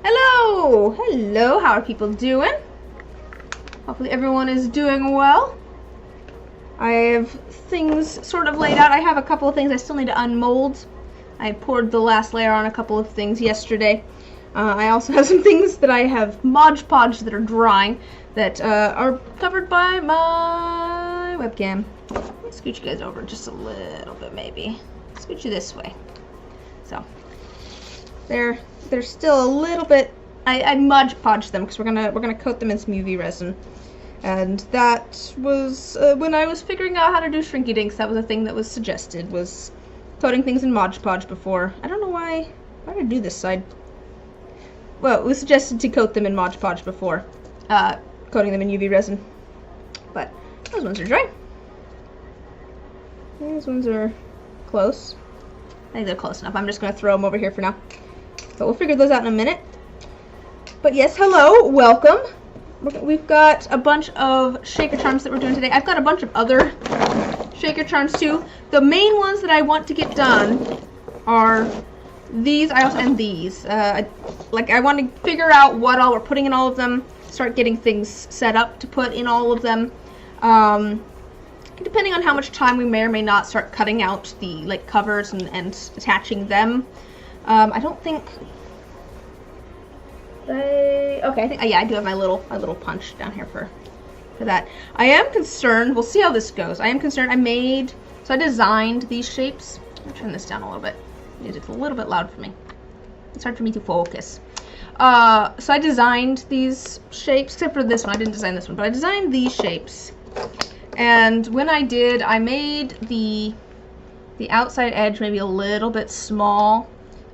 Hello! Hello, how are people doing? Hopefully everyone is doing well. I have things sort of laid out. I have a couple of things I still need to unmold. I poured the last layer on a couple of things yesterday. I also have some things that I have Mod Podge that are drying that are covered by my webcam. Let me scoot you guys over just a little bit, maybe. Scoot you this way. So, they're still a little bit. I Mod Podge them because we're gonna coat them in some UV resin, and that was when I was figuring out how to do Shrinky Dinks. That was a thing that was suggested, was coating things in Mod Podge before. I don't know why did I do this side? Well, it was suggested to coat them in Mod Podge before coating them in UV resin, but those ones are dry. These ones are close. I think they're close enough. I'm just going to throw them over here for now. But we'll figure those out in a minute. But yes, hello, welcome. We've got a bunch of shaker charms that we're doing today. I've got a bunch of other shaker charms too. The main ones that I want to get done are these, and these. I want to figure out what all we're putting in all of them, start getting things set up to put in all of them. Depending on how much time we may or may not start cutting out the covers and attaching them. I don't think I do have my little punch down here for that. I am concerned. We'll see how this goes. I am concerned. I designed these shapes. I'm gonna turn this down a little bit. It's a little bit loud for me. It's hard for me to focus. So I designed these shapes, except for this one. I didn't design this one, but I designed these shapes. And when I did, I made the outside edge maybe a little bit small,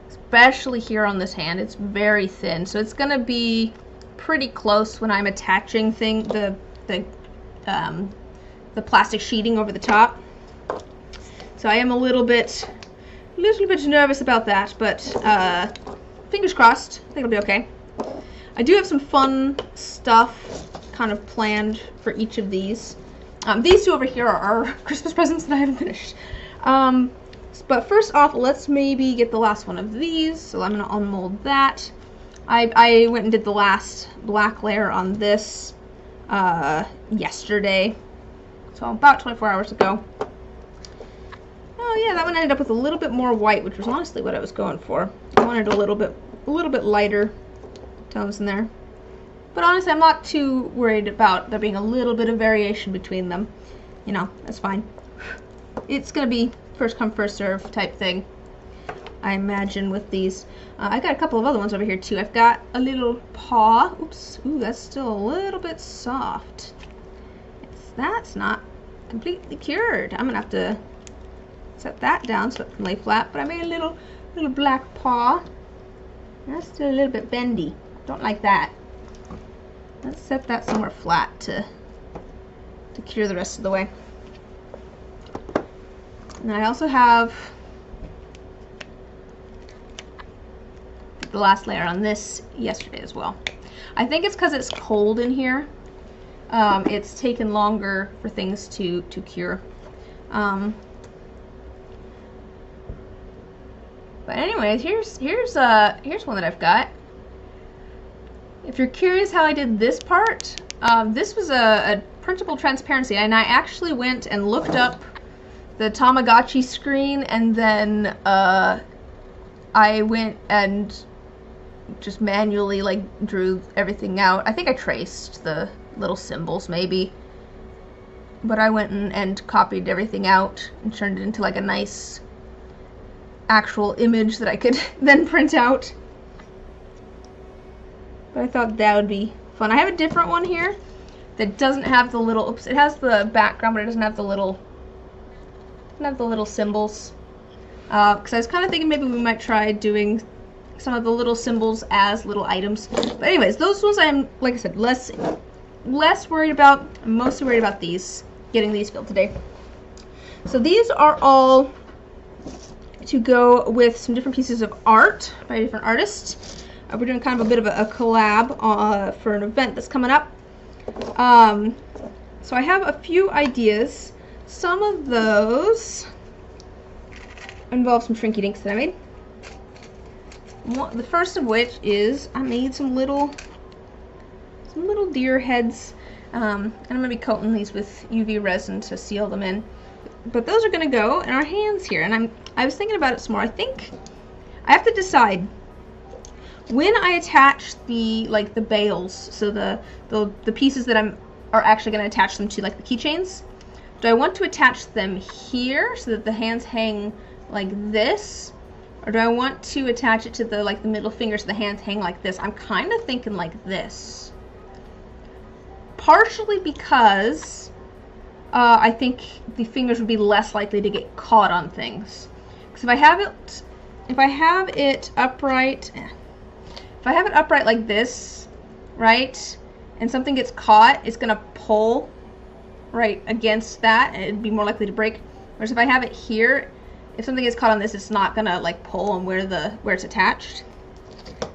especially here on this hand. It's very thin, so it's gonna be pretty close when I'm attaching the plastic sheeting over the top. So I am a little bit nervous about that, but fingers crossed. I think it'll be okay. I do have some fun stuff kind of planned for each of these. These two over here are Christmas presents that I haven't finished. But first off, let's maybe get the last one of these. So I'm going to unmold that. I went and did the last black layer on this yesterday. So about 24 hours ago. Oh yeah, that one ended up with a little bit more white, which was honestly what I was going for. I wanted a little bit lighter tones in there. But honestly, I'm not too worried about there being a little bit of variation between them. You know, that's fine. It's gonna be first come, first serve type thing, I imagine, with these. I got a couple of other ones over here too. I've got a little paw. Oops. Ooh, that's still a little bit soft. That's not completely cured. I'm gonna have to set that down so it can lay flat. But I made a little black paw. That's still a little bit bendy. Don't like that. Let's set that somewhere flat to cure the rest of the way. And then I also have the last layer on this yesterday as well. I think it's because it's cold in here. It's taken longer for things to cure. But anyways, here's one that I've got. If you're curious how I did this part, this was a printable transparency, and I actually went and looked up the Tamagotchi screen, and then I went and just manually drew everything out. I think I traced the little symbols maybe, but I went and copied everything out and turned it into a nice actual image that I could then print out. But I thought that would be fun. I have a different one here that doesn't have the little, oops, it has the background, but it doesn't have the little symbols. Because I was kind of thinking maybe we might try doing some of the little symbols as little items. But anyways, those ones I'm, like I said, less worried about. I'm mostly worried about these, getting these filled today. So these are all to go with some different pieces of art by different artists. We're doing kind of a bit of a collab for an event that's coming up. So I have a few ideas. Some of those involve some Shrinky Dinks that I made. The first of which is I made some little deer heads, and I'm gonna be coating these with UV resin to seal them in. But those are gonna go in our hands here, and I was thinking about it some more. I think I have to decide when I attach the bales, so the pieces that are actually gonna attach them to, like the keychains. Do I want to attach them here so that the hands hang like this? Or do I want to attach it to the middle finger so the hands hang like this? I'm kind of thinking like this. Partially because I think the fingers would be less likely to get caught on things. Because if I have it upright, like this, right, and something gets caught, it's gonna pull right against that, and it'd be more likely to break. Whereas if I have it here, if something gets caught on this, it's not gonna like pull on where it's attached.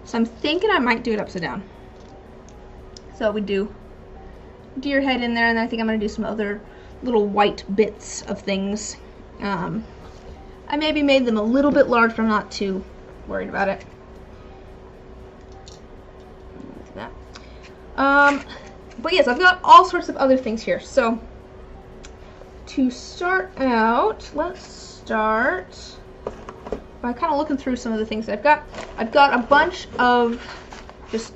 So I'm thinking I might do it upside down. So we do deer head in there, and then I think I'm gonna do some other little white bits of things. I maybe made them a little bit large, but I'm not too worried about it. Look at that. But yes, I've got all sorts of other things here. So to start out, let's start by kind of looking through some of the things that I've got. I've got a bunch of just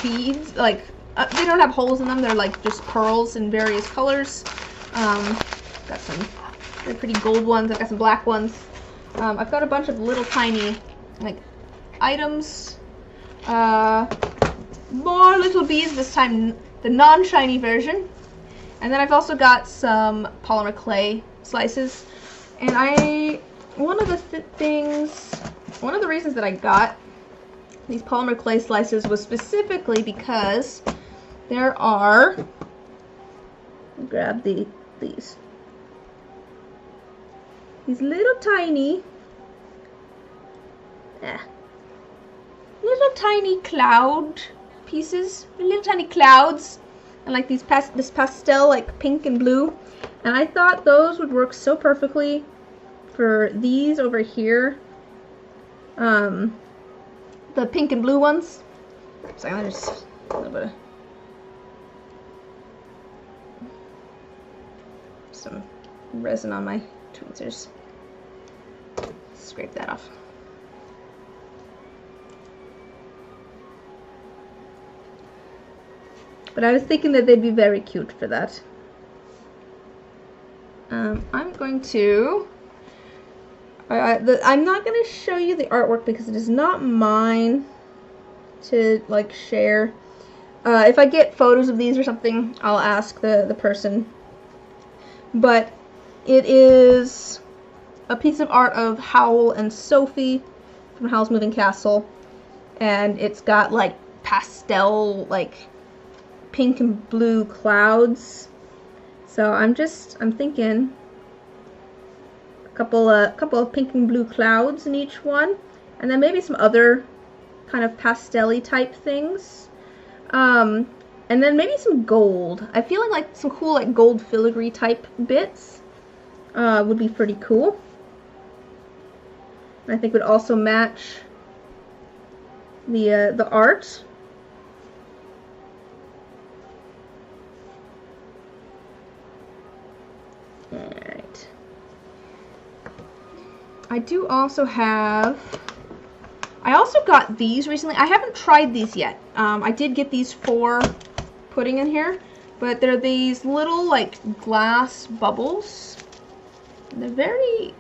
beads, they don't have holes in them, they're like just pearls in various colors. Got some really pretty gold ones, I've got some black ones. I've got a bunch of little tiny items, more little beads, this time the non-shiny version. And then I've also got some polymer clay slices. And one of the reasons that I got these polymer clay slices was specifically because there are, grab these little tiny, little tiny cloud pieces, little tiny clouds, and like this pastel, like pink and blue. And I thought those would work so perfectly for these over here, the pink and blue ones. So there's a little bit of some resin on my tweezers. Scrape that off. But I was thinking that they'd be very cute for that. I'm going to... I'm not going to show you the artwork because it is not mine to share. If I get photos of these or something, I'll ask the person. But it is a piece of art of Howl and Sophie from Howl's Moving Castle, and it's got pastel pink and blue clouds. So I'm thinking a couple of pink and blue clouds in each one, and then maybe some other kind of pastel-y type things, and then maybe some gold. I'm feeling like some cool gold filigree type bits would be pretty cool. And I think would also match the art. Alright. I do also have... I also got these recently. I haven't tried these yet. I did get these for putting in here, but they're these little glass bubbles. They're very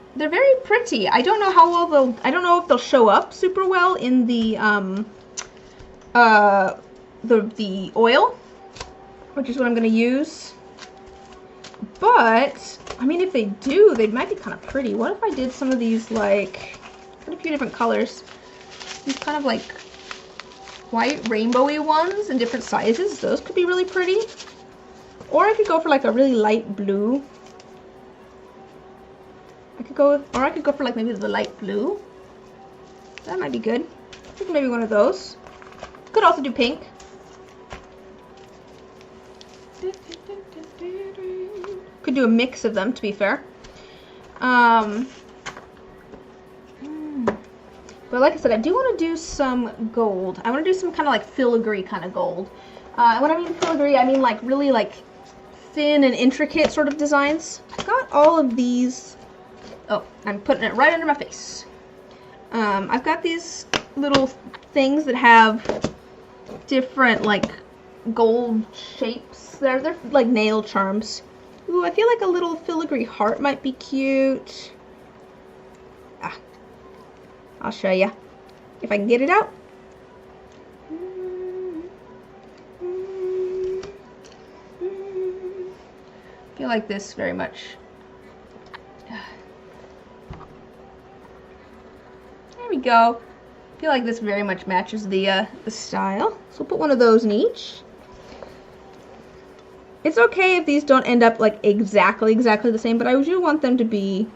pretty. I don't know how well I don't know if they'll show up super well in the oil, which is what I'm going to use. But I mean, if they do, they might be kind of pretty. What if I did some of these quite a few different colors? These kind of white rainbowy ones in different sizes. Those could be really pretty. Or I could go for a really light blue. I could go for maybe the light blue. That might be good. I think maybe one of those. Could also do pink. Could do a mix of them, to be fair. But like I said, I do want to do some gold. I want to do some kind of like filigree kind of gold. When I mean filigree, I mean like really like thin and intricate sort of designs. I've got all of these. Oh, I'm putting it right under my face. I've got these little things that have different like gold shapes. They're like nail charms. Ooh, I feel like a little filigree heart might be cute. I'll show you if I can get it out. I feel like this very much. There we go. I feel like this very much matches the style. So we'll put one of those in each. It's okay if these don't end up like exactly the same, but I do want them to be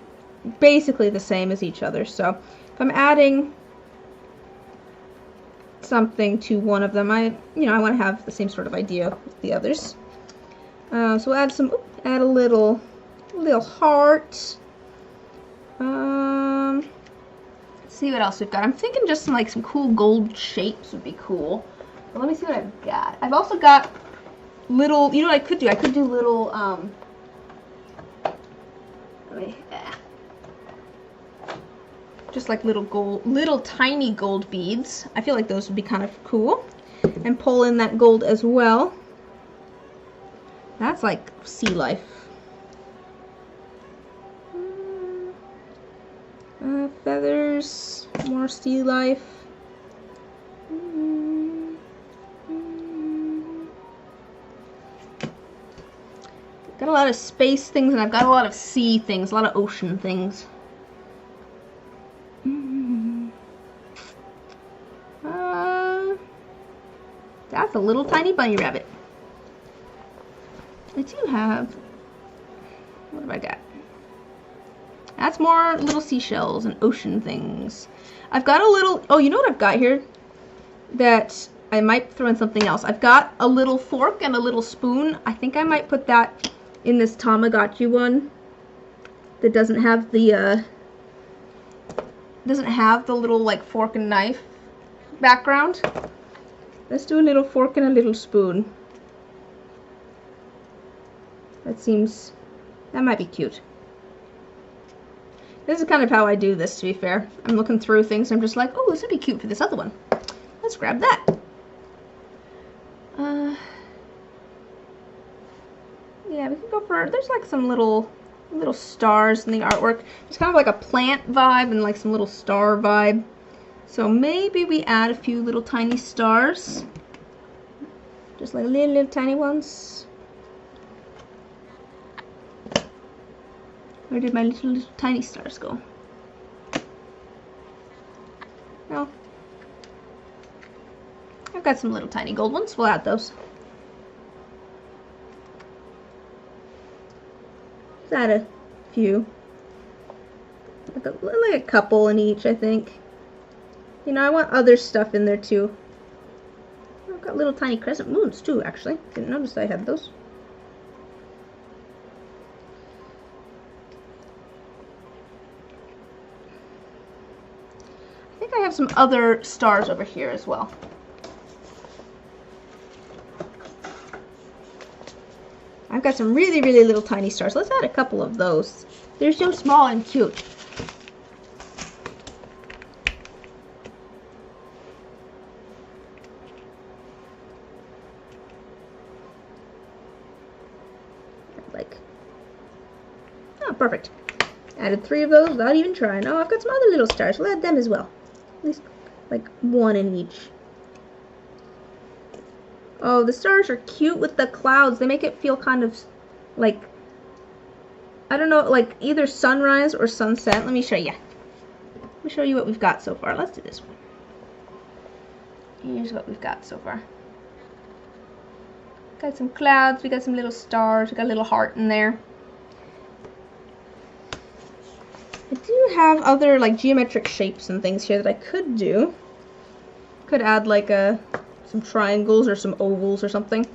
basically the same as each other. So if I'm adding something to one of them, I want to have the same sort of idea with the others. So we'll add some. Add a little heart. Let's see what else we've got. I'm thinking just some cool gold shapes would be cool. But let me see what I've got. I've also got little. You know what I could do? I could do little. Just like little tiny gold beads. I feel like those would be kind of cool. And pull in that gold as well. That's like sea life. Feathers, more sea life. Got a lot of space things, and I've got a lot of sea things, a lot of ocean things. That's a little tiny bunny rabbit. I do have, what have I got? That's more little seashells and ocean things. I've got a little, oh, you know what I've got here? That I might throw in something else. I've got a little fork and a little spoon. I think I might put that in this Tamagotchi one. That doesn't have the little like fork and knife background. Let's do a little fork and a little spoon. That might be cute. This is kind of how I do this, to be fair. I'm looking through things and I'm just like, oh, this would be cute for this other one. Let's grab that. Yeah, we can go for, there's like some little stars in the artwork. It's kind of like a plant vibe and like some little star vibe. So maybe we add a few little tiny stars. Just like little tiny ones. Where did my little tiny stars go? No. I've got some little tiny gold ones. We'll add those. Let's add a few. Like a couple in each, I think. You know, I want other stuff in there too. I've got little tiny crescent moons too, actually. Didn't notice I had those. I think I have some other stars over here as well. I've got some really, really little tiny stars. Let's add a couple of those. They're so small and cute. Perfect. Added 3 of those without even trying. Oh, I've got some other little stars. We'll add them as well. At least like 1 in each. Oh, the stars are cute with the clouds. They make it feel kind of like, I don't know, like either sunrise or sunset. Let me show you. Let me show you what we've got so far. Let's do this one. Here's what we've got so far. Got some clouds. We got some little stars. We got a little heart in there. I do have other like geometric shapes and things here that I could do. Could add like some triangles or some ovals or something.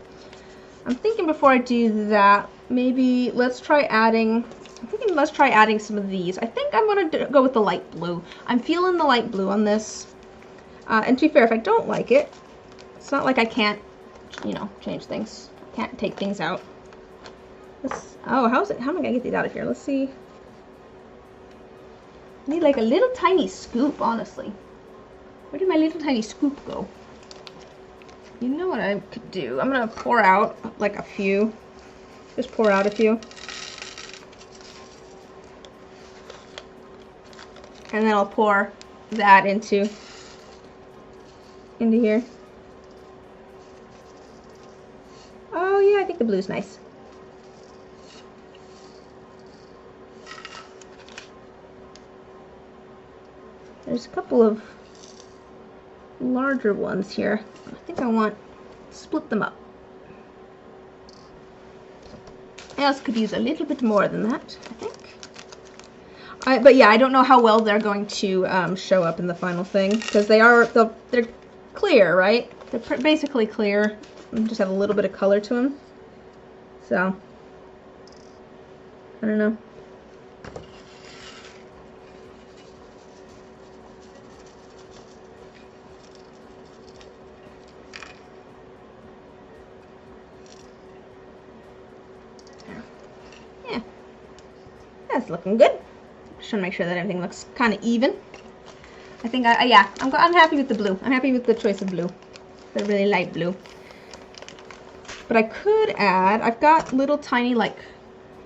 I'm thinking before I do that, maybe let's try adding, I'm thinking let's try adding some of these. I think I'm going to go with the light blue. I'm feeling the light blue on this. And to be fair, if I don't like it, it's not like I can't, you know, change things. Can't take things out. Oh, how am I going to get these out of here? Let's see. I need like a little tiny scoop, honestly. Where did my little tiny scoop go? You know what I could do? I'm going to pour out like a few. Just pour out a few. And then I'll pour that into here. Oh yeah, I think the blue's nice. There's a couple of larger ones here. I think I want to split them up. I also could use a little bit more than that, I think. But yeah, I don't know how well they're going to show up in the final thing, because they're clear, right? They're basically clear. They just have a little bit of color to them. So, I don't know. Yeah, that's looking good. Just trying to make sure that everything looks kind of even. I think, yeah, I'm happy with the blue. I'm happy with the choice of blue. The really light blue. But I could add, I've got little tiny, like,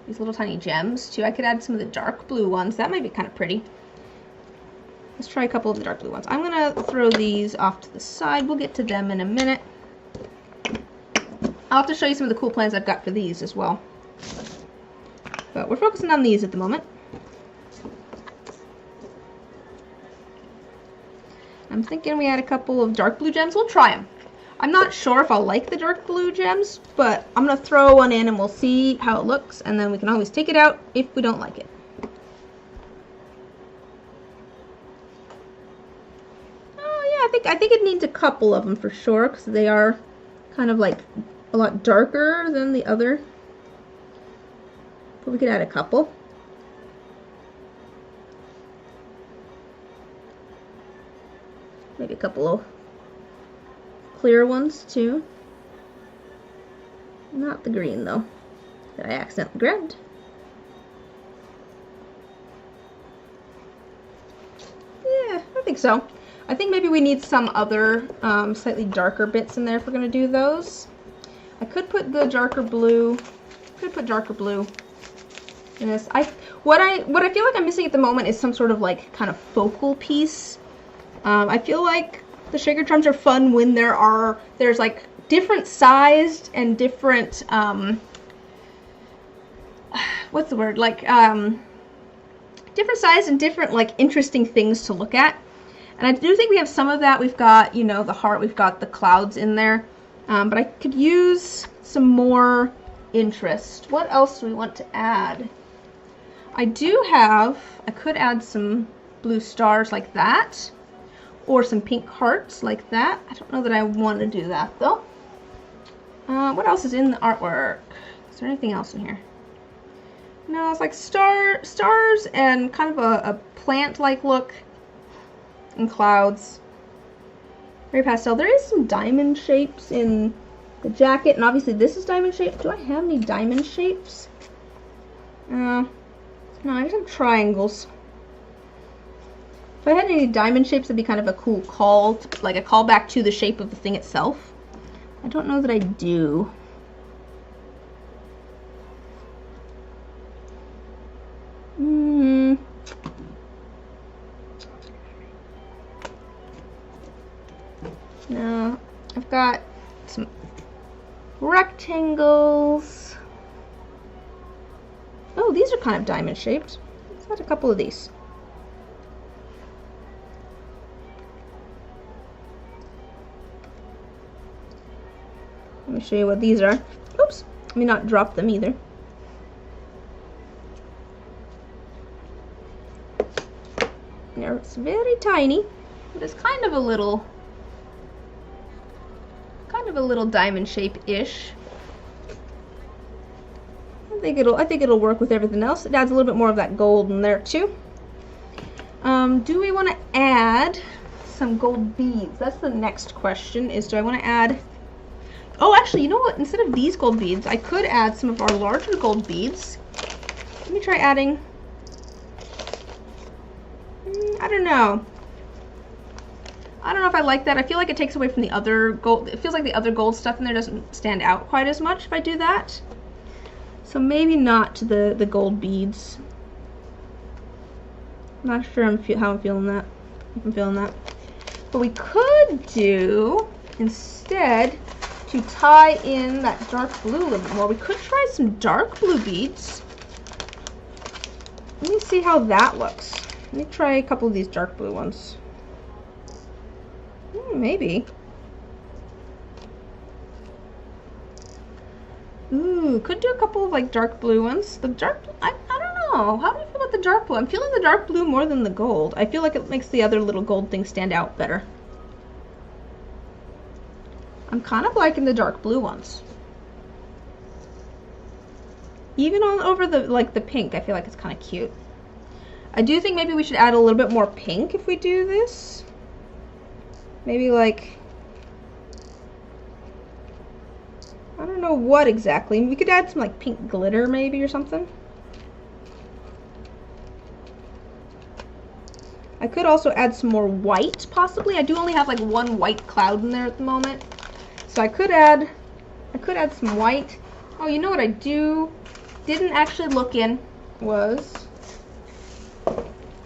these little tiny gems too. I could add some of the dark blue ones. That might be kind of pretty. Let's try a couple of the dark blue ones. I'm going to throw these off to the side. We'll get to them in a minute. I'll have to show you some of the cool plans I've got for these as well. But we're focusing on these at the moment. I'm thinking we add a couple of dark blue gems. We'll try them. I'm not sure if I'll like the dark blue gems, but I'm going to throw one in and we'll see how it looks, and then we can always take it out if we don't like it. Oh yeah, I think it needs a couple of them for sure, because they are kind of like a lot darker than the other. But we could add a couple. Maybe a couple of clear ones too. Not the green though, that I accidentally grabbed. Yeah, I think so. I think maybe we need some other slightly darker bits in there if we're going to do those. I could put the darker blue. Could put darker blue in this. What I feel like I'm missing at the moment is some sort of like kind of focal piece. I feel like the shaker drums are fun when there's like different sized and different what's the word, like different sized and different like interesting things to look at. And I do think we have some of that. We've got, you know, the heart, we've got the clouds in there, but I could use some more interest. What else do we want to add? I could add some blue stars like that. Or some pink hearts like that. I don't know that I want to do that though. What else is in the artwork? Is there anything else in here? No, it's like stars and kind of a plant-like look. And clouds. Very pastel. There is some diamond shapes in the jacket, and obviously this is diamond shaped. Do I have any diamond shapes? No, I just have triangles. If I had any diamond shapes, that'd be kind of a cool call, like a callback to the shape of the thing itself. I don't know that I do. No, I've got some rectangles. Oh, these are kind of diamond shaped. Let's add a couple of these. Let me show you what these are. Oops, let me not drop them either. It's very tiny, but it's kind of a little diamond shape-ish. I think it'll work with everything else. It adds a little bit more of that gold in there too. Do we want to add some gold beads? That's the next question, is do I want to add... Oh, actually, you know what? Instead of these gold beads, I could add some of our larger gold beads. Let me try adding... I don't know. I don't know if I like that. I feel like it takes away from the other gold. It feels like the other gold stuff in there doesn't stand out quite as much if I do that. So maybe not the gold beads. I'm not sure how I'm feeling that. If I'm feeling that. But we could do, instead, to tie in that dark blue a little bit more, we could try some dark blue beads. Let me see how that looks. Let me try a couple of these dark blue ones. Maybe. Ooh, could do a couple of like dark blue ones. The dark, I don't know. How do you feel about the dark blue? I'm feeling the dark blue more than the gold. I feel like it makes the other little gold thing stand out better. I'm kind of liking the dark blue ones. Even all over the pink, I feel like it's kind of cute. I do think maybe we should add a little bit more pink if we do this. Maybe like, I don't know what exactly. We could add some like pink glitter maybe or something. I could also add some more white possibly. I do only have like one white cloud in there at the moment. So I could add some white. Oh, you know what I didn't actually look in was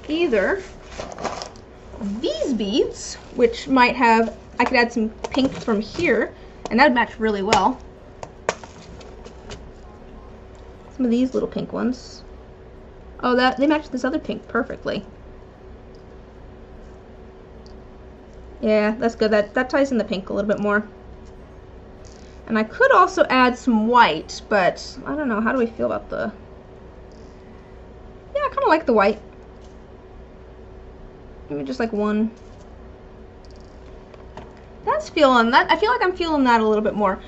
either these beads, which might have, I could add some pink from here, and that'd match really well. Some of these little pink ones. Oh, they match this other pink perfectly. Yeah, that's good. That ties in the pink a little bit more. And I could also add some white, but I don't know. How do we feel about the... Yeah, I kind of like the white. Maybe just like one. That's feeling that. I feel like I'm feeling that a little bit more.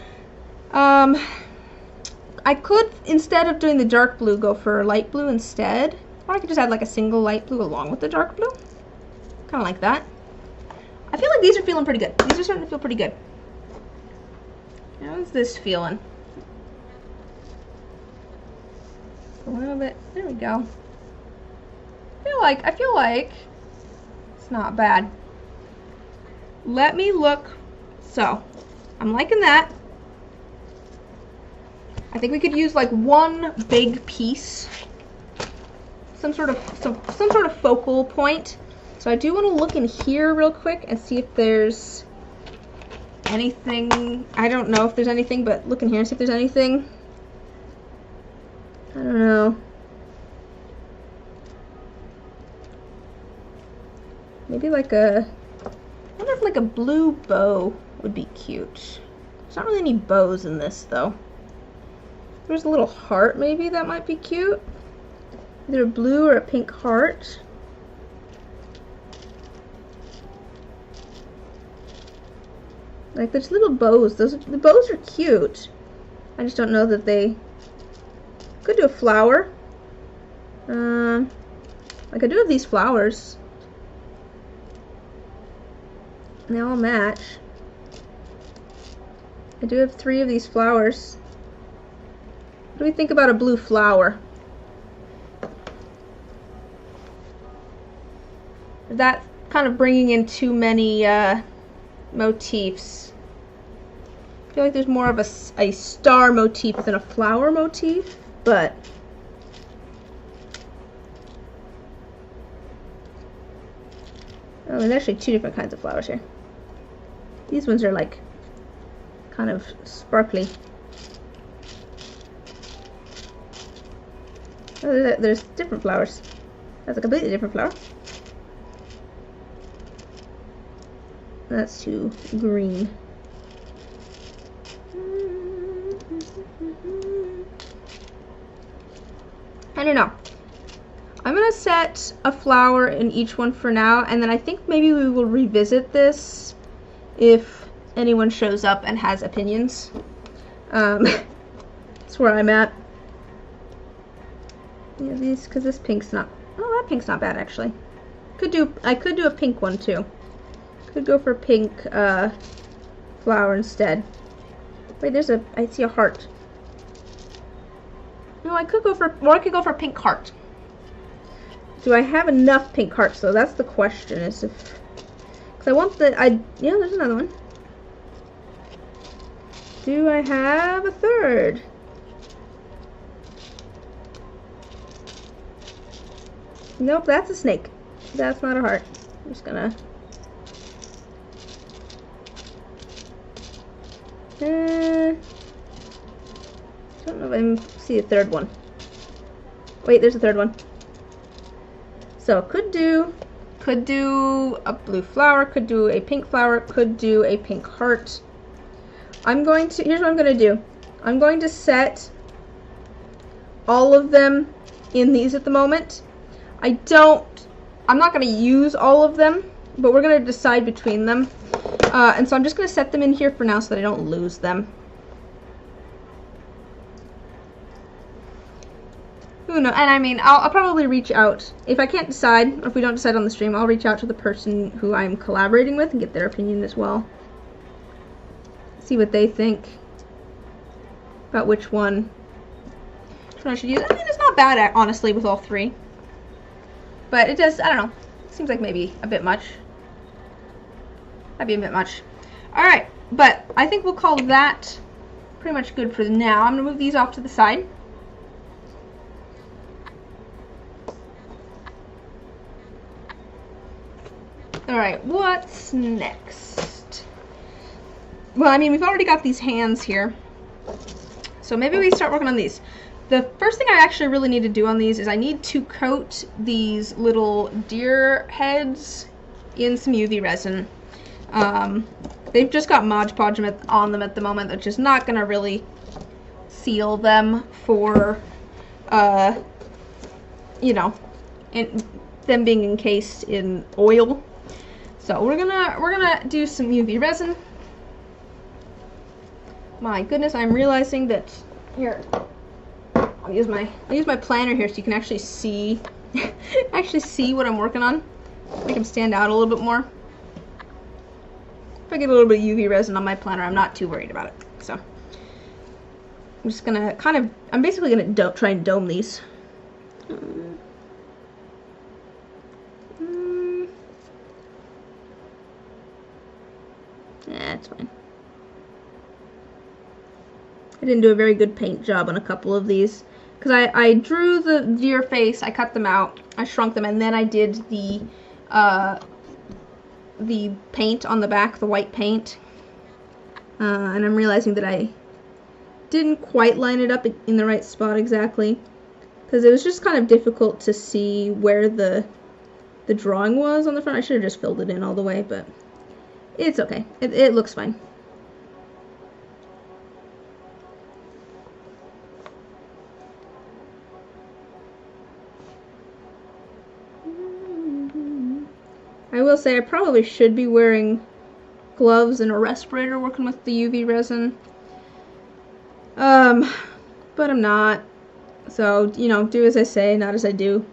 I could, instead of doing the dark blue, go for light blue instead. Or I could just add like a single light blue along with the dark blue. Kind of like that. I feel like these are feeling pretty good. These are starting to feel pretty good. How's this feeling? A little bit. There we go. I feel like it's not bad. Let me look. So, I'm liking that. I think we could use like one big piece, some sort of focal point. So I do want to look in here real quick and see if there's anything. I don't know if there's anything, but look in here and see if there's anything. I don't know. Maybe like a, I wonder if like a blue bow would be cute. There's not really any bows in this though. There's a little heart maybe that might be cute. Either a blue or a pink heart. Like there's little bows. The bows are cute. I just don't know that they could do a flower. Like I do have these flowers. And they all match. I do have 3 of these flowers. What do we think about a blue flower? Is that kind of bringing in too many motifs? I feel like there's more of a star motif than a flower motif, but oh, there's actually 2 different kinds of flowers here. These ones are like kind of sparkly. Oh, there's different flowers. That's a completely different flower. That's too green. I don't know. I'm gonna set a flower in each one for now, and then I think maybe we will revisit this if anyone shows up and has opinions. That's where I'm at. Yeah, these, because this pink's not, oh, that pink's not bad actually. I could do a pink one too. Could go for pink flower instead. Wait, I see a heart. No, I could go for pink heart. Do I have enough pink hearts though? That's the question. Is if, because I want yeah, there's another one. Do I have a third? Nope, that's a snake. That's not a heart. I'm just gonna. Don't know if I see a third one. Wait, there's a third one. So could do a blue flower, could do a pink flower, could do a pink heart. Here's what I'm going to do. I'm going to set all of them in these at the moment. I'm not going to use all of them, but we're going to decide between them. And so I'm just going to set them in here for now so that I don't lose them. Who knows? And I mean, I'll probably reach out. If I can't decide, or if we don't decide on the stream, I'll reach out to the person who I'm collaborating with and get their opinion as well. See what they think about which one I should use. I mean, it's not bad, honestly, with all three. But it does, I don't know. It seems like maybe a bit much. That'd be a bit much. Alright, but I think we'll call that pretty much good for now. I'm going to move these off to the side. Alright, what's next? Well, I mean, we've already got these hands here. So maybe we start working on these. The first thing I actually really need to do on these is I need to coat these little deer heads in some UV resin. They've just got Mod Podge on them at the moment, which is not going to really seal them for, you know, them being encased in oil. So we're gonna do some UV resin. My goodness, I'm realizing that here. I'll use my planner here so you can actually see what I'm working on. Make them stand out a little bit more. If I get a little bit of UV resin on my planner, I'm not too worried about it. So I'm just gonna I'm basically gonna try and dome these. That's fine. I didn't do a very good paint job on a couple of these because I drew the deer face, I cut them out, I shrunk them, and then I did the paint on the back, the white paint. And I'm realizing that I didn't quite line it up in the right spot exactly because it was just kind of difficult to see where the drawing was on the front. I should have just filled it in all the way, but it's okay. It looks fine. I will say I probably should be wearing gloves and a respirator working with the UV resin. But I'm not. So, you know, do as I say, not as I do.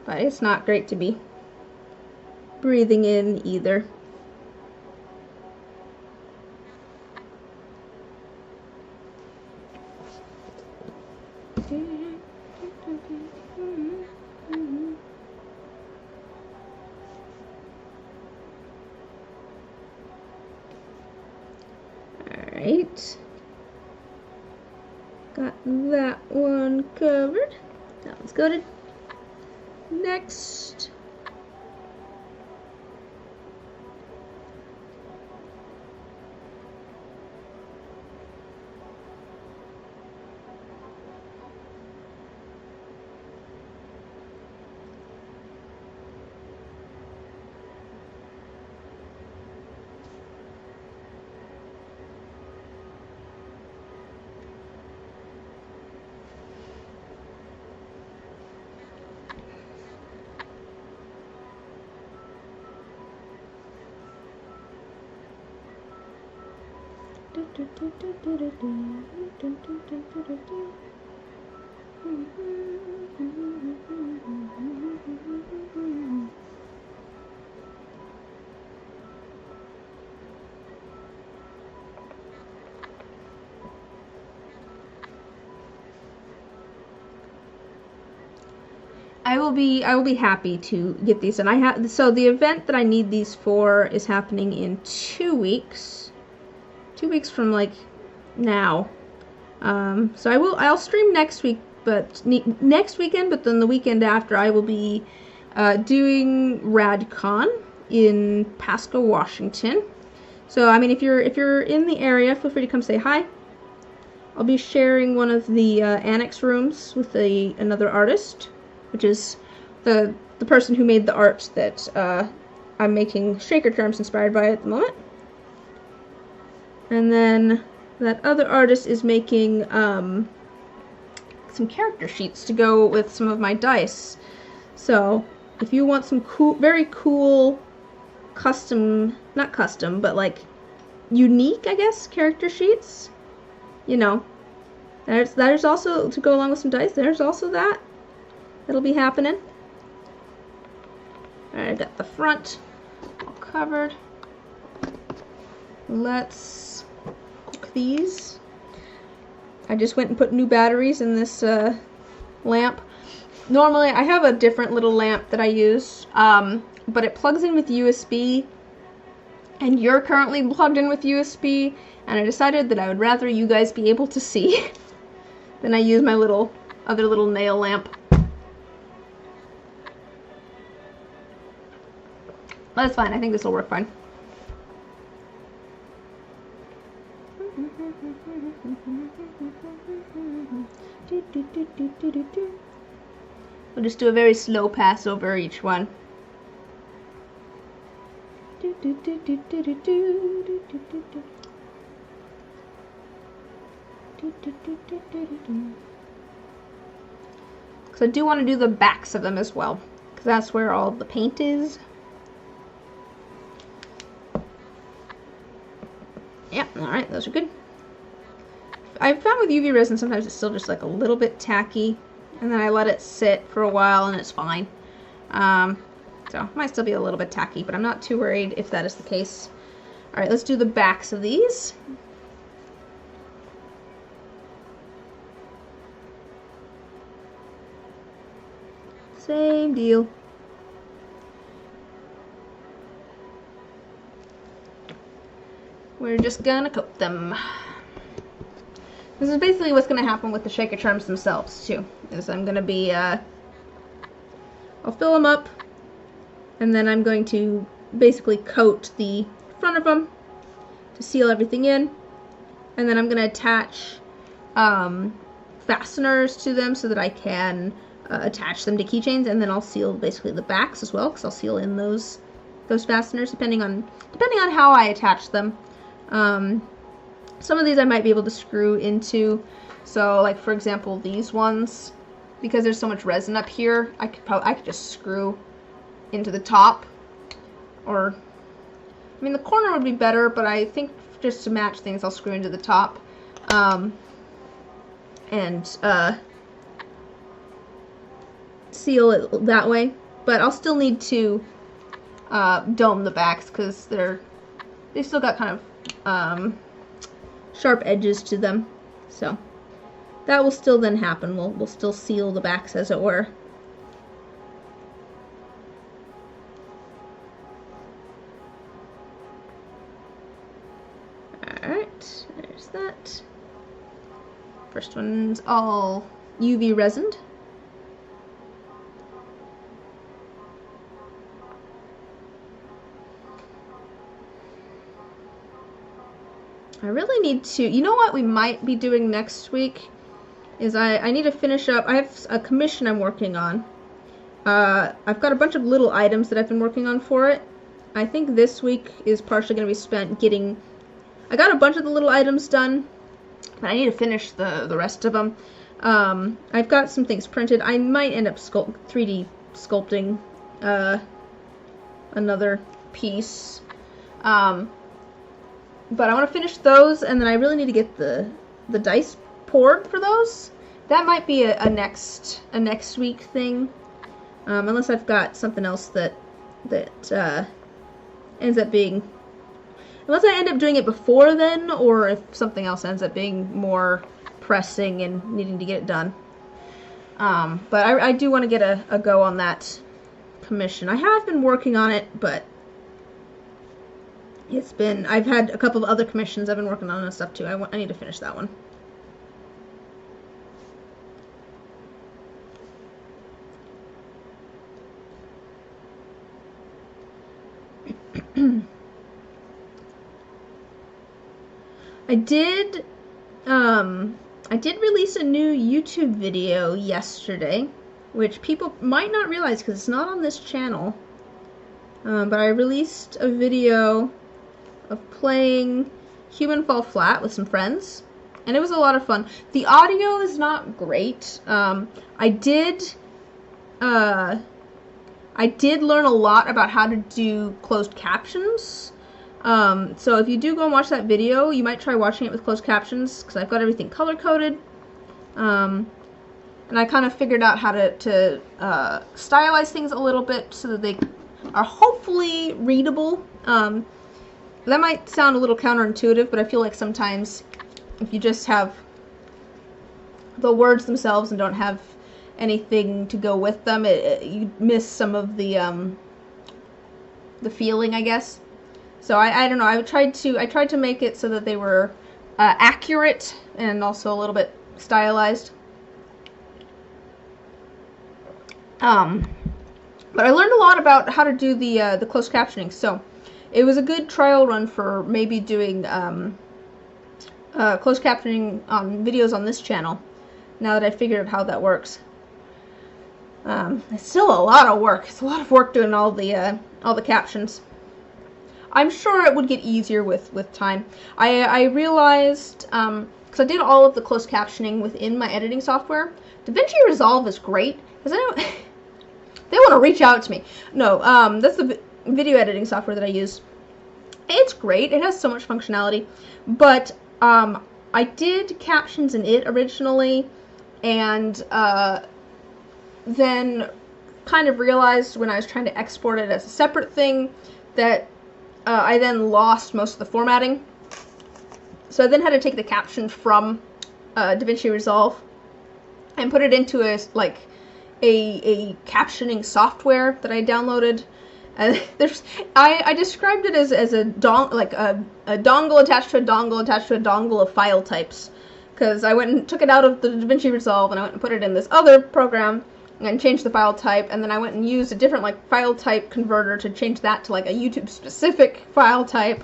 But it's not great to be breathing in either. Alright. Got that one covered. That one's coated. Next. I will be happy to get these, and so the event that I need these for is happening in 2 weeks. 2 weeks from like now. So I'll stream next week, but next weekend, but then the weekend after I will be doing RadCon in Pasco, Washington. So I mean, if you're in the area, feel free to come say hi. I'll be sharing one of the annex rooms with another artist, which is the person who made the art that I'm making Shaker Charms inspired by at the moment. And then that other artist is making some character sheets to go with some of my dice. So if you want some cool, very cool custom, not custom, but like unique, I guess, character sheets, you know, there's also, to go along with some dice, there's also that'll be happening. Alright, I've got the front all covered. Let's cook these. I just went and put new batteries in this lamp. Normally, I have a different little lamp that I use, but it plugs in with USB, and you're currently plugged in with USB, and I decided that I would rather you guys be able to see than I use my other little nail lamp. That's fine. I think this will work fine. We'll just do a very slow pass over each one. Because I do want to do the backs of them as well, because that's where all the paint is. Yeah, alright, those are good. I've found with UV resin sometimes it's still just like a little bit tacky, and then I let it sit for a while and it's fine. So it might still be a little bit tacky, but I'm not too worried if that is the case. Alright, let's do the backs of these. Same deal. We're just gonna coat them. This is basically what's gonna happen with the Shaker Charms themselves too. Is I'm gonna be I'll fill them up, and then I'm going to basically coat the front of them to seal everything in, and then I'm gonna attach fasteners to them so that I can attach them to keychains, and then I'll seal basically the backs as well, because I'll seal in those fasteners depending on how I attach them. Some of these I might be able to screw into, so like for example these ones, because there's so much resin up here, I could just screw into the top, or I mean the corner would be better, but I think just to match things I'll screw into the top, and seal it that way. But I'll still need to dome the backs because they still got kind of sharp edges to them, so that will still then happen. We'll still seal the backs, as it were. Alright, there's that. First one's all UV resined. I really need to, you know what we might be doing next week is I need to finish up, I have a commission I'm working on. I've got a bunch of little items that I've been working on for it. I think this week is partially going to be spent getting, I got a bunch of the little items done, but I need to finish the rest of them. I've got some things printed. I might end up 3D sculpting another piece. But I want to finish those, and then I really need to get the dice poured for those. That might be a next week thing, unless I've got something else that ends up being, unless I end up doing it before then, or if something else ends up being more pressing and needing to get it done. But I do want to get a go on that commission. I have been working on it, but I've had a couple of other commissions I've been working on and stuff too. I need to finish that one. I did release a new YouTube video yesterday, which people might not realize because it's not on this channel. But I released a video of playing Human Fall Flat with some friends, and it was a lot of fun. The audio is not great. I did learn a lot about how to do closed captions. So if you do go and watch that video, you might try watching it with closed captions, because I've got everything color-coded. And I kind of figured out how to stylize things a little bit so that they are hopefully readable. That might sound a little counterintuitive, but I feel like sometimes if you just have the words themselves and don't have anything to go with them, you miss some of the feeling, I guess. So I don't know. I tried to make it so that they were accurate and also a little bit stylized. But I learned a lot about how to do the closed captioning. So it was a good trial run for maybe doing closed captioning on videos on this channel. Now that I figured out how that works, it's still a lot of work. It's a lot of work doing all the captions. I'm sure it would get easier with time. I realized, because I did all of the closed captioning within my editing software. DaVinci Resolve is great, because they want to reach out to me. No, that's the video editing software that I use. It's great. It has so much functionality. But I did captions in it originally, and then kind of realized when I was trying to export it as a separate thing that I then lost most of the formatting. So I then had to take the caption from DaVinci Resolve and put it into a captioning software that I downloaded. I described it as a dongle attached to a dongle attached to a dongle of file types, because I went and took it out of the DaVinci Resolve and I went and put it in this other program and changed the file type, and then I went and used a different file type converter to change that to a YouTube specific file type.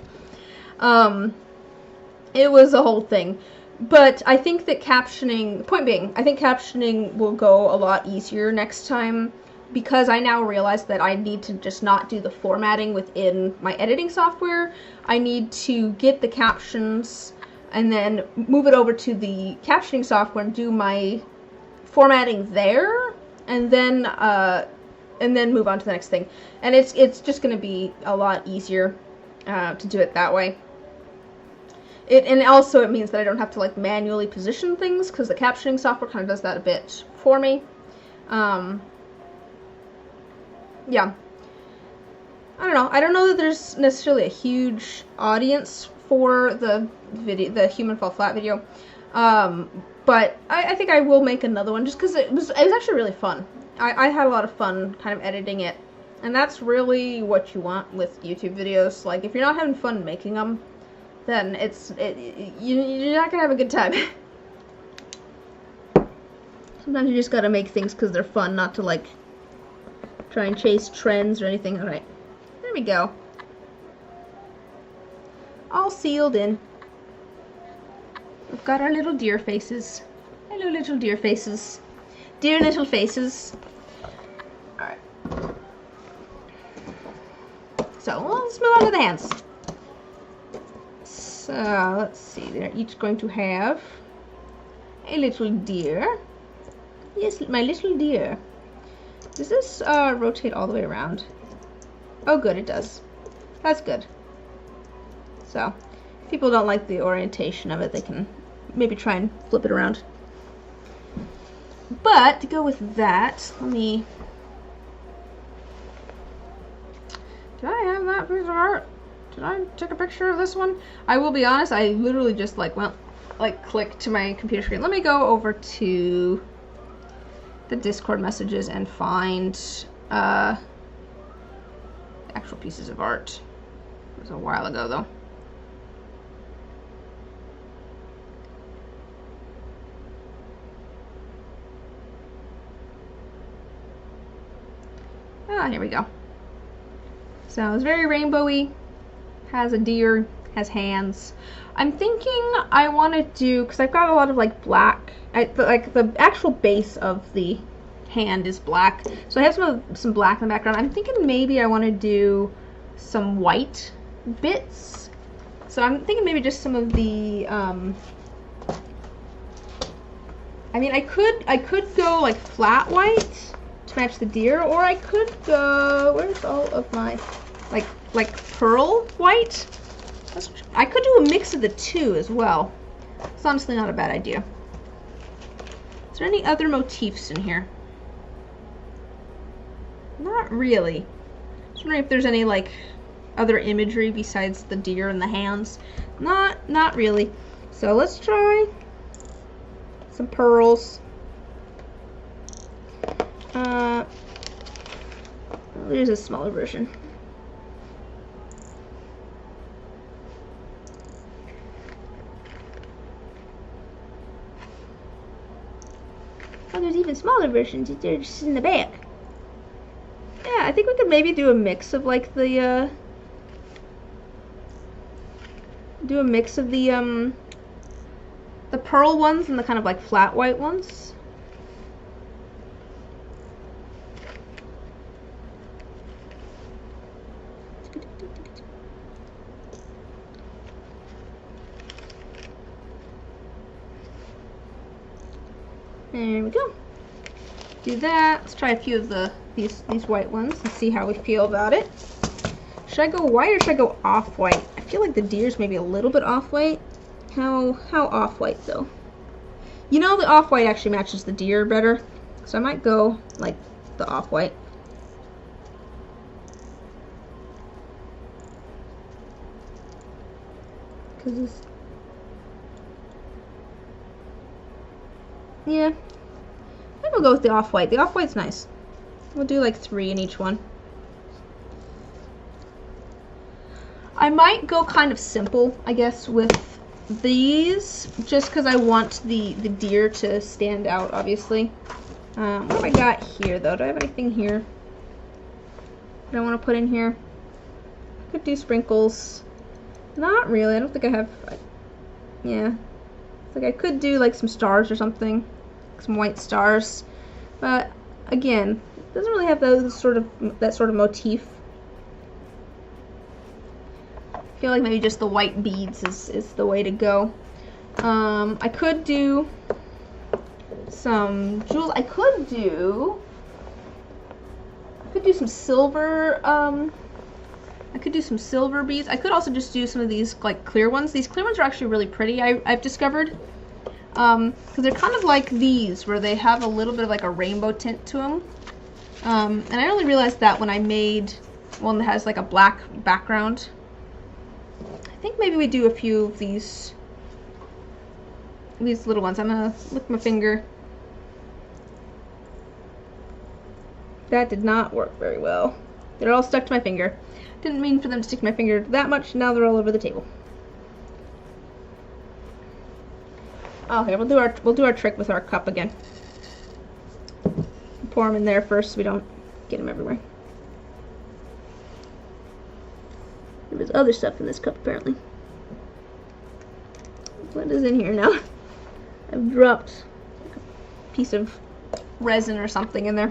It was a whole thing. But I think that captioning, point being, I think captioning will go a lot easier next time, because I now realize that I need to just not do the formatting within my editing software. I need to get the captions and then move it over to the captioning software and do my formatting there, and then move on to the next thing. And it's just going to be a lot easier to do it that way. And also it means that I don't have to manually position things, because the captioning software kind of does that a bit for me. Yeah. I don't know. I don't know that there's necessarily a huge audience for the Human Fall Flat video. But I think I will make another one, just because it was actually really fun. I had a lot of fun kind of editing it. And that's really what you want with YouTube videos. If you're not having fun making them, then you're not gonna have a good time. Sometimes you just gotta make things because they're fun, not to try and chase trends or anything. Alright, there we go. All sealed in. We've got our little deer faces. Hello, little deer faces. Dear little faces. Alright. So, let's move on to the hands. So, let's see, they're each going to have a little deer. Yes, my little deer. Does this rotate all the way around? Oh, good, it does. That's good. So, people don't like the orientation of it, they can maybe try and flip it around. But to go with that, let me... Did I have that piece of art? Did I take a picture of this one? I will be honest, I literally just clicked to my computer screen. Let me go over to the Discord messages and find actual pieces of art. It was a while ago though. Ah, here we go. So it's very rainbowy, has a deer, has hands. I'm thinking I want to do, because I've got a lot of like black, like the actual base of the hand is black, so I have some black in the background. I'm thinking maybe I want to do some white bits. So I'm thinking maybe just some of the, I mean, I could go like flat white to match the deer, or I could go, where's all of my, like pearl white? I could do a mix of the two as well. It's honestly not a bad idea. Is there any other motifs in here? Not really. Just wondering if there's any like other imagery besides the deer and the hands. Not really. So let's try some pearls. There's a smaller version. Oh, there's even smaller versions. They're just in the back. Yeah, I think we could maybe do a mix of like the the pearl ones and the kind of like flat white ones. There we go. Do that. Let's try a few of these white ones and see how we feel about it. Should I go white or should I go off-white? I feel like the deer's maybe a little bit off-white. How off-white though? You know, the off-white actually matches the deer better, so I might go like the off-white. Cause this, yeah, I think we'll go with the off-white. The off-white's nice. We'll do like 3 in each one. I might go kind of simple, I guess, with these, just because I want the deer to stand out, obviously. What have I got here, though? Do I have anything here that I want to put in here? I could do sprinkles. Not really. I don't think I have... Yeah. It's like I could do, like, some stars or something. Some white stars. But, again, it doesn't really have that sort of motif. I feel like maybe just the white beads is the way to go. I could do some jewels. I could do some silver. I could do some silver beads. I could also just do some of these like clear ones. These clear ones are actually really pretty. I've discovered because they're kind of like these, where they have a little bit of like a rainbow tint to them. And I only realized that when I made one that has like a black background. I think maybe we do a few of these little ones. I'm gonna lick my finger. That did not work very well. They're all stuck to my finger. Didn't mean for them to stick to my finger that much. Now they're all over the table. Okay, we'll do our trick with our cup again. Pour them in there first so we don't get them everywhere. There was other stuff in this cup, apparently. What is in here now? I've dropped a piece of resin or something in there.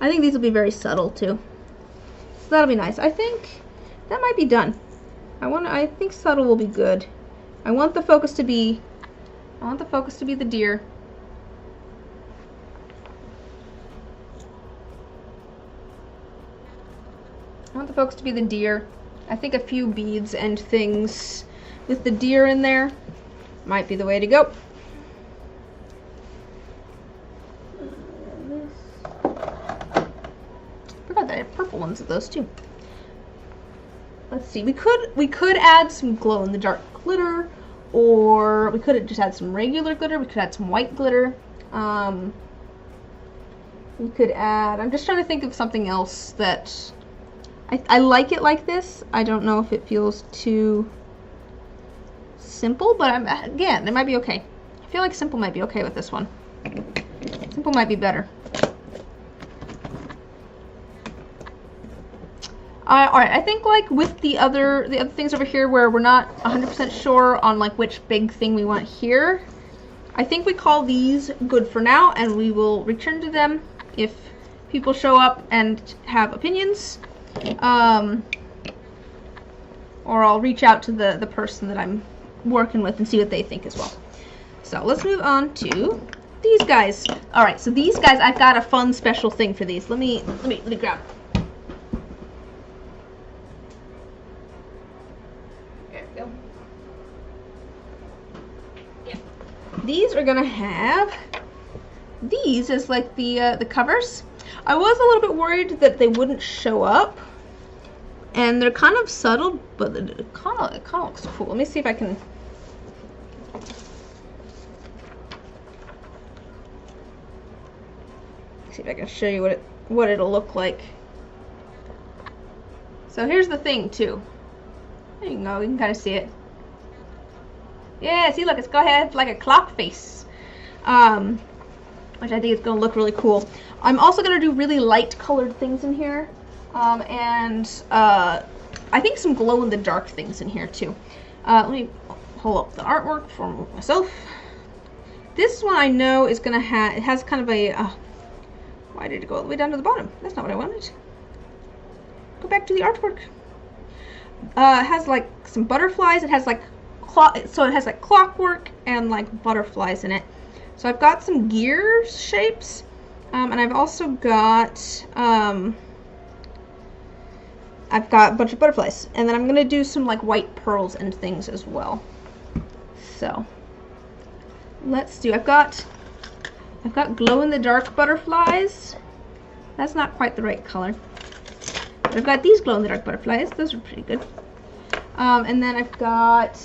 I think these will be very subtle, too. So that'll be nice. I think that might be done. I think subtle will be good. I want the focus to be the deer. I want the focus to be the deer. I think a few beads and things with the deer in there might be the way to go. Forgot that I have purple ones of those too. Let's see. We could add some glow in the dark glitter, or we could just add some regular glitter. We could add some white glitter. We could add. I'm just trying to think of something else that I like it like this. I don't know if it feels too simple, but again, it might be okay. I feel like simple might be okay with this one. Simple might be better. Alright, I think like with the other things over here where we're not 100% sure on like which big thing we want here, I think we call these good for now, and we will return to them if people show up and have opinions. Or I'll reach out to the person that I'm working with and see what they think as well. So let's move on to these guys. All right, so these guys, I've got a fun special thing for these. Let me grab. There we go. Yeah. These are gonna have these as like the covers. I was a little bit worried that they wouldn't show up. And they're kind of subtle, but it kind of looks cool. Let me see if I can. See if I can show you what it'll look like. So here's the thing too. There you go. You can kind of see it. Yeah. See, look, it's got ahead like a clock face, which I think is going to look really cool. I'm also going to do really light colored things in here. I think some glow-in-the-dark things in here too. Let me pull up the artwork for myself. This one I know is gonna have, it has kind of a, why did it go all the way down to the bottom? That's not what I wanted. Go back to the artwork. It has like some butterflies. It has like so it has like clockwork and like butterflies in it. So I've got some gear shapes, and I've also got, I've got a bunch of butterflies, and then I'm gonna do some like white pearls and things as well. So let's do. I've got glow-in-the-dark butterflies. That's not quite the right color. But I've got these glow-in-the-dark butterflies. Those are pretty good. And then I've got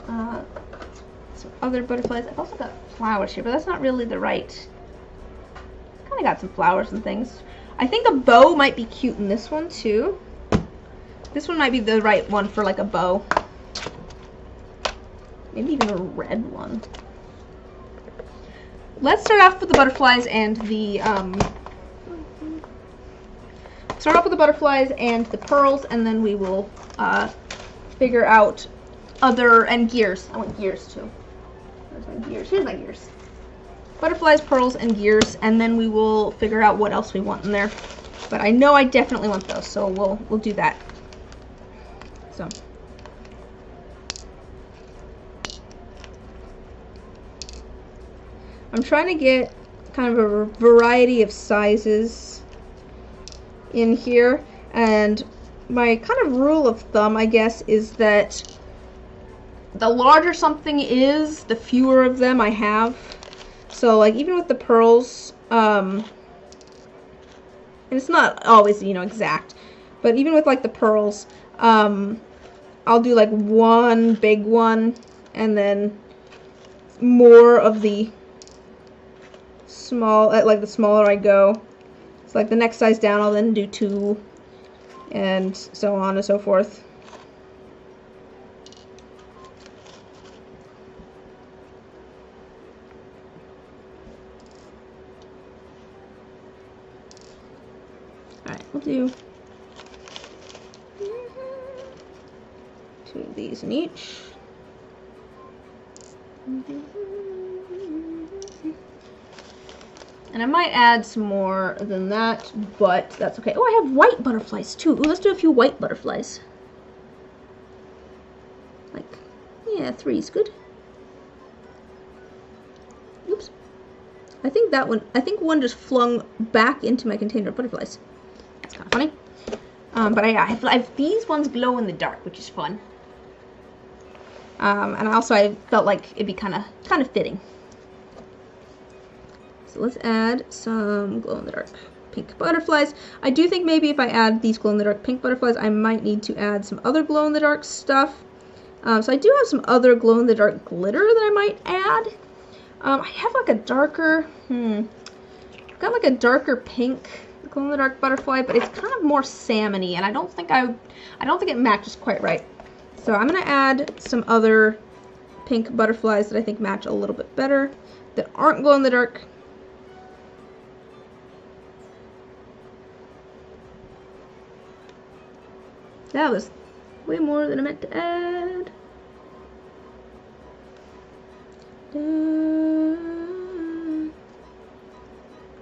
some other butterflies. I've also got flowers here, but that's not really the right. Kind of got some flowers and things. I think a bow might be cute in this one too. This one might be the right one for like a bow. Maybe even a red one. Let's start off with the butterflies and the pearls, and then we will figure out other, and gears. I want gears too. Where's my gears? Here's my gears. Butterflies, pearls, and gears, and then we will figure out what else we want in there. But I know I definitely want those, so we'll do that. So I'm trying to get kind of a variety of sizes in here, and my kind of rule of thumb, I guess, is that the larger something is, the fewer of them I have. So like even with the pearls, and it's not always, you know, exact, but even with like the pearls, I'll do like one big one and then more of the small, like the smaller I go. It's like the next size down, I'll then do two, and so on and so forth. Alright, we'll do two of these in each. And I might add some more than that, but that's okay. Oh, I have white butterflies too. Ooh, let's do a few white butterflies. Like, yeah, 3 is good. Oops. I think that one, one just flung back into my container of butterflies. That's kind of funny. But I have these ones glow in the dark, which is fun. And also I felt like it'd be kind of fitting. So let's add some glow in the dark pink butterflies. I do think maybe if I add these glow in the dark pink butterflies, I might need to add some other glow in the dark stuff. So I do have some other glow in the dark glitter that I might add. I have like a darker, got like a darker pink glow in the dark butterfly, but it's kind of more salmony, and I don't think it matches quite right. So I'm gonna add some other pink butterflies that I think match a little bit better, that aren't glow in the dark. That was way more than I meant to add.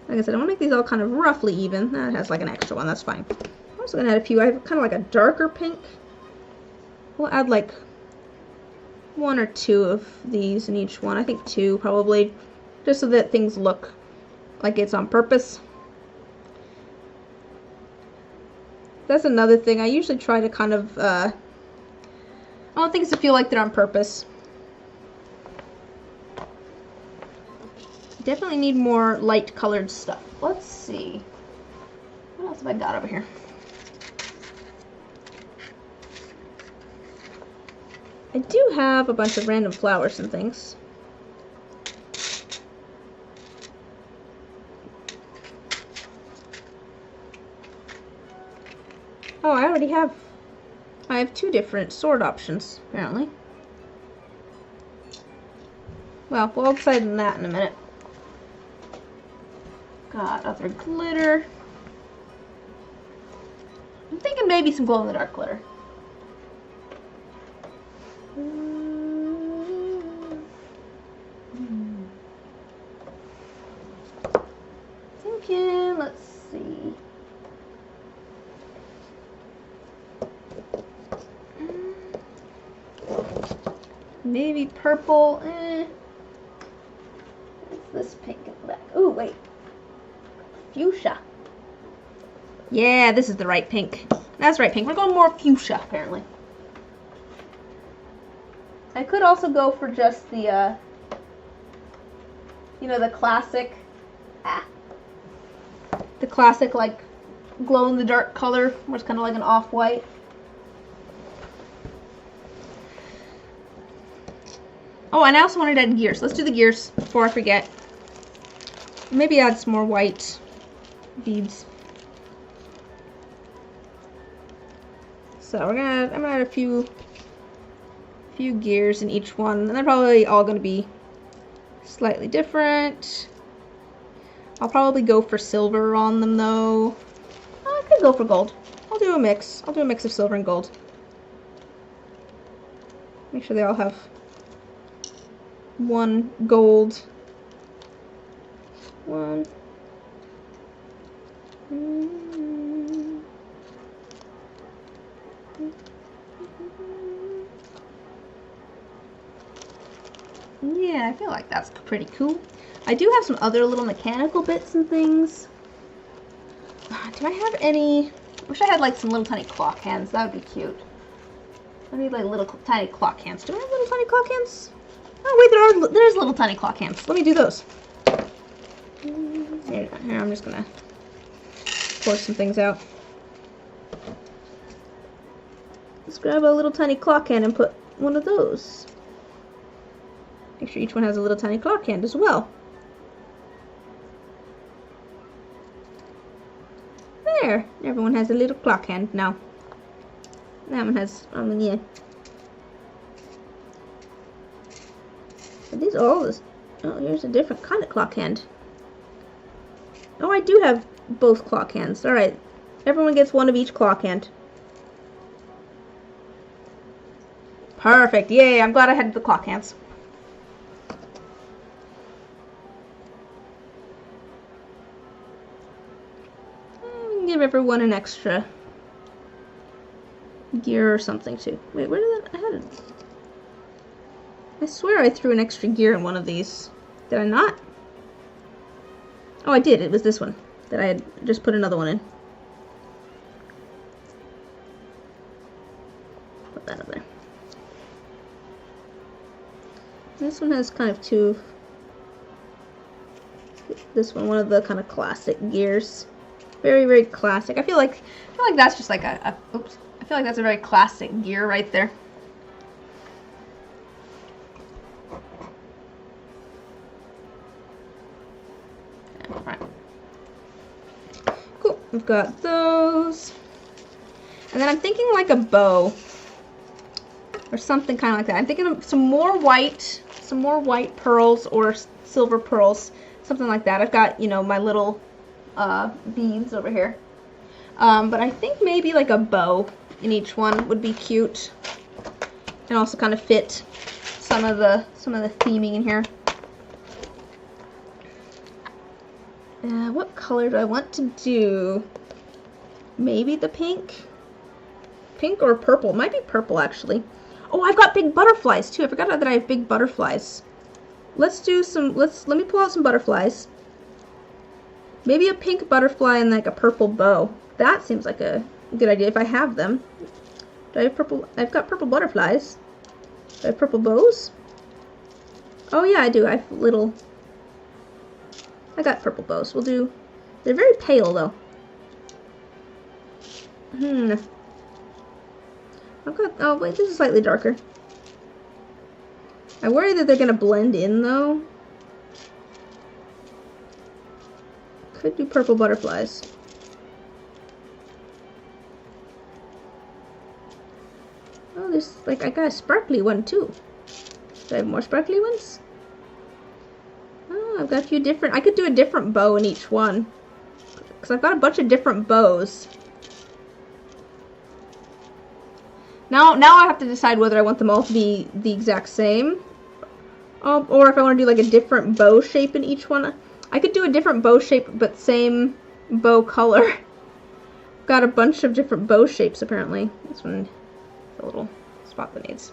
Like I said, I want to make these all kind of roughly even. That has like an extra one, that's fine. I'm also going to add a few. I have kind of like a darker pink. We'll add like 1 or 2 of these in each one. I think 2 probably, just so that things look like it's on purpose. That's another thing. I usually try to kind of, I want things to feel like they're on purpose. Definitely need more light colored stuff. Let's see. What else have I got over here? I do have a bunch of random flowers and things. Oh, I have 2 different sword options, apparently. Well, we'll decide on that in a minute. Got other glitter. I'm thinking maybe some glow-in-the-dark glitter. Thinking, let's see. Maybe purple. What's this pink and black? Ooh, wait. Fuchsia. Yeah, this is the right pink. That's right pink. We're going more fuchsia, apparently. I could also go for just the, you know, the classic, like, glow-in-the-dark color, where it's kind of like an off-white. Oh, and I also wanted to add gears. Let's do the gears before I forget. Maybe add some more white beads. So I'm gonna add a few gears in each one, and they're probably all gonna be slightly different. I'll probably go for silver on them though. I could go for gold. I'll do a mix. I'll do a mix of silver and gold. Make sure they all have 1 gold. 1. Yeah, I feel like that's pretty cool. I do have some other little mechanical bits and things. Do I have any? I wish I had like some little tiny clock hands. That would be cute. I need like little tiny clock hands. Do I have little tiny clock hands? Oh wait, there's little tiny clock hands. Let me do those. Here, I'm just gonna pour some things out. Let's grab a little tiny clock hand and put one of those. Make sure each one has a little tiny clock hand as well. There, everyone has a little clock hand now. That one has, yeah. Are these all this? Oh, here's a different kind of clock hand. Oh, I do have both clock hands. Alright, everyone gets one of each clock hand. Perfect, yay, I'm glad I had the clock hands. Give everyone an extra gear or something too. Wait, where did that? I had it. I swear I threw an extra gear in one of these. Did I not? Oh, I did. It was this one that I had just put another one in. This one has kind of two. This one of the kind of classic gears. Very, very classic. I feel like that's just like oops. I feel like that's a very classic gear right there. Alright. Cool. We've got those. And then I'm thinking like a bow. Or something kind of like that. I'm thinking of some more white pearls or silver pearls. Something like that. I've got, you know, my little beads over here. But I think maybe like a bow in each one would be cute. And also kind of fit some of the theming in here. What color do I want to do? Maybe the pink? Pink or purple? Might be purple actually. Oh, I've got big butterflies too. I forgot that I have big butterflies. Let's do some, let me pull out some butterflies. Maybe a pink butterfly and like a purple bow. That seems like a good idea if I have them. Do I have purple? I've got purple butterflies. Do I have purple bows? Oh yeah, I do. I have little, I got purple bows. We'll do, they're very pale though. I've got, oh wait, this is slightly darker. I worry that they're going to blend in, though. Could do purple butterflies. Oh, there's, like, I got a sparkly one, too. Do I have more sparkly ones? Oh, I've got a few different, I could do a different bow in each one. Because I've got a bunch of different bows. Now I have to decide whether I want them all to be the exact same. Or if I want to do like a different bow shape in each one. I could do a different bow shape but same bow color. Got a bunch of different bow shapes apparently. This one, a little spot that needs.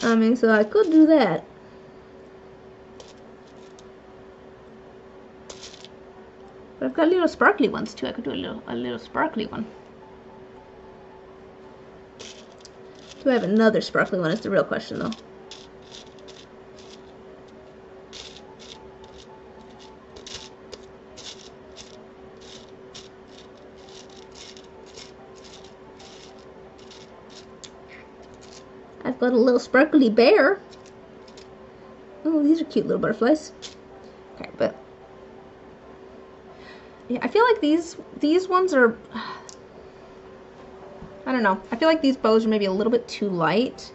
I mean, so I could do that. But I've got little sparkly ones too. I could do a little sparkly one. Do I have another sparkly one? Is the real question though. I've got a little sparkly bear. Oh, these are cute little butterflies. Okay, but yeah, I feel like these ones are, I don't know. I feel like these bows are maybe a little bit too light.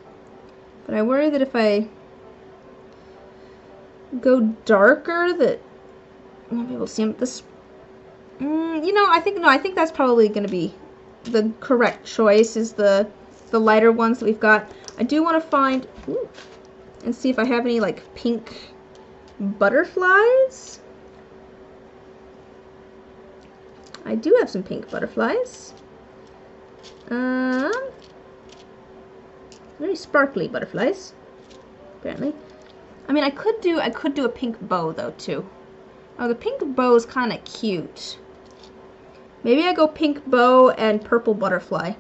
But I worry that if I go darker that I won't be able to see them. This, you know, I think that's probably going to be the correct choice, is the lighter ones that we've got. I do want to find, and see if I have any like pink butterflies. I do have some pink butterflies. Very sparkly butterflies, apparently. I mean, I could do a pink bow though too. Oh, the pink bow is kind of cute. Maybe I go pink bow and purple butterfly.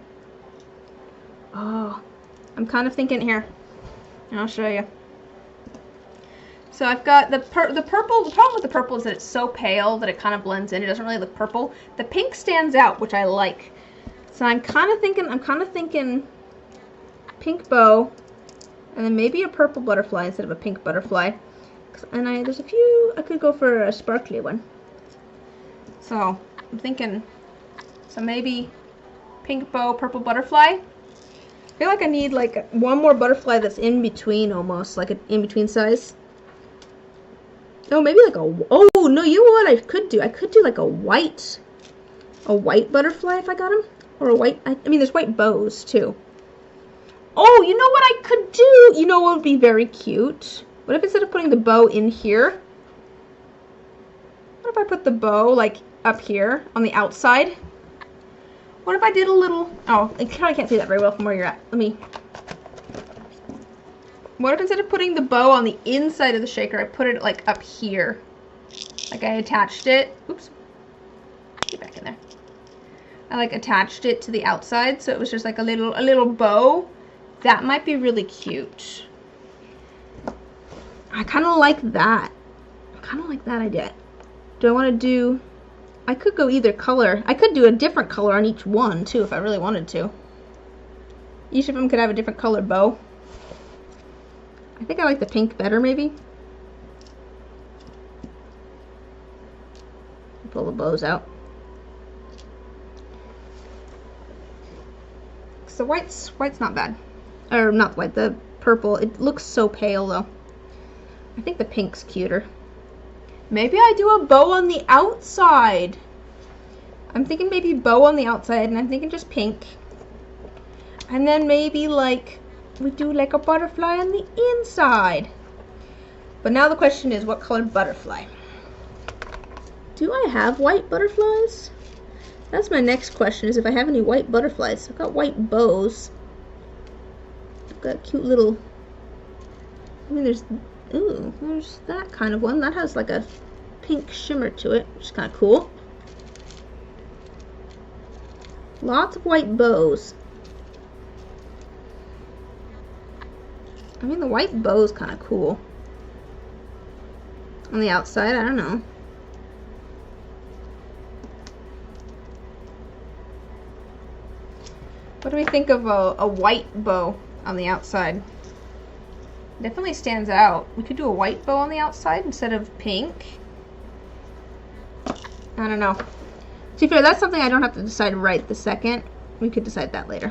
Oh, I'm kind of thinking here. I'll show you. So I've got the purple. The problem with the purple is that it's so pale that it kind of blends in. It doesn't really look purple. The pink stands out, which I like. So I'm kind of thinking pink bow, and then maybe a purple butterfly instead of a pink butterfly. And there's a few, I could go for a sparkly one. So I'm thinking, so maybe pink bow, purple butterfly. I feel like I need like one more butterfly that's in between, almost like an in between size. Oh, maybe like a, oh no, you know what I could do? I could do like a white butterfly if I got them, or a white. I mean, there's white bows too. Oh, you know what I could do? You know what would be very cute? What if instead of putting the bow in here, what if I put the bow like up here on the outside? What if I did a little, oh, I probably can't see that very well from where you're at. Let me, what if instead of putting the bow on the inside of the shaker, I put it like up here? Like I attached it. Oops. Get back in there. I like attached it to the outside, so it was just like a little bow. That might be really cute. I kind of like that. I kind of like that idea. Do I want to do... I could go either color. I could do a different color on each one, too, if I really wanted to. Each of them could have a different color bow. I think I like the pink better, maybe. Pull the bows out. So white's not bad. Or not white, the purple. It looks so pale, though. I think the pink's cuter. Maybe I do a bow on the outside. I'm thinking maybe bow on the outside, and I'm thinking just pink. And then maybe like we do like a butterfly on the inside. But now the question is, what color butterfly? Do I have white butterflies? That's my next question, is if I have any white butterflies. I've got white bows. I've got cute little... I mean, there's that kind of one. That has like a pink shimmer to it, which is kind of cool. Lots of white bows. I mean, the white bow is kind of cool. On the outside, I don't know. What do we think of a white bow on the outside? Definitely stands out. We could do a white bow on the outside instead of pink. I don't know. To be fair, that's something I don't have to decide right this second. We could decide that later.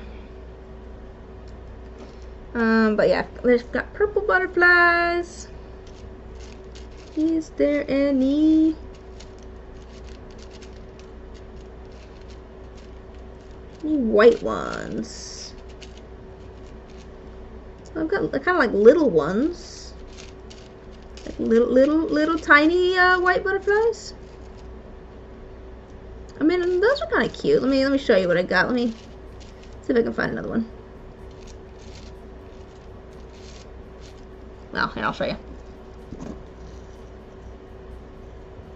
But yeah, we've got purple butterflies. Is there any? Any white ones? I've got kind of like little ones, like little tiny white butterflies. I mean, those are kind of cute. Let me show you what I got. Let me see if I can find another one. Well, here, I'll show you.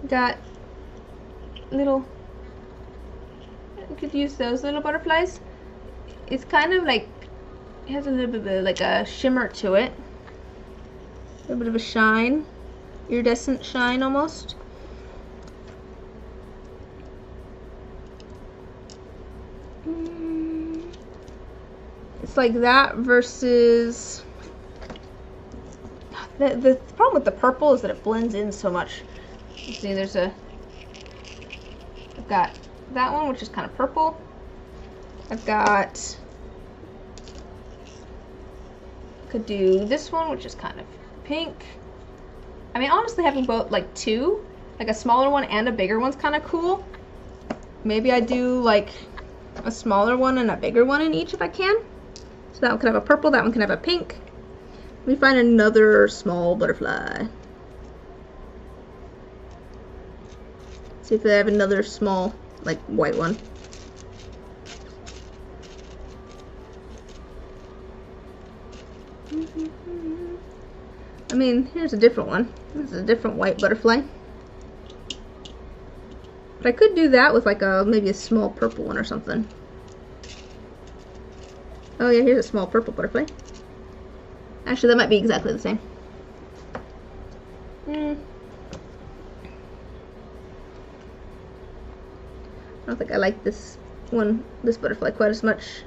Got little. I could use those little butterflies. It's kind of like, it has a little bit of like a shimmer to it. A little bit of a shine. Iridescent shine almost. It's like that versus... The problem with the purple is that it blends in so much. You see, I've got that one, which is kind of purple. I've got, could do this one, which is kind of pink. I mean, honestly, having both, like two, like a smaller one and a bigger one's kind of cool. Maybe I do like a smaller one and a bigger one in each if I can. So that one can have a purple, that one can have a pink. Let me find another small butterfly. See if they have another small, like, white one. I mean, here's a different one. This is a different white butterfly. But I could do that with like maybe a small purple one or something. Oh yeah, here's a small purple butterfly. Actually, that might be exactly the same. I don't think I like this butterfly quite as much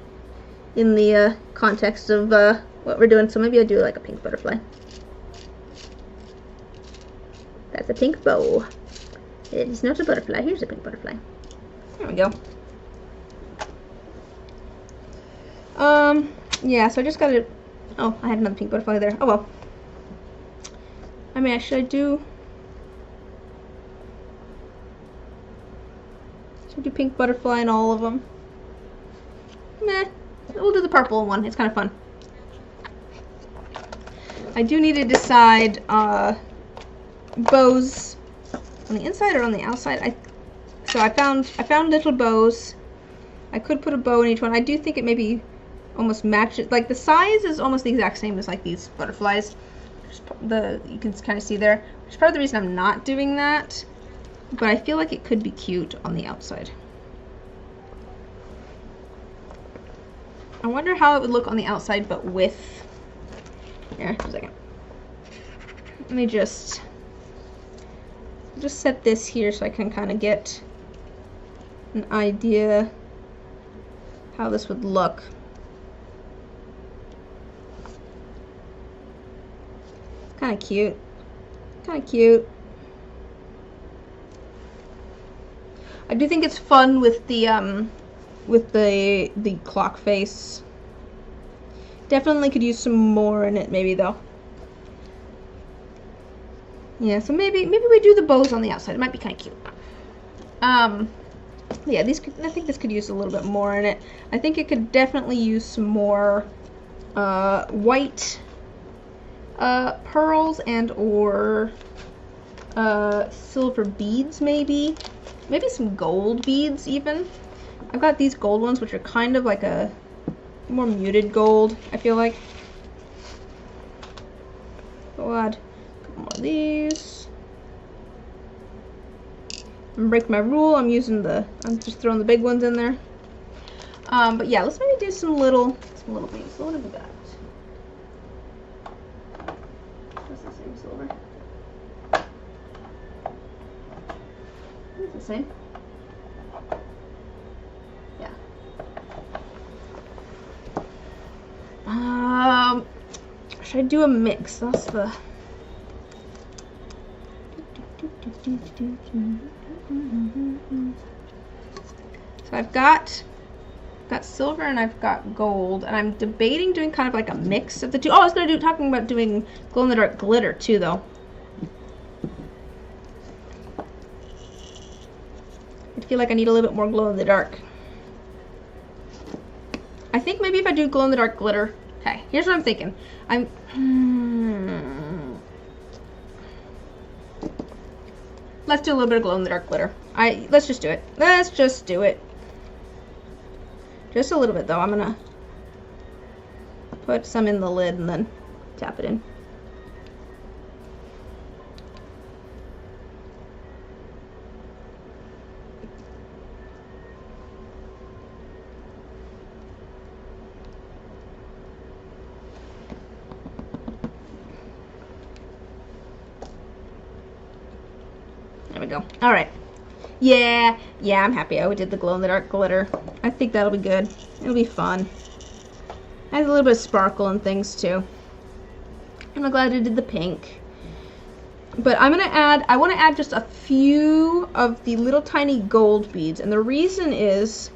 in the context of what we're doing, so maybe I do like a pink butterfly. That's a pink bow. It is not a butterfly. Here's a pink butterfly. There we go. Yeah, so I just gotta... Oh, I had another pink butterfly there. Oh well. I mean, should I do pink butterfly in all of them? Meh. We'll do the purple one. It's kind of fun. I do need to decide bows on the inside or on the outside. So I found little bows. I could put a bow in each one. I do think it maybe almost matches. Like the size is almost the exact same as like these butterflies. You can kind of see there. Which is part of the reason I'm not doing that. But I feel like it could be cute on the outside. I wonder how it would look on the outside, but with... Here, a second. Let me just set this here so I can kind of get an idea how this would look. Kind of cute. Kind of cute. I do think it's fun with the clock face. Definitely could use some more in it, maybe though. Yeah, so maybe we do the bows on the outside. It might be kind of cute. Yeah, I think this could use a little bit more in it. I think it could definitely use some more white pearls and or silver beads, maybe some gold beads even. I've got these gold ones which are kind of like a more muted gold, I feel like. Go ahead. A couple more of these. I'm break my rule. I'm just throwing the big ones in there. But yeah, let's maybe do some little beads. So what have we got? That's the same silver. It's the same. Yeah. Should I do a mix? That's the... So I've got silver and I've got gold, and I'm debating doing kind of like a mix of the two. Oh, I was talking about doing glow-in-the-dark glitter too, though. I feel like I need a little bit more glow-in-the-dark. I think maybe if I do glow-in-the-dark glitter... Okay, here's what I'm thinking. Let's do a little bit of glow-in-the-dark glitter. Let's just do it. Let's just do it. Just a little bit, though. I'm gonna put some in the lid and then tap it in. There we go. All right. Yeah, I'm happy I did the glow-in-the-dark glitter. I think that'll be good. It'll be fun. Has a little bit of sparkle and things too. I'm glad I did the pink. But I want to add just a few of the little tiny gold beads, and the reason is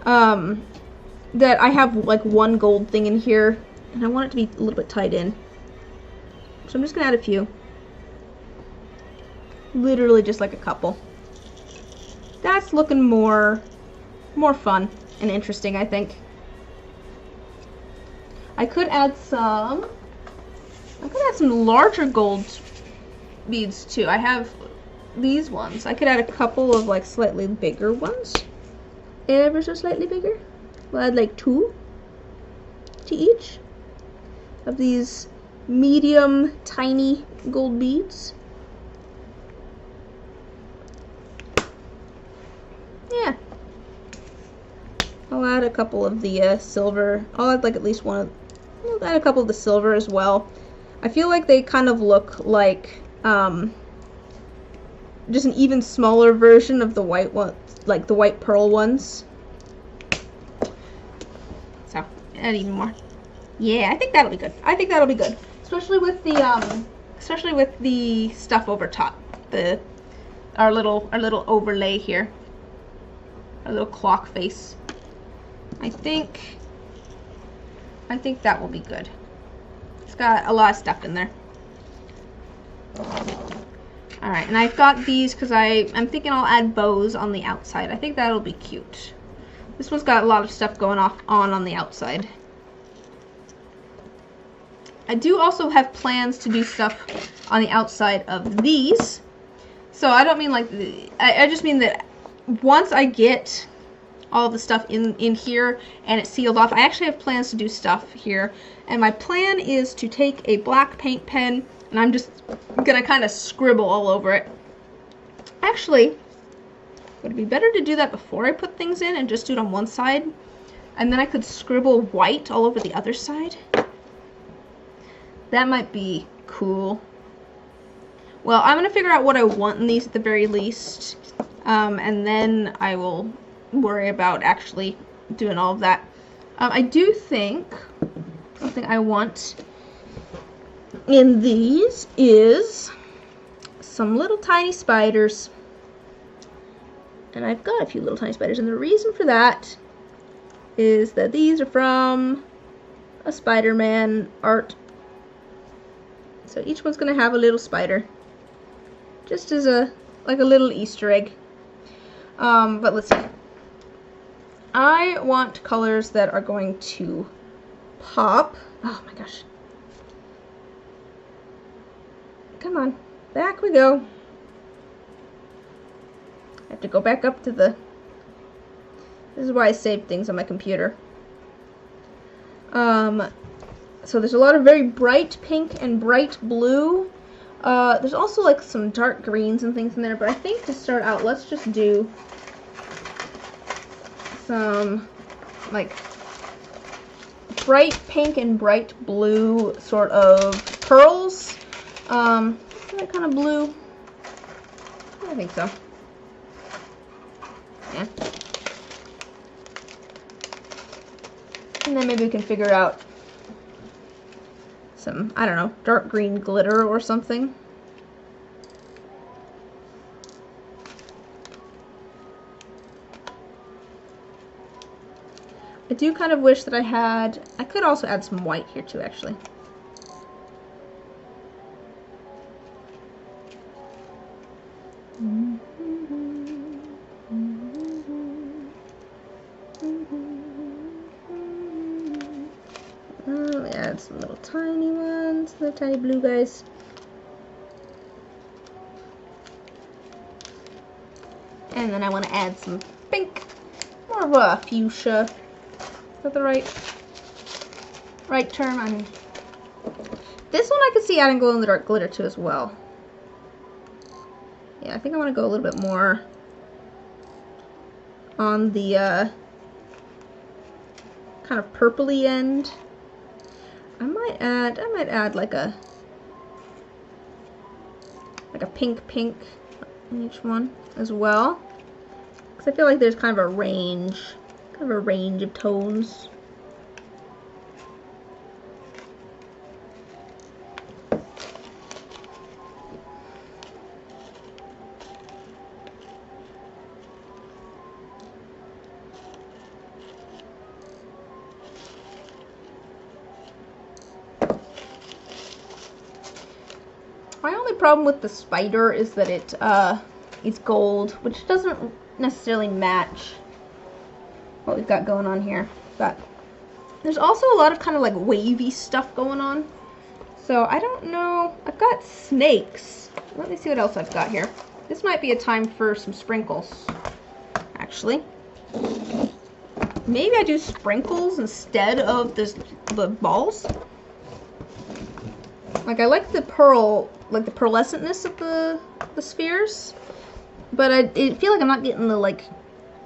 that I have like one gold thing in here, and I want it to be a little bit tied in. So I'm just gonna add a few. Literally just like a couple. That's looking more fun and interesting, I think. I could add some larger gold beads too. I have these ones. I could add a couple of like slightly bigger ones. Ever so slightly bigger. We'll add like 2 to each of these medium tiny gold beads. Yeah. I'll add a couple of the silver. I'll add like at least one of... I'll add a couple of the silver as well. I feel like they kind of look like just an even smaller version of the white one, like the white pearl ones. So, add even more. Yeah, I think that'll be good. I think that'll be good. Especially with the stuff over top. Our little overlay here. A little clock face. I think that will be good. It's got a lot of stuff in there. Alright, and I've got these because I'm thinking I'll add bows on the outside. I think that'll be cute. This one's got a lot of stuff going on the outside. I do also have plans to do stuff on the outside of these. So I don't mean like... I just mean that once I get all the stuff in here and it's sealed off, I actually have plans to do stuff here. And my plan is to take a black paint pen and I'm just gonna kind of scribble all over it. Actually, would it be better to do that before I put things in and just do it on one side? And then I could scribble white all over the other side. That might be cool. Well, I'm going to figure out what I want in these at the very least. And then I will worry about actually doing all of that. I do think something I want in these is some little tiny spiders. And I've got a few little tiny spiders. And the reason for that is that these are from a Spider-Man art. So each one's going to have a little spider. Just as like a little Easter egg. But let's see. I want colors that are going to pop. Oh my gosh. Come on. Back we go. I have to go back up to the... This is why I save things on my computer. So there's a lot of very bright pink and bright blue. There's also like some dark greens and things in there, but I think to start out, let's just do some like bright pink and bright blue sort of pearls. That kind of blue. I think so. Yeah. And then maybe we can figure out some, I don't know, dark green glitter or something. I do kind of wish that I could also add some white here too, actually. Add some little tiny ones, little tiny blue guys. And then I want to add some pink, more of a fuchsia. Is that the right term? I mean, this one I could see adding glow-in-the-dark glitter to as well. Yeah, I think I want to go a little bit more on the kind of purpley end. I might add like a pink in each one as well, because I feel like there's kind of a range of tones. My only problem with the spider is that it's gold, which doesn't necessarily match what we've got going on here. But there's also a lot of kind of like wavy stuff going on. So I don't know. I've got snakes. Let me see what else I've got here. This might be a time for some sprinkles, actually. Maybe I do sprinkles instead of the balls. Like, I like the pearl, like the pearlescentness of the spheres, but I feel like I'm not getting the like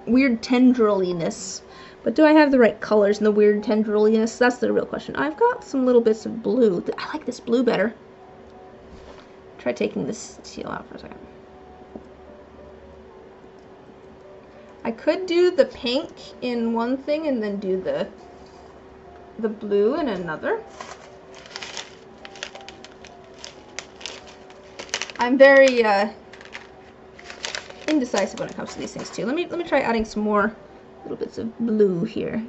weird tendriliness. But do I have the right colors and the weird tendriliness? That's the real question. I've got some little bits of blue. I like this blue better. Try taking this teal out for a second. I could do the pink in one thing and then do the blue in another. I'm very indecisive when it comes to these things too. Let me try adding some more little bits of blue here.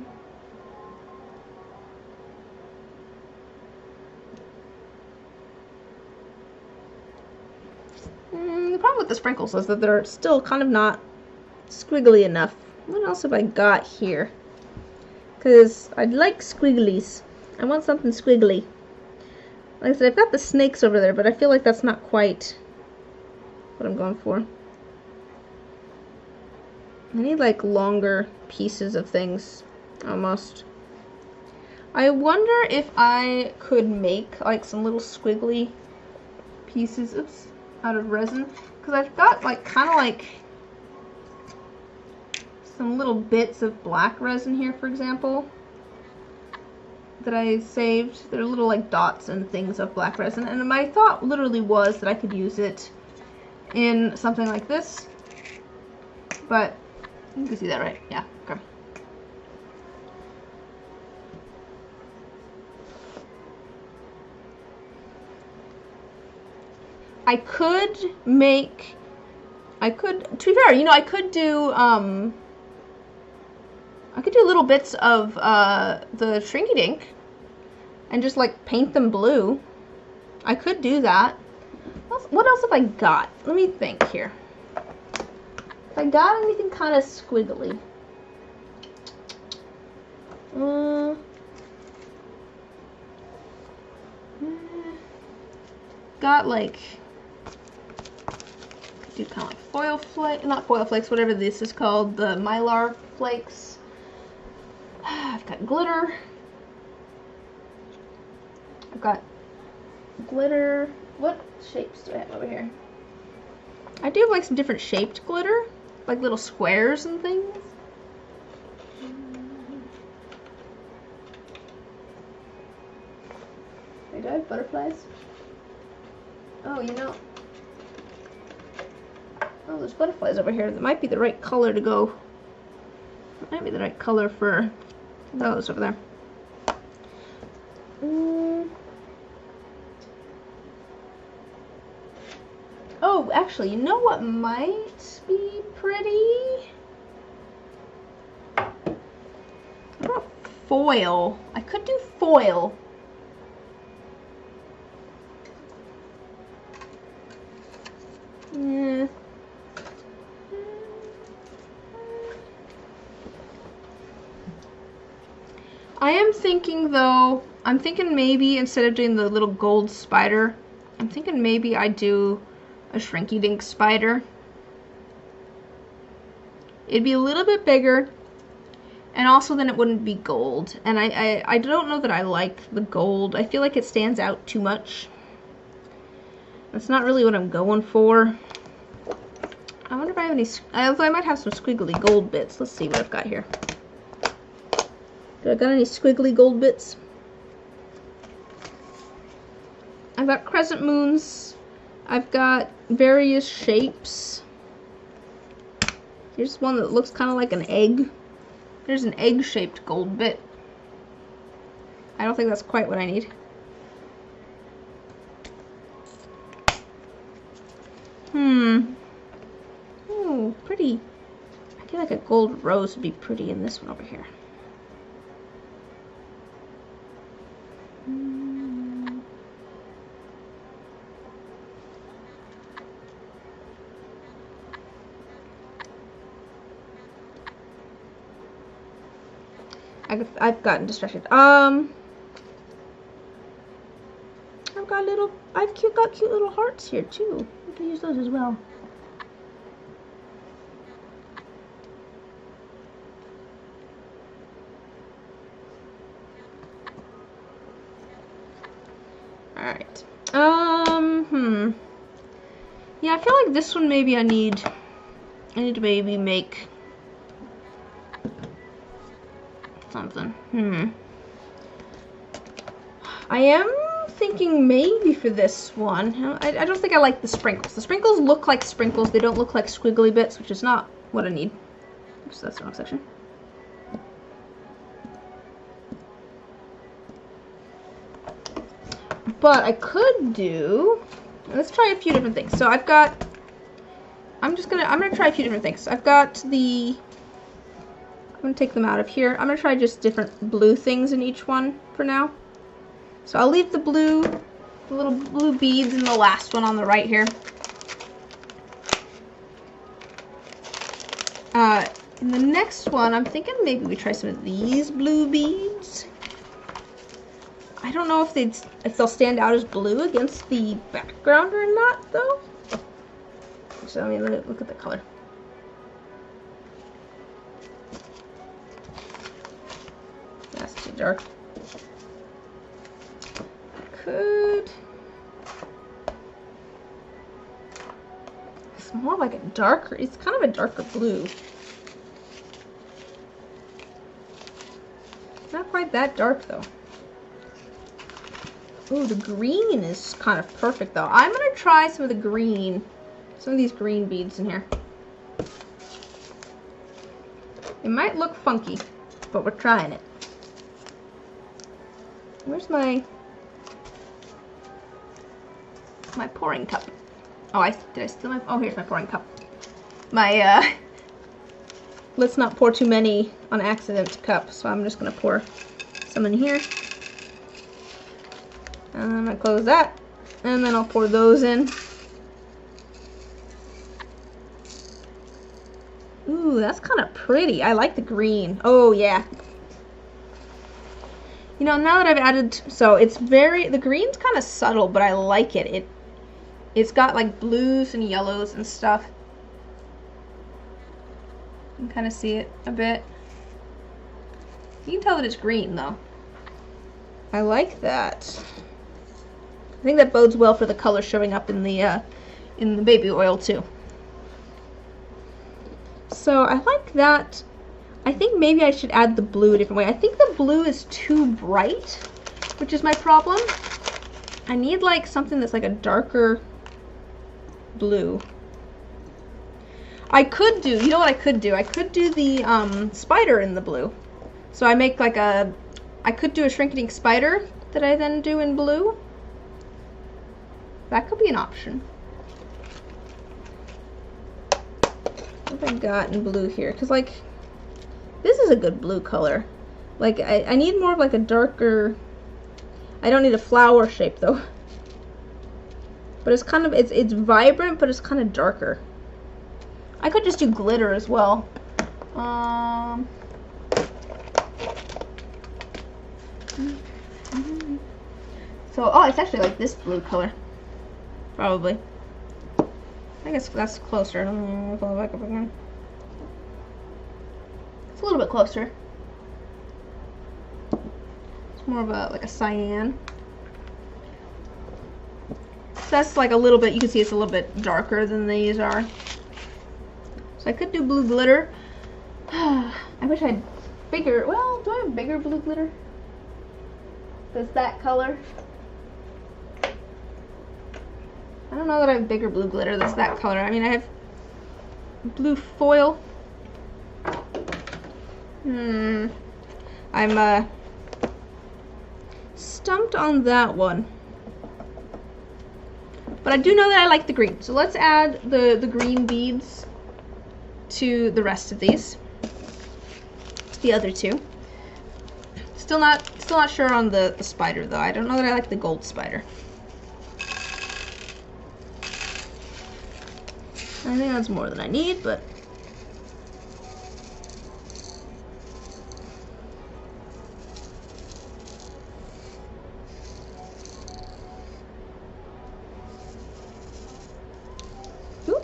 The problem with the sprinkles is that they're still kind of not squiggly enough. What else have I got here? Because I'd like squigglies. I want something squiggly. Like I said, I've got the snakes over there, but I feel like that's not quite what I'm going for. I need like longer pieces of things, almost. I wonder if I could make like some little squiggly pieces out of resin, because I've got like kind of like some little bits of black resin here, for example, that I saved. They're little like dots and things of black resin, and my thought literally was that I could use it in something like this, but you can see that, right? Yeah, okay. I could, to be fair, you know, I could do little bits of the Shrinky Dink and just like paint them blue. I could do that. What else have I got? Let me think here. If I got anything kind of squiggly. Got like, do kind of like foil flakes, not foil flakes, whatever this is called, the Mylar flakes. I've got glitter. I've got glitter. What shapes do I have over here? I do have like some different shaped glitter, like little squares and things. Do I have butterflies? Oh, you know. Oh, there's butterflies over here. That might be the right color to go. That might be the right color for those over there. Oh, actually, you know what might be pretty? What about foil? I could do foil. Yeah. I am thinking though, I'm thinking maybe instead of doing the little gold spider, I'm thinking maybe I do a Shrinky Dink spider. It'd be a little bit bigger, and also then it wouldn't be gold. And I don't know that I like the gold. I feel like it stands out too much. That's not really what I'm going for. I wonder if I have any, although I might have some squiggly gold bits. Let's see what I've got here. Do I got any squiggly gold bits? I've got crescent moons. I've got various shapes. Here's one that looks kind of like an egg. There's an egg-shaped gold bit. I don't think that's quite what I need. Oh, pretty. I feel like a gold rose would be pretty in this one over here. I've gotten distracted. I've got cute little hearts here too. We can use those as well. Alright. Yeah, I feel like this one maybe I need to maybe make something. I am thinking maybe for this one, I don't think I like the sprinkles. The sprinkles look like sprinkles. They don't look like squiggly bits, which is not what I need. Oops, that's the wrong section. But I could do, let's try a few different things. So I'm gonna try a few different things. I've got the, I'm gonna take them out of here. I'm gonna try just different blue things in each one for now. So I'll leave the blue, the little blue beads in the last one on the right here. In the next one, I'm thinking maybe we try some of these blue beads. I don't know if they'll stand out as blue against the background or not, though. So I mean, look at the color. That's too dark. Could. It's more like a darker. It's kind of a darker blue. Not quite that dark though. Ooh, the green is kind of perfect though. I'm gonna try some of the green, some of these green beads in here. It might look funky, but we're trying it. Where's my pouring cup? Oh, did I steal my, oh, here's my pouring cup. My, let's not pour too many on accident cup, so I'm just gonna pour some in here. And I'm gonna close that, and then I'll pour those in. Ooh, that's kind of pretty. I like the green. Oh, yeah. You know, now that I've added, so it's the green's kind of subtle, but I like it. It's got like blues and yellows and stuff. You can kind of see it a bit. You can tell that it's green though. I like that. I think that bodes well for the color showing up in the baby oil too. So I like that. I think maybe I should add the blue a different way. I think the blue is too bright, which is my problem. I need like something that's like a darker blue. I could do, you know what I could do? I could do the spider in the blue. So I make like I could do a shrink-ink spider that I then do in blue. That could be an option. What have I got in blue here? Because like, this is a good blue color. Like, I need more of like a darker, I don't need a flower shape though. But it's kind of, it's vibrant, but it's kind of darker. I could just do glitter as well. So, oh, it's actually like this blue color. Probably. I guess that's closer. It's a little bit closer. It's more of a, like a cyan. So that's like a little bit, you can see it's a little bit darker than these are. So I could do blue glitter. I wish I had bigger, well, do I have bigger blue glitter? That's that color. I don't know that I have bigger blue glitter that's that color. I mean, I have blue foil. I'm stumped on that one. But I do know that I like the green. So let's add the green beads to the rest of these. The other two. Still not sure on the spider though. I don't know that I like the gold spider. I think that's more than I need, but ooh,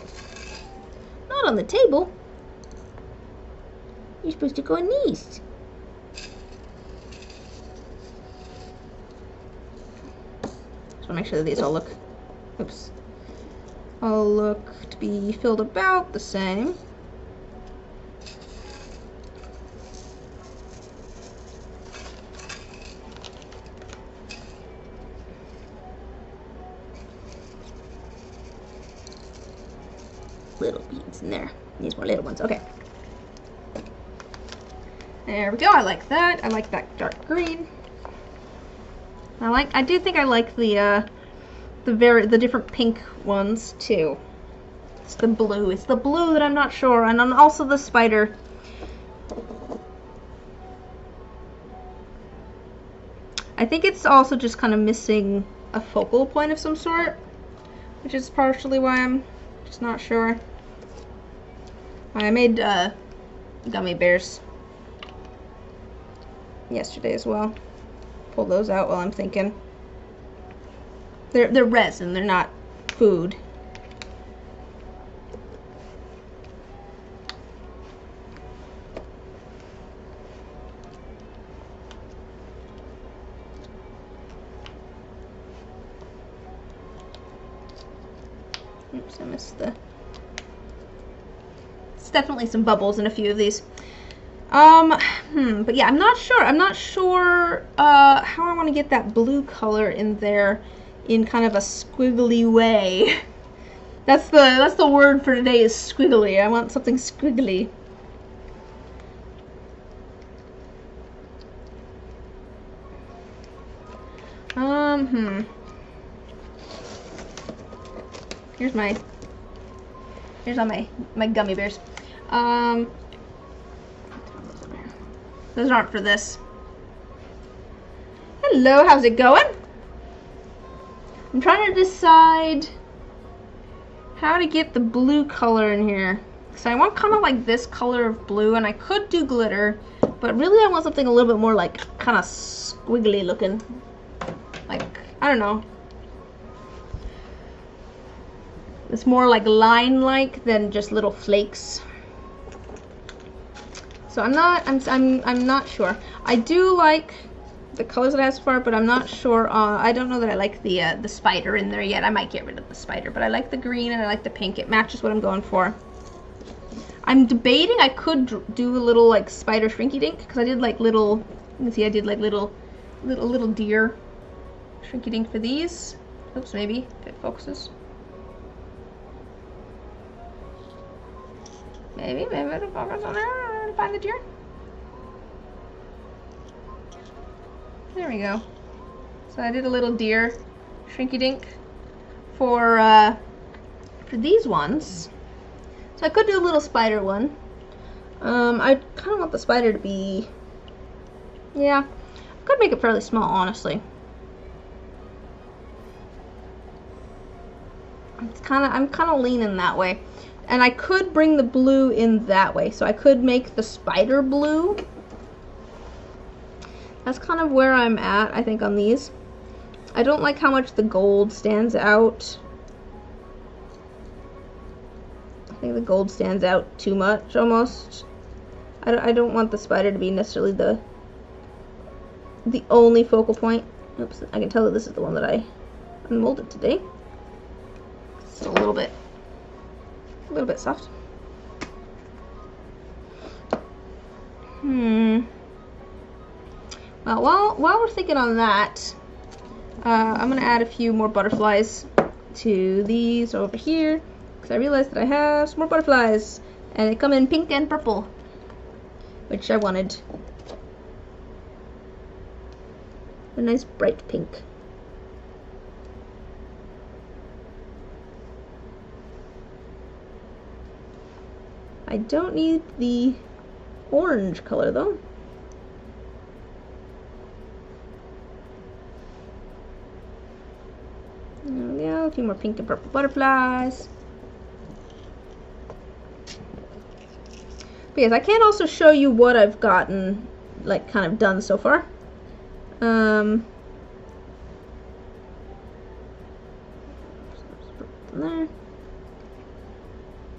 not on the table. You're supposed to go on these. Just want to make sure that these all look, oops, all look to be filled about the same. Little beads in there. These more little ones. Okay. There we go. I like that. I like that dark green. I do think I like the different pink ones too. It's the blue. It's the blue that I'm not sure, and then also the spider. I think it's also just kind of missing a focal point of some sort, which is partially why I'm just not sure. I made gummy bears yesterday as well. Pull those out while I'm thinking. They're resin, they're not food. Oops, I missed the... It's definitely some bubbles in a few of these. But yeah, I'm not sure. I'm not sure how I want to get that blue color in there in kind of a squiggly way. That's the word for today is squiggly. I want something squiggly. Here's all my gummy bears. Those aren't for this. Hello, how's it going? I'm trying to decide how to get the blue color in here. So I want kind of like this color of blue, and I could do glitter, but really I want something a little bit more like kind of squiggly looking. Like, I don't know. It's more like line-like than just little flakes. So I'm not sure. I do like the colors that I have so far, but I'm not sure. I don't know that I like the spider in there yet. I might get rid of the spider, but I like the green and I like the pink. It matches what I'm going for. I'm debating I could do a little like spider shrinky dink, because I did like little. You can see I did like little deer shrinky dink for these. Oops, maybe if it focuses. Maybe it'll focus on there and find the deer. There we go. So I did a little deer shrinky dink for these ones. So I could do a little spider one. I kind of want the spider to be, yeah, I could make it fairly small, honestly. I'm kind of leaning that way. And I could bring the blue in that way. So I could make the spider blue. That's kind of where I'm at, I think, on these. I don't like how much the gold stands out. I think the gold stands out too much, almost. I don't want the spider to be necessarily the only focal point. Oops, I can tell that this is the one that I unmolded today. It's a little bit soft. Well, while we're thinking on that, I'm gonna add a few more butterflies to these over here, because I realized that I have some more butterflies, and they come in pink and purple, which I wanted. A nice bright pink. I don't need the orange color though. There we go, a few more pink and purple butterflies. But yes, I can also show you what I've gotten, like, kind of done so far. There.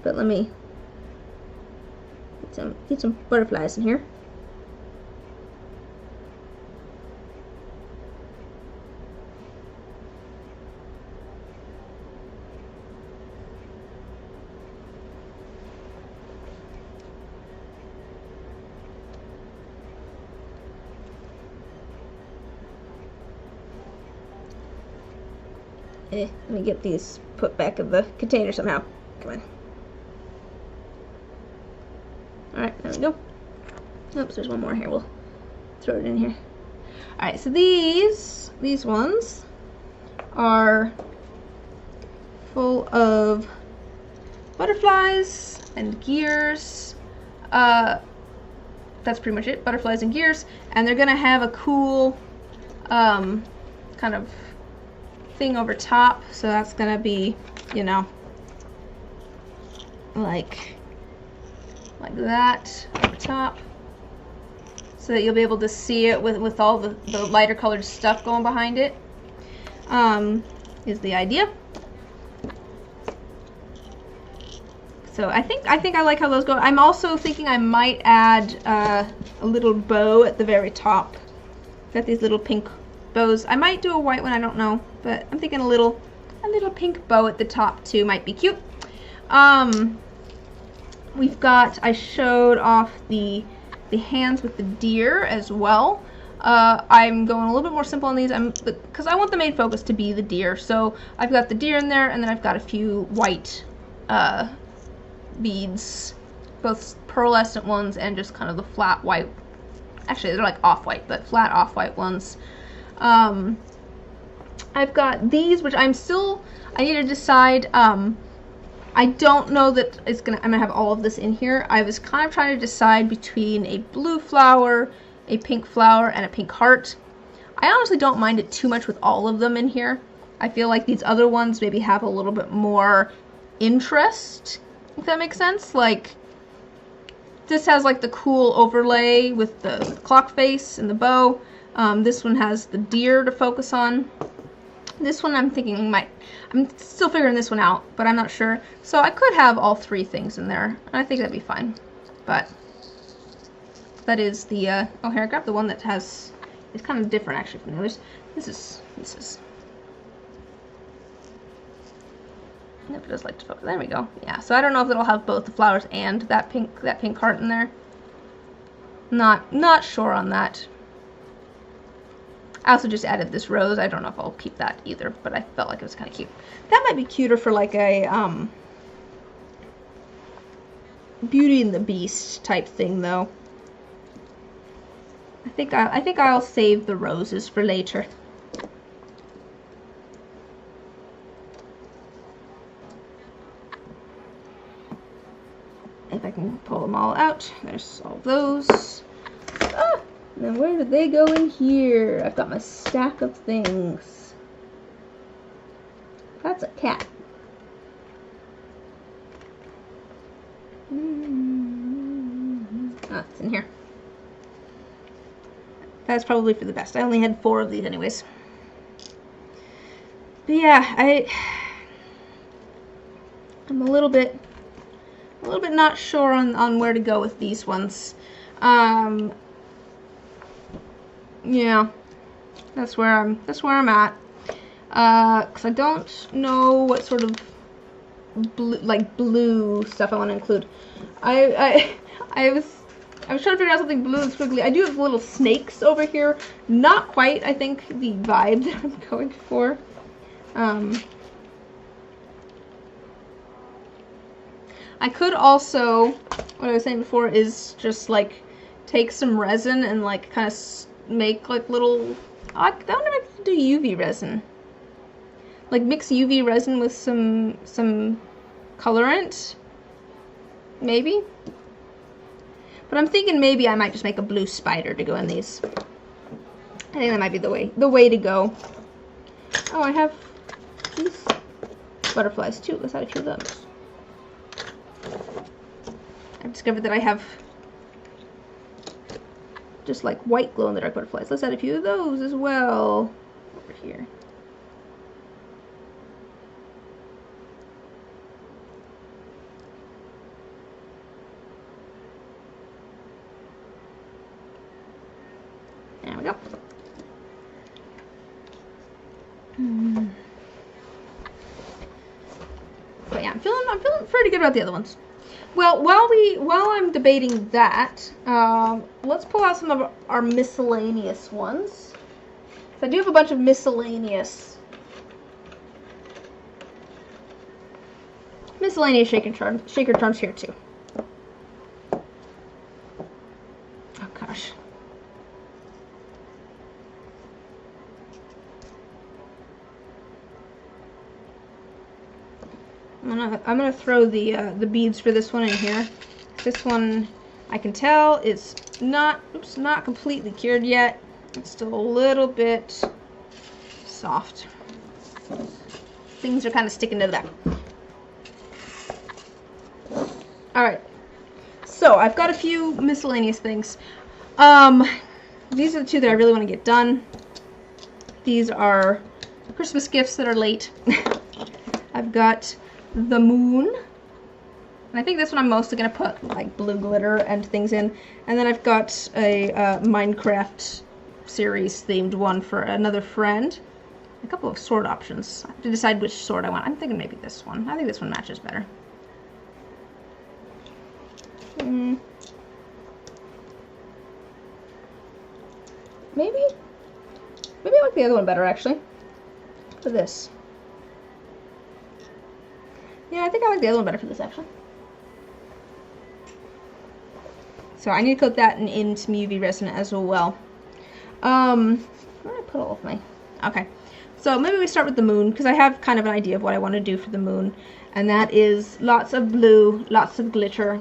But let me get some butterflies in here. Let me get these put back in the container somehow. Come on. Alright, there we go. Oops, there's one more here. We'll throw it in here. Alright, so these ones are full of butterflies and gears. That's pretty much it. Butterflies and gears. And they're gonna have a cool kind of thing over top. So that's gonna be, you know, like that over top, so that you'll be able to see it with all the lighter colored stuff going behind it, is the idea. So I think I like how those go. I'm also thinking I might add a little bow at the very top. Got these little pink bows. I might do a white one, I don't know, but I'm thinking a little pink bow at the top too might be cute. We've got, I showed off the the hands with the deer as well. I'm going a little bit more simple on these because I want the main focus to be the deer. So I've got the deer in there, and then I've got a few white beads, both pearlescent ones and just kind of the flat white. Actually, they're like off-white, but flat off-white ones. I've got these, which I need to decide. I don't know that I'm gonna have all of this in here. I was kind of trying to decide between a blue flower, a pink flower, and a pink heart. I honestly don't mind it too much with all of them in here. I feel like these other ones maybe have a little bit more interest, if that makes sense. Like, this has like the cool overlay with the clock face and the bow. This one has the deer to focus on. This one I'm thinking I'm still figuring this one out, but I'm not sure. So I could have all three things in there, and I think that'd be fine. But that is the, oh, here, I grabbed the one that is kind of different actually from the others. This is. Nope, it does like to focus. There we go. Yeah, so I don't know if it'll have both the flowers and that pink heart in there. Not sure on that. I also just added this rose. I don't know if I'll keep that either, but I felt like it was kind of cute. That might be cuter for like a Beauty and the Beast type thing, though. I think I'll save the roses for later. If I can pull them all out. There's all those. Ah! Now where do they go in here? I've got my stack of things. That's a cat. Ah, it's in here. That's probably for the best. I only had 4 of these anyways. But yeah, I'm a little bit not sure on where to go with these ones. Yeah, that's where I'm at. 'Cause I don't know what sort of blue stuff I want to include. I was trying to figure out something blue and squiggly. I do have little snakes over here. Not quite, I think, the vibe that I'm going for. I could also, what I was saying before, is just like take some resin and like kind of make like little, I wonder if I could do UV resin. Like mix UV resin with some colorant, maybe. But I'm thinking maybe I might just make a blue spider to go in these. I think that might be the way to go. Oh, I have these butterflies too. Let's add a few of those. I've discovered that I have just like white glow-in-the-dark butterflies. Let's add a few of those as well over here. There we go. But yeah, I'm feeling pretty good about the other ones. Well, while I'm debating that, let's pull out some of our miscellaneous ones. So I do have a bunch of miscellaneous shaker charms here too. Oh gosh. I'm gonna throw the beads for this one in here. This one, I can tell, is not completely cured yet. It's still a little bit soft. Things are kind of sticking to that. All right. So I've got a few miscellaneous things. These are the two that I really want to get done. These are Christmas gifts that are late. I've got the moon, and I think this one I'm mostly gonna put like blue glitter and things in, and then I've got a Minecraft series themed one for another friend. A couple of sword options. I have to decide which sword I want. I'm thinking maybe this one. I think this one matches better. Maybe I like the other one better, actually. For this. Yeah, I think I like the other one better for this, actually. So I need to coat that in some UV resin as well. Where did I put all of my... Okay. So maybe we start with the moon, because I have kind of an idea of what I want to do for the moon. And that is lots of blue, lots of glitter.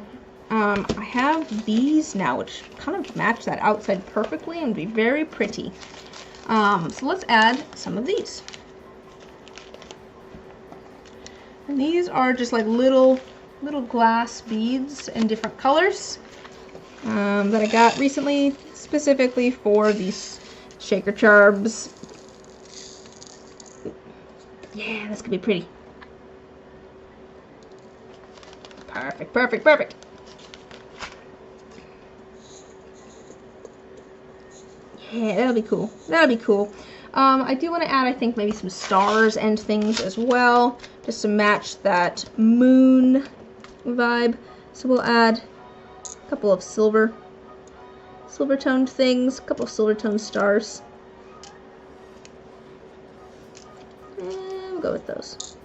I have these now, which kind of match that outside perfectly and be very pretty. So let's add some of these. And these are just like little glass beads in different colors that I got recently, specifically for these shaker charms. Yeah, this could be pretty. Perfect, perfect, perfect. Yeah, that'll be cool. That'll be cool. I do want to add, I think, maybe some stars and things as well, just to match that moon vibe. So we'll add a couple of silver toned things, a couple of silver toned stars. And we'll go with those.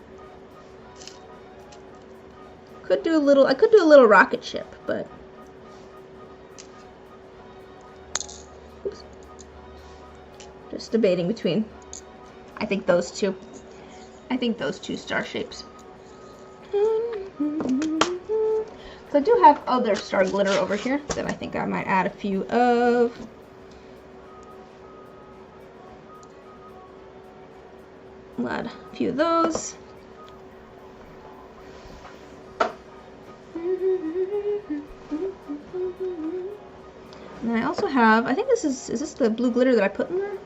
I could do a little rocket ship, but oops. Just debating between, I think those two star shapes. So I do have other star glitter over here that I think I might add a few of. I'll add a few of those. And I also have, I think this is this the blue glitter that I put in there?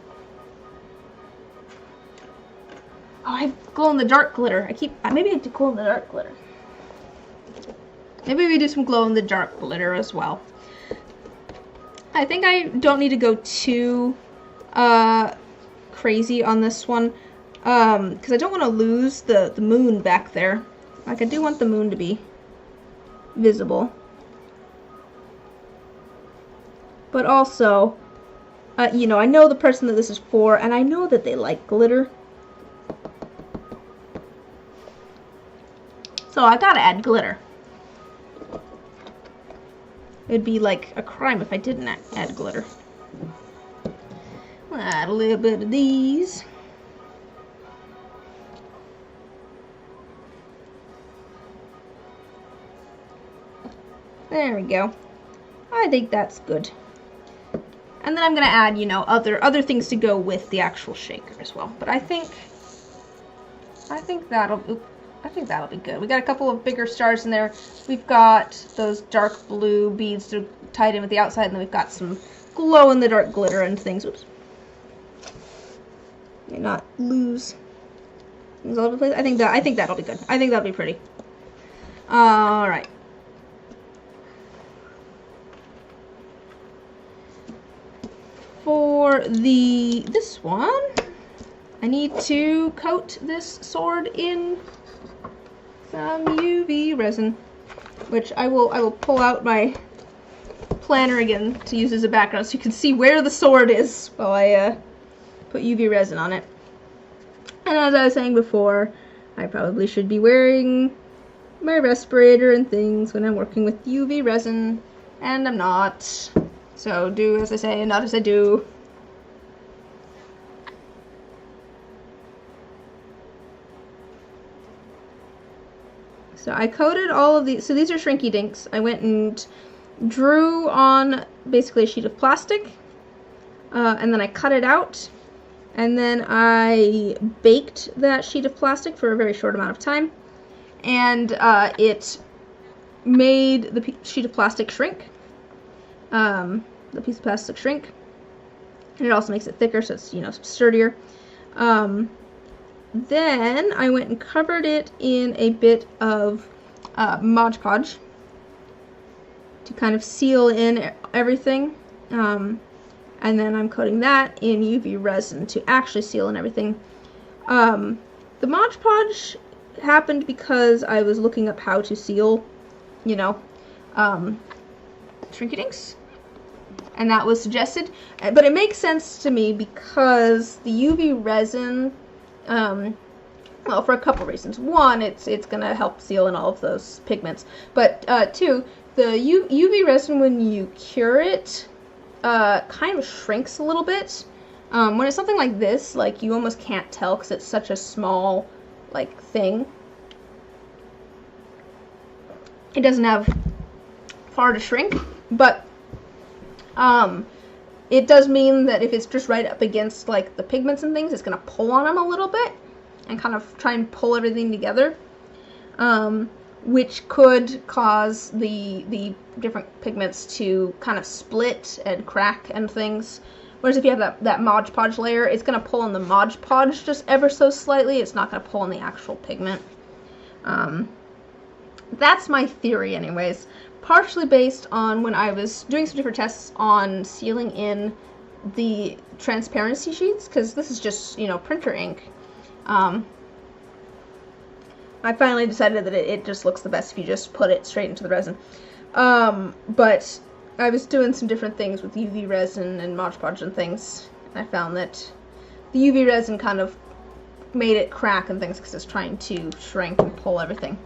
Oh, I have glow-in-the-dark glitter. Maybe I do glow-in-the-dark glitter. Maybe we do some glow-in-the-dark glitter as well. I think I don't need to go too crazy on this one, because I don't want to lose the moon back there. Like, I do want the moon to be visible. But also, you know, I know the person that this is for, and I know that they like glitter. So I gotta add glitter. It'd be like a crime if I didn't add glitter. I'll add a little bit of these. There we go. I think that's good. And then I'm gonna add, you know, other things to go with the actual shaker as well. But I think that'll be good. We got a couple of bigger stars in there. We've got those dark blue beads that are tied in with the outside, and then we've got some glow-in-the-dark glitter and things. Oops. May not lose things all over the place. I think that'll be good. I think that'll be pretty. All right. For this one, I need to coat this sword in some UV resin, which I will pull out my planner again to use as a background so you can see where the sword is while I put UV resin on it. And as I was saying before, I probably should be wearing my respirator and things when I'm working with UV resin, and I'm not. So do as I say and not as I do. So I coated all of these. So these are Shrinky Dinks. I went and drew on basically a sheet of plastic, and then I cut it out, and then I baked that sheet of plastic for a very short amount of time, and it made the sheet of plastic shrink. The piece of plastic shrink, and it also makes it thicker, so it's, you know, sturdier. Then I went and covered it in a bit of Mod Podge to kind of seal in everything, and then I'm coating that in UV resin to actually seal in everything. The Mod Podge happened because I was looking up how to seal, you know, Shrinky Dinks. and that was suggested. But it makes sense to me because the UV resin, well, for a couple reasons. One, it's going to help seal in all of those pigments. But two, the UV resin, when you cure it, kind of shrinks a little bit. When it's something like this, like, you almost can't tell because it's such a small, like, thing. It doesn't have far to shrink, but it does mean that if it's just right up against, like, the pigments and things, it's going to pull on them a little bit and kind of try and pull everything together, which could cause the different pigments to kind of split and crack and things. Whereas if you have that Mod Podge layer, it's going to pull on the Mod Podge just ever so slightly. It's not going to pull on the actual pigment. That's my theory anyways. Partially based on when I was doing some different tests on sealing in the transparency sheets, because this is just, you know, printer ink. I finally decided that it just looks the best if you just put it straight into the resin. But I was doing some different things with UV resin and Mod Podge and things, and I found that the UV resin kind of made it crack and things because it's trying to shrink and pull everything.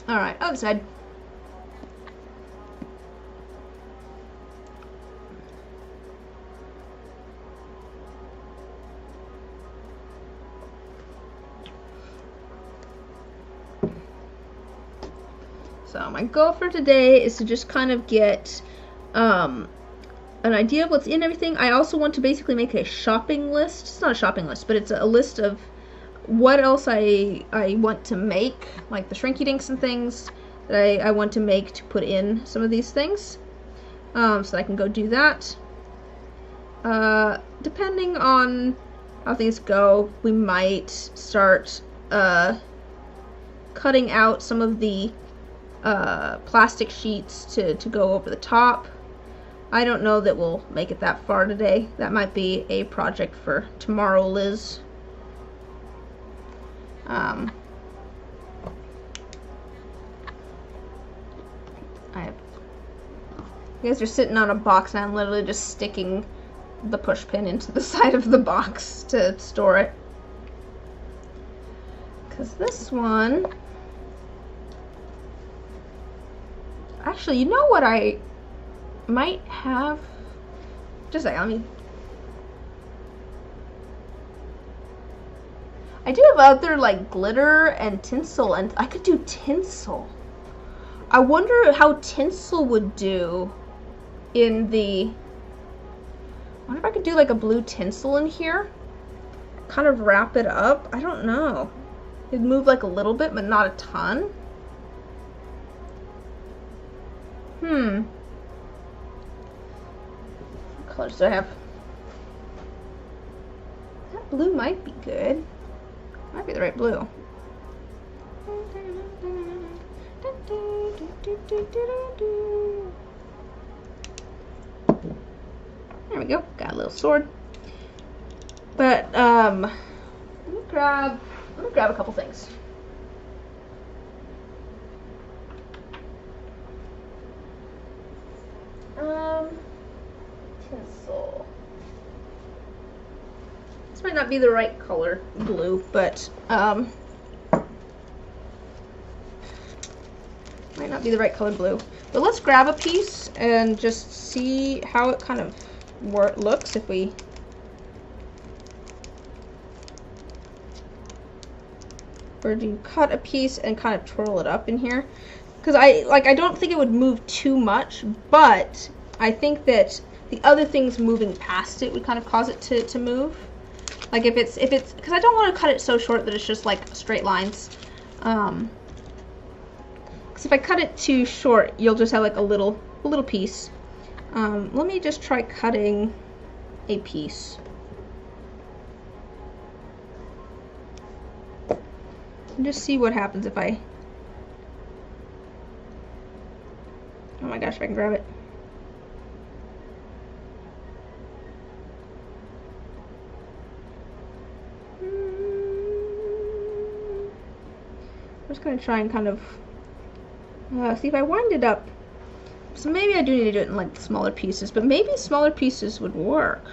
Alright, other side. So my goal for today is to just kind of get an idea of what's in everything. I also want to basically make a shopping list. It's not a shopping list, but it's a list of what else I want to make, like the Shrinky Dinks and things that I want to make to put in some of these things, so that I can go do that. Depending on how things go, we might start cutting out some of the plastic sheets to go over the top. I don't know that we'll make it that far today. That might be a project for tomorrow, Liz. You guys are sitting on a box and I'm literally just sticking the push pin into the side of the box to store it. Because this one... Actually, you know what I might have? Just a second, let me... I do have other, like, glitter and tinsel, and I could do tinsel. I wonder how tinsel would do in the... I wonder if I could do, like, a blue tinsel in here. Kind of wrap it up. I don't know. It'd move, like, a little bit, but not a ton. What colors do I have? That blue might be good. Might be the right blue. There we go. Got a little sword. But let me grab a couple things. Tinsel. This might not be the right color blue, but might not be the right color blue. But let's grab a piece and just see how it kind of looks if we were to cut a piece and kind of twirl it up in here. Because I don't think it would move too much, but I think that the other things moving past it would kind of cause it to move. Like if it's because I don't want to cut it so short that it's just like straight lines. Because if I cut it too short, you'll just have like a little piece. Let me just try cutting a piece. And just see what happens if I... Oh my gosh, if I can grab it. I'm just going to try and kind of see if I wind it up So maybe I do need to do it in like smaller pieces, but maybe smaller pieces would work.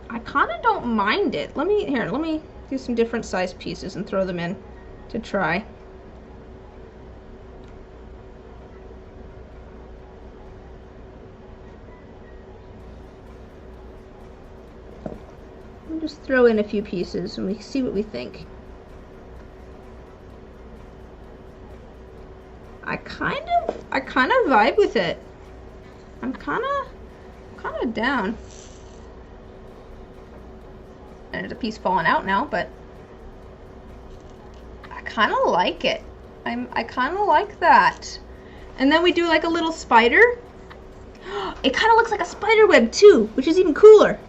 I kind of don't mind it. Let me do some different size pieces and throw them in to try. We'll just throw in a few pieces and we see what we think. I kind of vibe with it. I'm kind of down. And there's a piece falling out now, but I kind of like it. I kind of like that. And then we do like a little spider. It kind of looks like a spider web too, which is even cooler.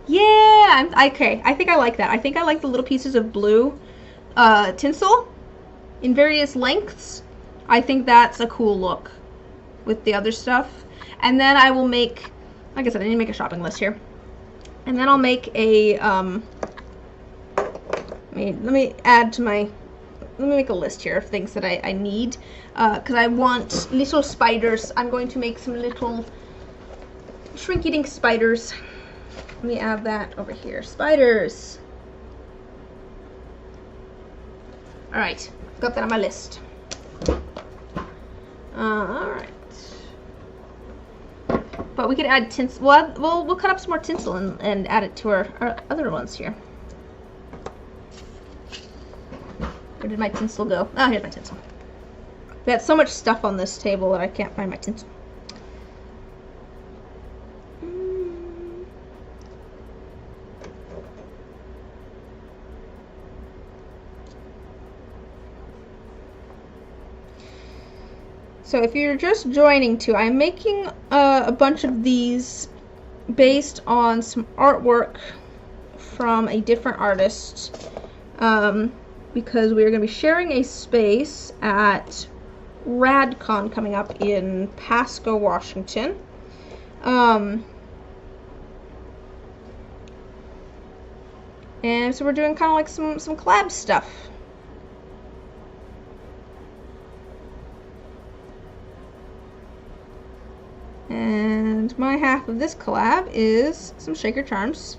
Yeah, okay. I think I like that. I think I like the little pieces of blue tinsel in various lengths. I think that's a cool look with the other stuff. And then I will make, like I said, I need to make a shopping list here. And then I'll make a, let me make a list here of things that I need. Because I want little spiders. I'm going to make some little shrinky-dink spiders. Let me add that over here. Spiders. Alright, got that on my list. Alright. But we could add tinsel. Well, we'll cut up some more tinsel and add it to our other ones here. Where did my tinsel go? Oh, here's my tinsel. We had so much stuff on this table that I can't find my tinsel. So if you're just joining too, I'm making a bunch of these based on some artwork from a different artist because we're going to be sharing a space at RadCon coming up in Pasco, Washington. And so we're doing kind of like some collab stuff. And my half of this collab is some shaker charms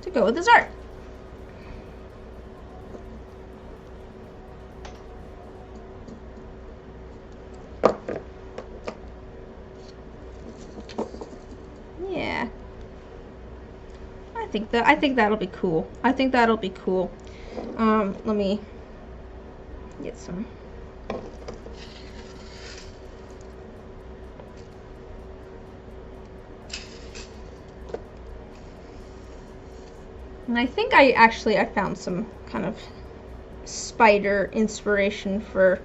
to go with this art. Yeah. I think that'll be cool. I think that'll be cool. Let me get some. And I think I found some kind of spider inspiration for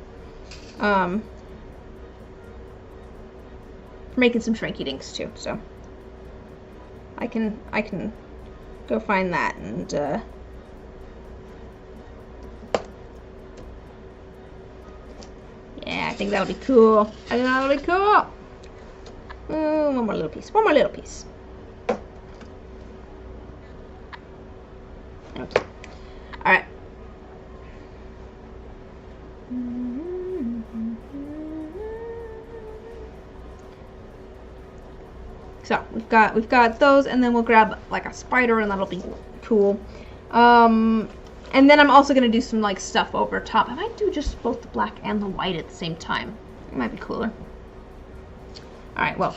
making some shrinky dinks too. So I can go find that and yeah, I think that'll be cool. I think that'll be cool. One more little piece. One more little piece. Okay. All right. So we've got those, and then we'll grab like a spider, and that'll be cool. And then I'm also gonna do some like stuff over top. I might do just both the black and the white at the same time. It might be cooler. All right. Well.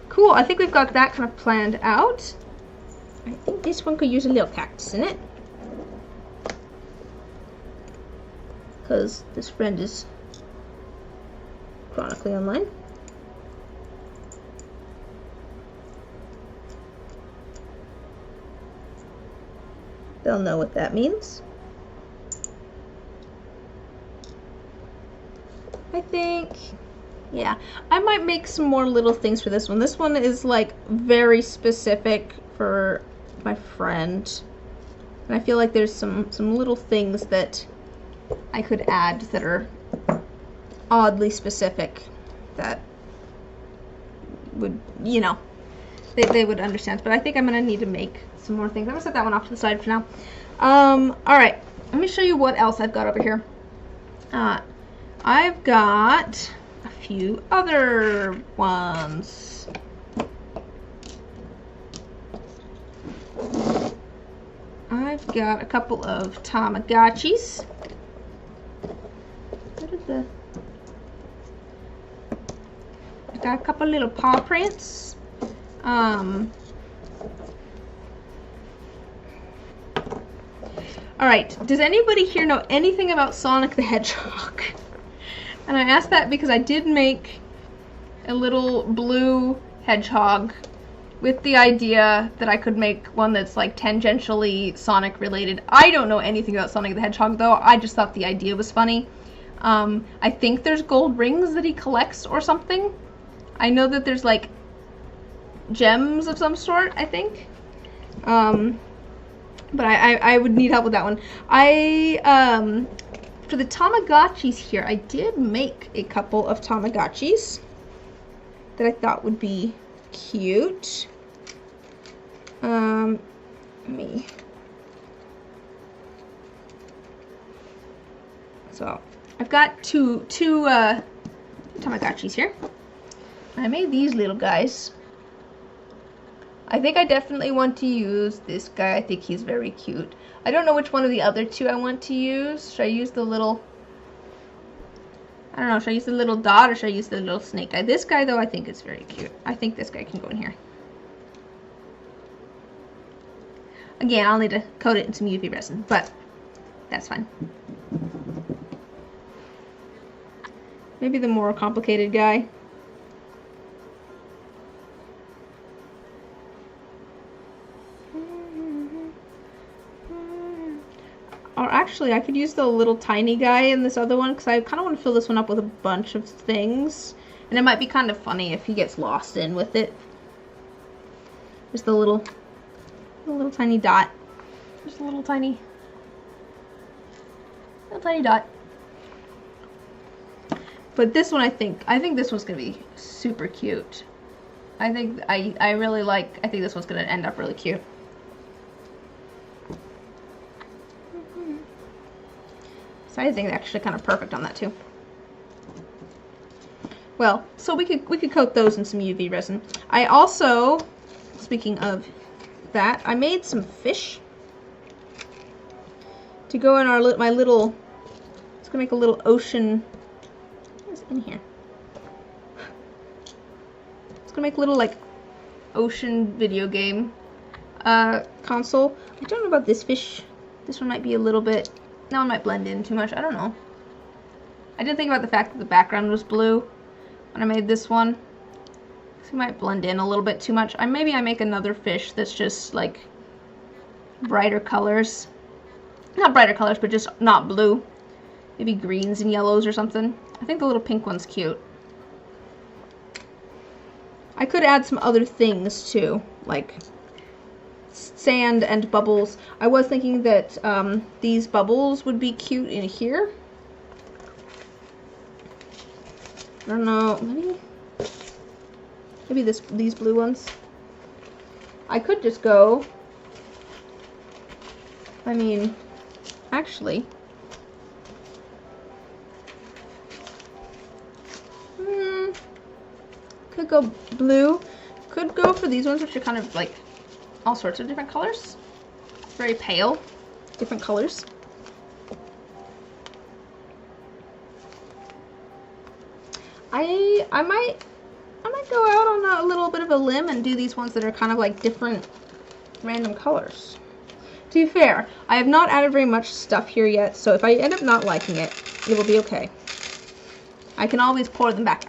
Cool, I think we've got that kind of planned out. I think this one could use a little cactus in it. Because this friend is chronically online. They'll know what that means. I think... yeah, I might make some more little things for this one. This one is like very specific for my friend. And I feel like there's some little things that I could add that are oddly specific that would, you know, they would understand. But I think I'm going to need to make some more things. I'm going to set that one off to the side for now. Alright, let me show you what else I've got over here. I've got a few other ones. I've got a couple of Tamagotchis. I've got a couple little paw prints. Alright, does anybody here know anything about Sonic the Hedgehog? And I asked that because I did make a little blue hedgehog with the idea that I could make one that's like tangentially Sonic related. I don't know anything about Sonic the Hedgehog though, I just thought the idea was funny. I think there's gold rings that he collects or something. I know that there's like gems of some sort, I think. But I would need help with that one. For the Tamagotchis here, I did make a couple of Tamagotchis that I thought would be cute. So I've got two Tamagotchis here. I made these little guys. I think I definitely want to use this guy. I think he's very cute. I don't know which one of the other two I want to use. Should I use the little... I don't know, should I use the little dot or should I use the little snake guy? This guy, though, I think is very cute. I think this guy can go in here. Again, I'll need to coat it in some UV resin, but that's fine. Maybe the more complicated guy. Or actually, I could use the little tiny guy in this other one because I kind of want to fill this one up with a bunch of things. And it might be kind of funny if he gets lost in with it. Just the little tiny dot. Just a little tiny dot. But this one, I think this one's gonna be super cute. I think this one's gonna end up really cute. So I think it's actually kind of perfect on that too. Well, so we could coat those in some UV resin. I also, speaking of that, I made some fish to go in my little. It's gonna make a little ocean. What's in here? It's gonna make a little like ocean video game console. I don't know about this fish. This one might be a little bit. That one might blend in too much. I don't know. I didn't think about the fact that the background was blue when I made this one. So it might blend in a little bit too much. Maybe I make another fish that's just like brighter colors. Not brighter colors, but just not blue. Maybe greens and yellows or something. I think the little pink one's cute. I could add some other things too, like sand and bubbles. I was thinking that these bubbles would be cute in here. I don't know, maybe these blue ones. I could just go. I mean, actually, could go blue. Could go for these ones, which are kind of like all sorts of different colors. Very pale, different colors. I might go out on a little bit of a limb and do these ones that are kind of like different random colors. To be fair, I have not added very much stuff here yet, so if I end up not liking it, it will be okay. I can always pour them back.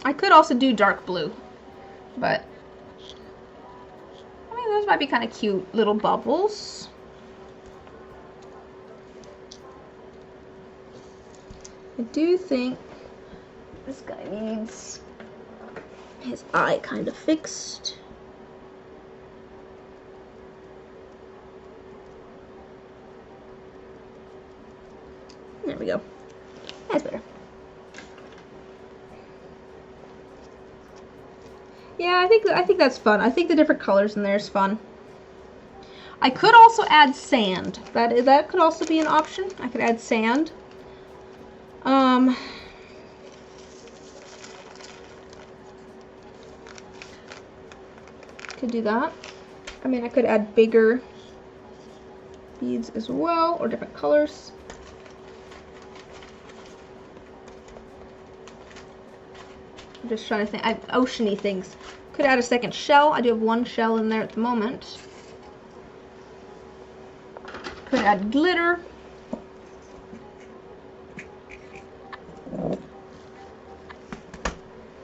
I could also do dark blue, but I mean, those might be kind of cute little bubbles. I do think this guy needs his eye kind of fixed. we go. That's better. Yeah, I think that's fun. I think the different colors in there is fun. I could also add sand. That could also be an option. I could add sand. Could do that. I mean, I could add bigger beads as well, or different colors. I'm just trying to think. I have oceany things. Could add a second shell. I do have one shell in there at the moment. Could add glitter.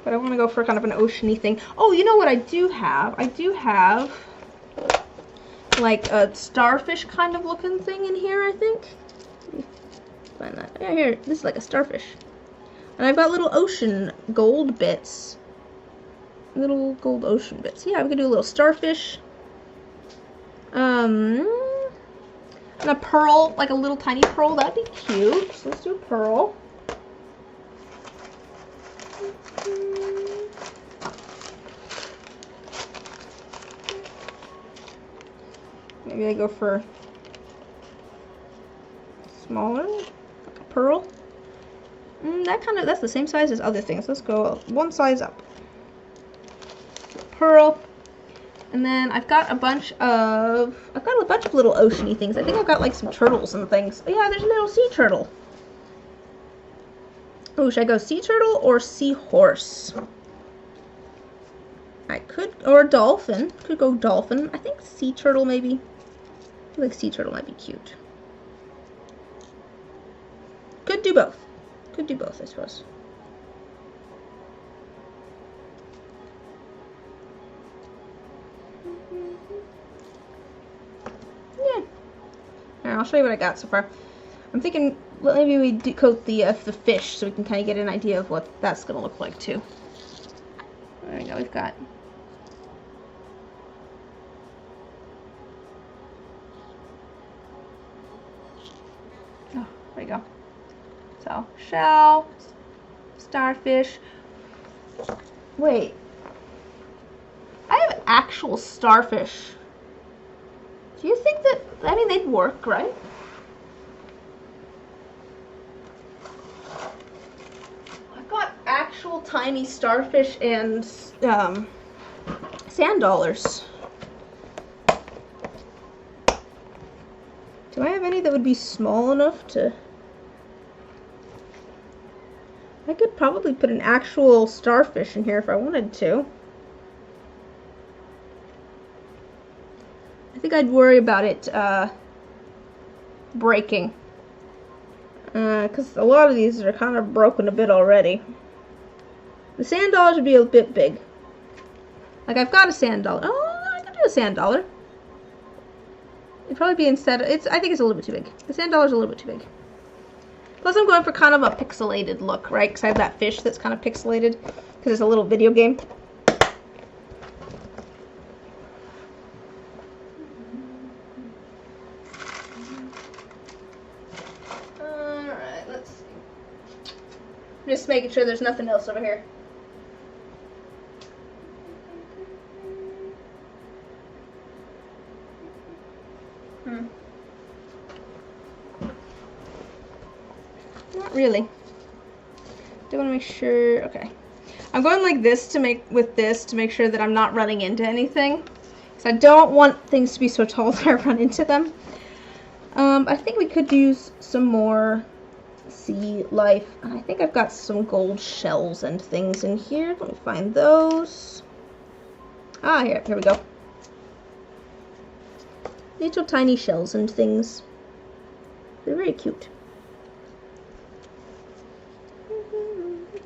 But I want to go for kind of an oceany thing. Oh, you know what I do have? I do have like a starfish kind of looking thing in here, I think. Let me find that. Yeah, here. This is like a starfish. And I've got little ocean gold bits. Little gold ocean bits. Yeah, we could do a little starfish. And a pearl, like a little tiny pearl. That'd be cute. So let's do a pearl. Maybe I go for smaller, like a pearl. That's the same size as other things. Let's go one size up. Pearl. And then I've got a bunch of little oceany things. I think I've got like some turtles and things. Oh yeah, there's a little sea turtle. Oh, should I go sea turtle or seahorse? I could, or dolphin. Could go dolphin. I think sea turtle maybe. I feel like sea turtle might be cute. Could do both. Could do both, I suppose. Yeah. Alright, I'll show you what I got so far. I'm thinking maybe we coat the fish so we can kind of get an idea of what that's going to look like too. There we go, we've got... Oh, there we go. So, shell, starfish. Wait. I have actual starfish. Do you think that, I mean, they'd work, right? I've got actual tiny starfish and sand dollars. Do I have any that would be small enough to... I could probably put an actual starfish in here if I wanted to. I think I'd worry about it breaking. Because a lot of these are kind of broken a bit already. The sand dollars would be a bit big. Like, I've got a sand dollar. Oh, I could do a sand dollar. It'd probably be instead of... I think it's a little bit too big. The sand dollar's a little bit too big. Plus, I'm going for kind of a pixelated look, right? Because I have that fish that's kind of pixelated. Because it's a little video game. Alright, let's see. I'm just making sure there's nothing else over here. Not really. Do want to make sure. Okay, I'm going like this to make sure that I'm not running into anything, because I don't want things to be so tall that I run into them. I think we could use some more sea life, and I think I've got some gold shells and things in here. Let me find those. Ah, here we go. Little tiny shells and things. They're very cute.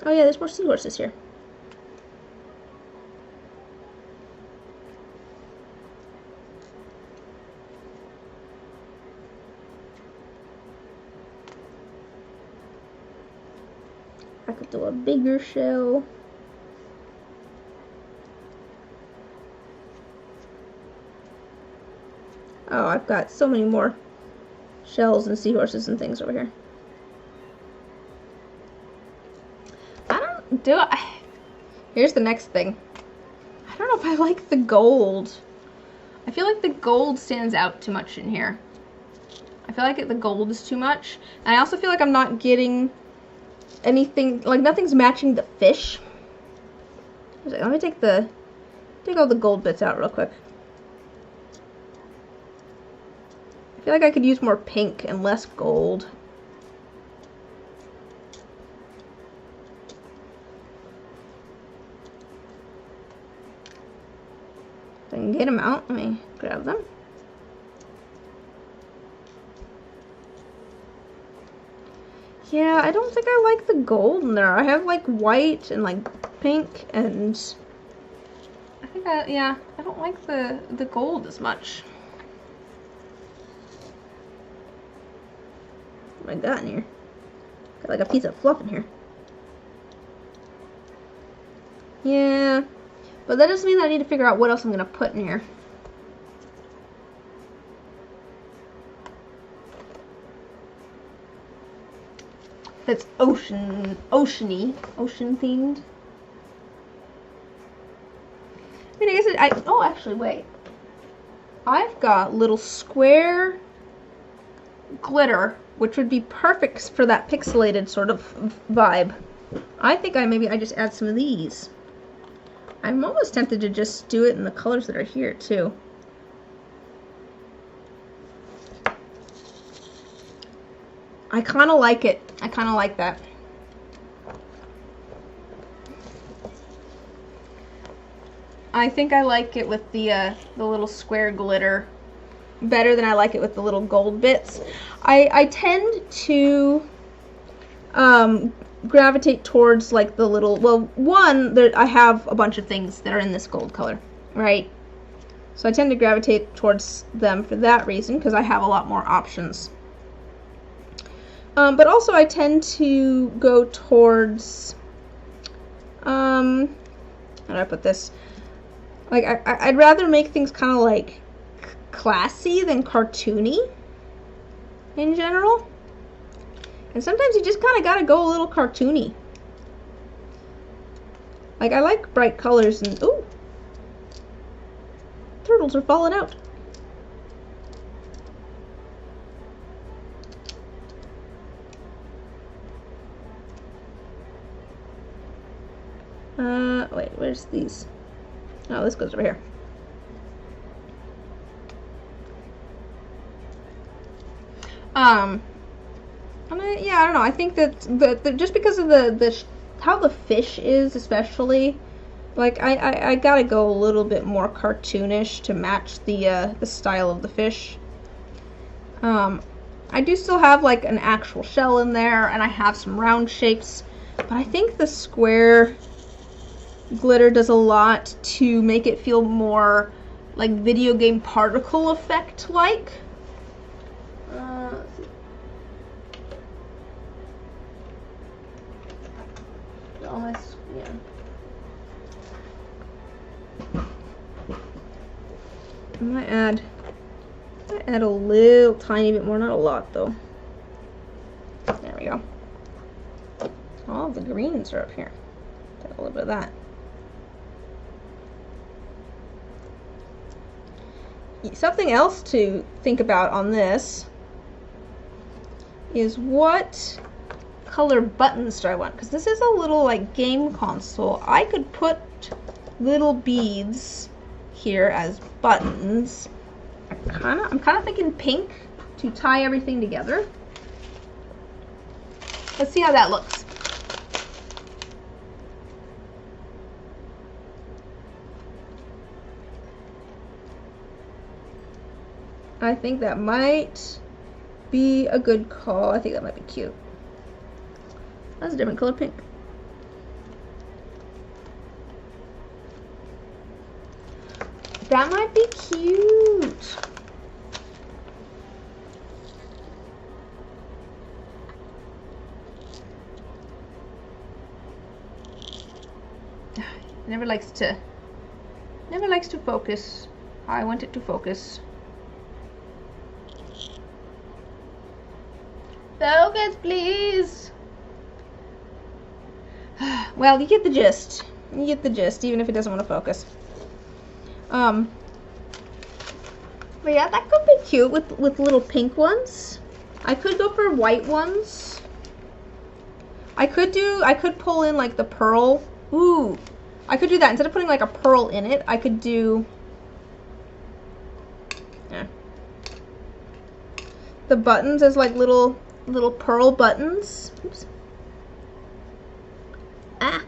Oh yeah, there's more seahorses here. I could do a bigger shell. Oh, I've got so many more shells and seahorses and things over here. Here's the next thing. I don't know if I like the gold. I feel like the gold stands out too much in here. I feel like the gold is too much. And I also feel like I'm not getting anything, like nothing's matching the fish. Let me take all the gold bits out real quick. I feel like I could use more pink and less gold. If I can get them out, let me grab them. Yeah, I don't think I like the gold in there. I have like white and like pink, and I think I don't like the gold as much. What have I got in here? Got like a piece of fluff in here. Yeah, but that doesn't mean that I need to figure out what else I'm gonna put in here. That's ocean themed. I mean, I guess oh, actually, wait. I've got little square glitter, which would be perfect for that pixelated sort of vibe. I think maybe I just add some of these. I'm almost tempted to just do it in the colors that are here, too. I kind of like it. I kind of like that. I think I like it with the little square glitter better than I like it with the little gold bits. I tend to gravitate towards like the little, well, one, I have a bunch of things that are in this gold color, right? So I tend to gravitate towards them for that reason, because I have a lot more options. But also I tend to go towards, how do I put this? Like, I'd rather make things kind of like classy than cartoony in general. And sometimes you just kind of gotta go a little cartoony. Like, I like bright colors and, ooh, turtles are falling out. Wait, where's these? Oh, this goes over here. Yeah, I don't know. I think that just because of how the fish is, especially, like I gotta go a little bit more cartoonish to match the style of the fish. I do still have like an actual shell in there, and I have some round shapes, but I think the square glitter does a lot to make it feel more like video game particle effect like. Let's see. Almost, yeah. I might add a little tiny bit more, not a lot though. There we go. All the greens are up here. Take a little bit of that. Something else to think about on this is what color buttons do I want? Because this is a little like game console. I could put little beads here as buttons. I'm kind of thinking pink to tie everything together. Let's see how that looks. I think that might be a good call. I think that might be cute. That's a different color pink. That might be cute. Never likes to focus. I want it to focus. Focus, please. Well, you get the gist. You get the gist, even if it doesn't want to focus. But yeah, that could be cute with little pink ones. I could go for white ones. I could pull in like the pearl. Ooh, I could do that. Instead of putting like a pearl in it, I could do the buttons as like little pearl buttons. Oops. Ah.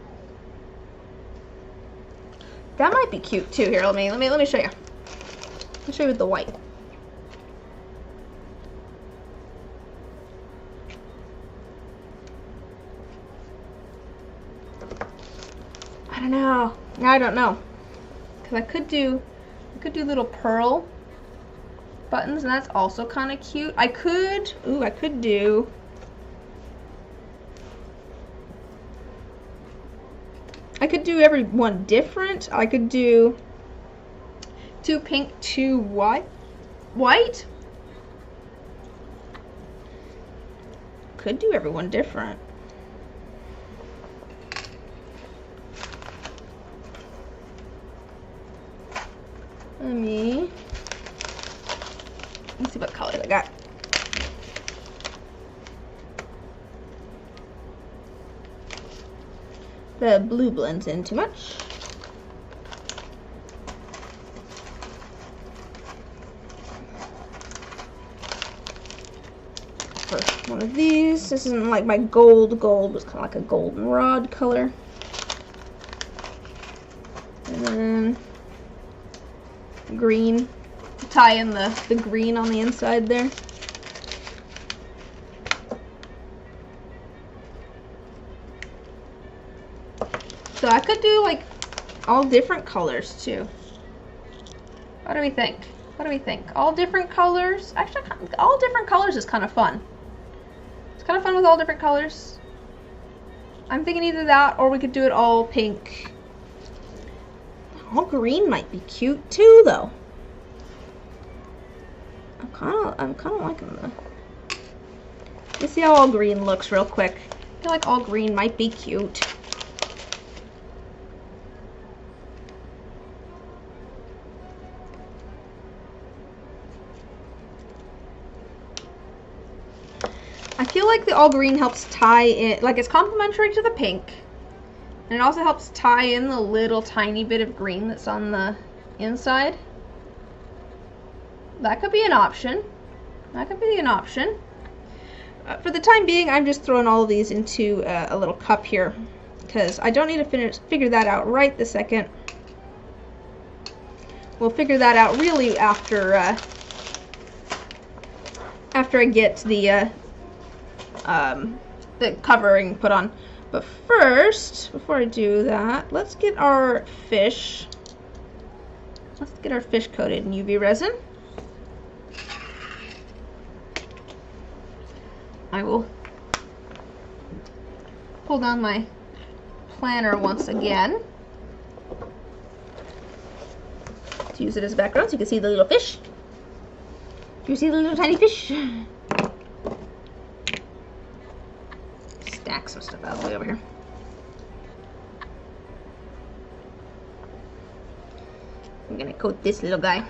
That might be cute too. Here, let me show you. Let me show you with the white. I don't know. Cause I could do little pearl buttons, and that's also kind of cute. I could do every one different. I could do 2 pink, 2 white. Could do everyone different. Let me see what colors I got. The blue blends in too much. First one of these. This isn't like my gold. Gold was kind of like a goldenrod color. And then green. Tie in the green on the inside there. So I could do like all different colors too. What do we think? What do we think? All different colors? Actually, all different colors is kind of fun. It's kind of fun with all different colors. I'm thinking either that or we could do it all pink. All green might be cute too, though. I'm kind of liking the. Let's see how all green looks real quick. I feel like all green might be cute. I feel like the all green helps tie in, like it's complementary to the pink. And it also helps tie in the little tiny bit of green that's on the inside. That could be an option. That could be an option. For the time being, I'm just throwing all of these into a little cup here, because I don't need to figure that out right this second. We'll figure that out really after I get the covering put on. But first, before I do that, let's get our fish. Let's get our fish coated in UV resin. I will pull down my planner once again to use it as a background so you can see the little fish. Do you see the little tiny fish? Stack some stuff out of the way over here. I'm gonna coat this little guy.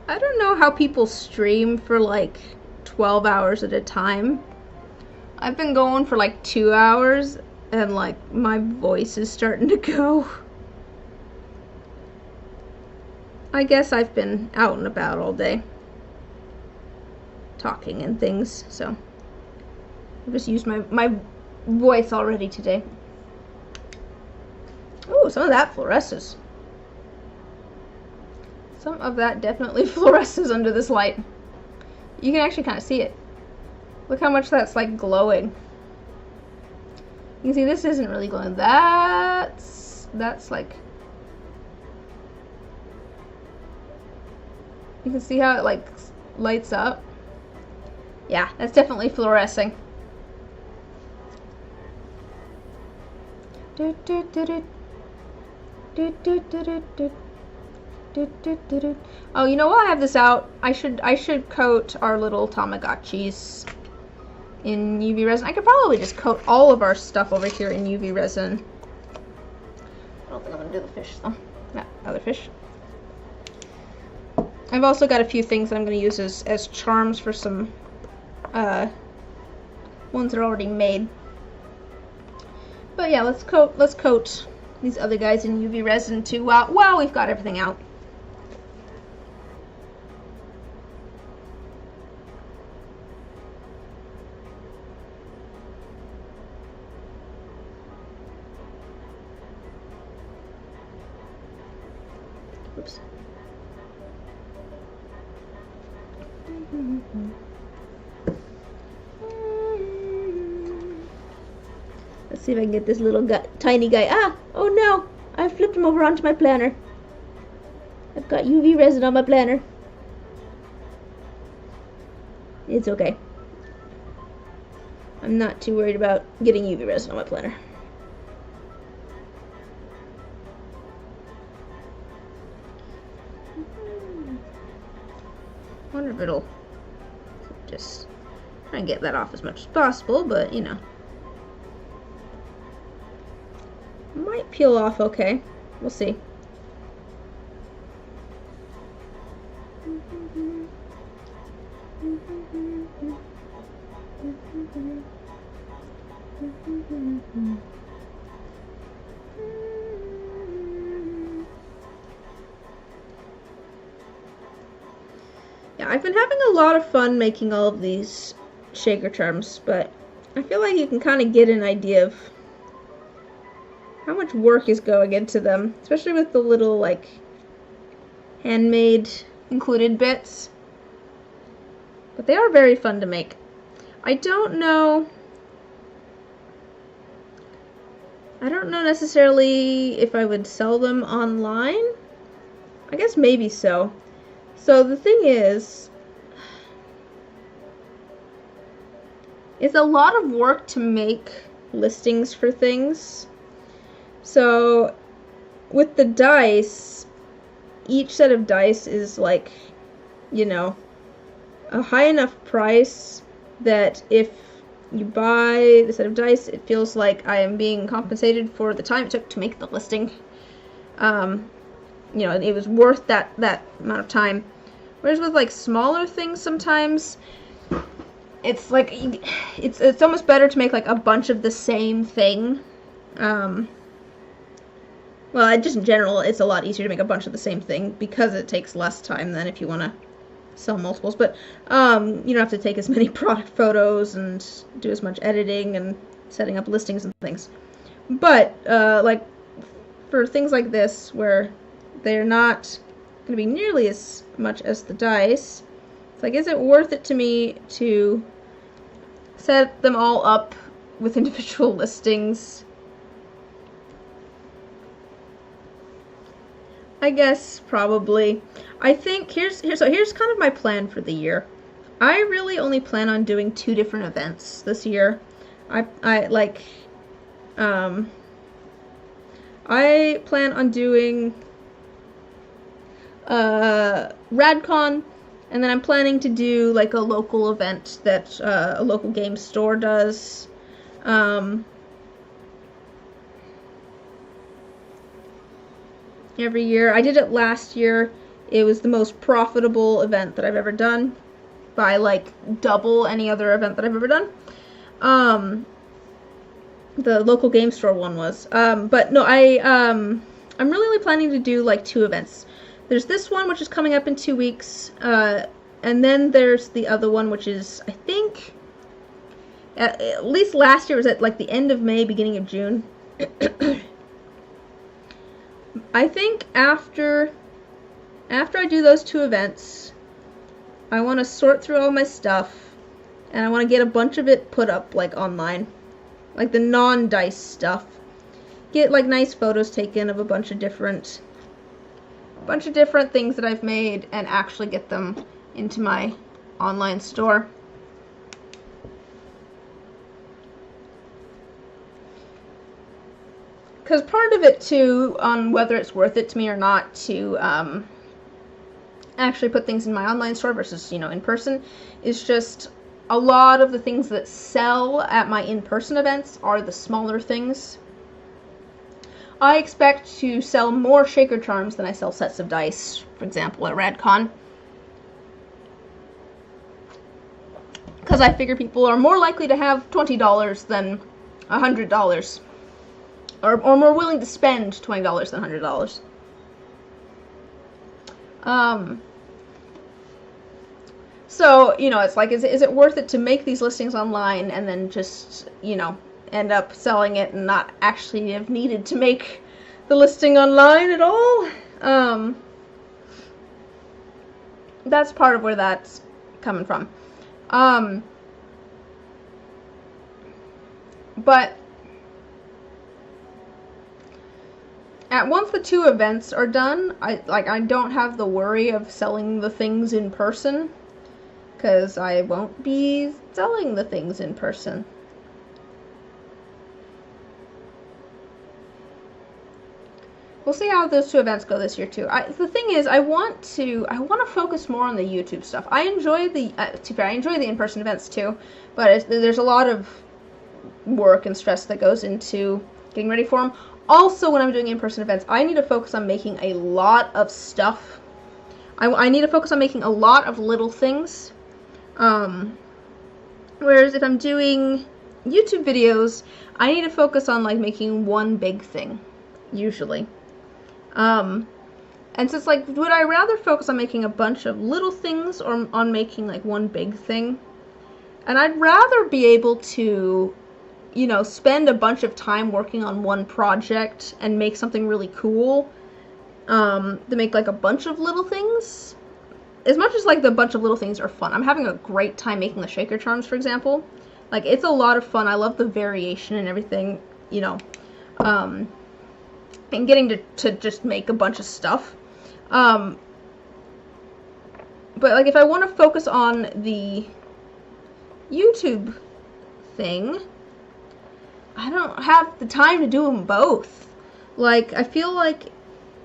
I don't know how people stream for like 12 hours at a time. I've been going for like 2 hours and like my voice is starting to go. I guess I've been out and about all day talking and things, so I've just used my voice already today. Ooh, some of that fluoresces. Some of that definitely fluoresces under this light. You can actually kind of see it. Look how much that's like glowing. You can see this isn't really glowing. That's like You can see how it like lights up. Yeah, that's definitely fluorescing. Oh, you know, while I have this out, I should coat our little Tamagotchis in UV resin. I could probably just coat all of our stuff over here in UV resin. I don't think I'm gonna do the fish though. No, other fish. I've also got a few things that I'm gonna use as charms for some ones that are already made. But yeah, let's coat these other guys in UV resin too while we've got everything out. Oops. Let's see if I can get this little guy, tiny guy. Ah! Oh no! I flipped him over onto my planner. I've got UV resin on my planner. It's okay. I'm not too worried about getting UV resin on my planner. I wonder if it'll just try and get that off as much as possible, but you know. Might peel off okay. We'll see. Yeah, I've been having a lot of fun making all of these shaker charms, but I feel like you can kind of get an idea of how much work is going into them, especially with the little, like, handmade included bits. But they are very fun to make. I don't know necessarily if I would sell them online. I guess maybe so. So the thing is, it's a lot of work to make listings for things. So with the dice, each set of dice is like, you know, a high enough price that if you buy the set of dice, it feels like I am being compensated for the time it took to make the listing. You know, it was worth that amount of time. Whereas with like smaller things, sometimes it's like it's almost better to make like a bunch of the same thing. Well, just in general, it's a lot easier to make a bunch of the same thing because it takes less time than if you want to sell multiples. But you don't have to take as many product photos and do as much editing and setting up listings and things. But like for things like this, where they're not going to be nearly as much as the dice, it's like, is it worth it to me to set them all up with individual listings? I guess probably. I think here's kind of my plan for the year. I really only plan on doing 2 different events this year. I plan on doing RadCon, and then I'm planning to do like a local event that a local game store does. Every year. I did it last year. It was the most profitable event that I've ever done, by like double any other event that I've ever done. The local game store one was. But no, I'm really only planning to do like 2 events. There's this one, which is coming up in 2 weeks, and then there's the other one, which is, I think, at least last year was at like the end of May, beginning of June. I think after I do those 2 events, I want to sort through all my stuff, and I want to get a bunch of it put up like online, like the non-dice stuff. Get like nice photos taken of a bunch of different bunch of different things that I've made and actually get them into my online store. Because part of it too, on whether it's worth it to me or not to actually put things in my online store versus, you know, in person, is just a lot of the things that sell at my in-person events are the smaller things. I expect to sell more Shaker Charms than I sell sets of dice, for example, at RadCon. Because I figure people are more likely to have $20 than $100. Or more willing to spend $20 than $100. So, you know, it's like, is it worth it to make these listings online and then just, you know, end up selling it and not actually have needed to make the listing online at all? That's part of where that's coming from. But once the 2 events are done, I don't have the worry of selling the things in person, because I won't be selling the things in person. We'll see how those 2 events go this year too. The thing is, I want to focus more on the YouTube stuff. I enjoy the I enjoy the in-person events too, but there's a lot of work and stress that goes into getting ready for them. Also, when I'm doing in-person events, I need to focus on making a lot of stuff. I need to focus on making a lot of little things. Whereas if I'm doing YouTube videos, I need to focus on like making one big thing, usually. And so it's like, would I rather focus on making a bunch of little things or on making like one big thing? And I'd rather be able to, you know, spend a bunch of time working on one project and make something really cool, to make like a bunch of little things. As much as like the bunch of little things are fun, I'm having a great time making the Shaker Charms, for example. Like, it's a lot of fun. I love the variation and everything, you know, and getting to just make a bunch of stuff. But like, if I want to focus on the YouTube thing, I don't have the time to do them both. Like, I feel like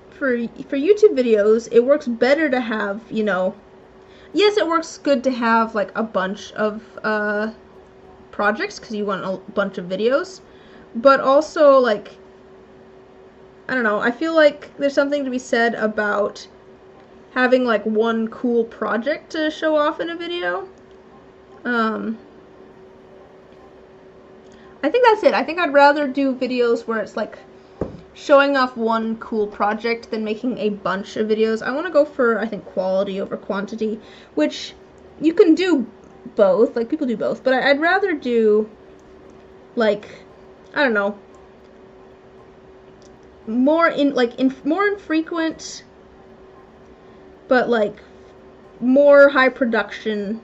for YouTube videos, it works better to have, you know, yes, it works good to have like a bunch of projects because you want a bunch of videos, but also, like, I don't know, I feel like there's something to be said about having like one cool project to show off in a video. I think that's it. I think I'd rather do videos where it's like showing off one cool project than making a bunch of videos. I want to go for, I think, quality over quantity, which you can do both. Like, people do both, but I'd rather do, like, I don't know, more infrequent, but like more high production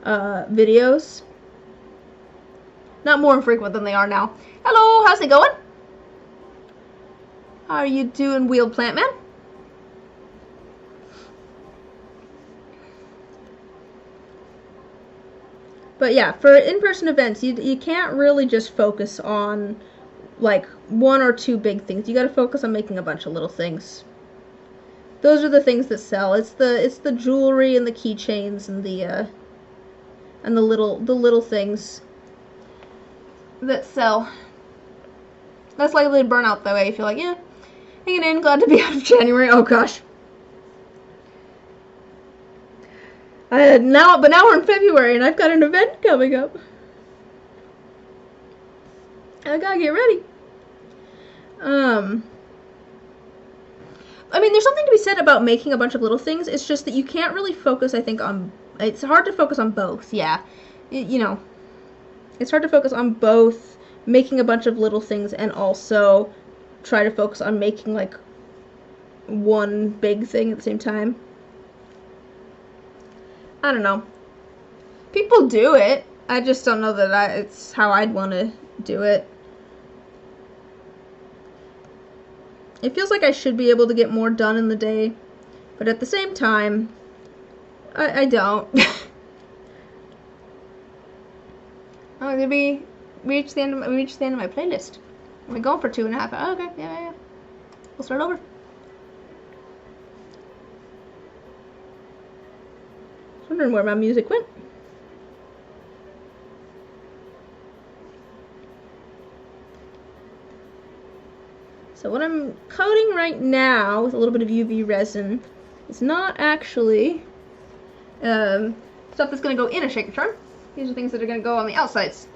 videos. Not more infrequent than they are now. Hello, how's it going? How are you doing, Wheeled Plant Man? But yeah, for in-person events, you can't really just focus on like one or two big things. You got to focus on making a bunch of little things. Those are the things that sell. It's the jewelry and the keychains and the little things that sell. That's likely to burn out that way if you're like, yeah, hanging in, glad to be out of January. Oh gosh. But now we're in February and I've got an event coming up. I gotta get ready. I mean, there's something to be said about making a bunch of little things. It's just that you can't really focus, I think, on... It's hard to focus on both, yeah. You know, it's hard to focus on both making a bunch of little things and also try to focus on making, like, one big thing at the same time. I don't know. People do it. I just don't know that it's how I'd want to do it. It feels like I should be able to get more done in the day, but at the same time, I don't. Oh, did we reach the end of my playlist? We're going for 2.5. Oh, okay, yeah. We'll start over. I was wondering where my music went. So what I'm coating right now with a little bit of UV resin is not actually stuff that's going to go in a shaker charm. These are things that are going to go on the outsides.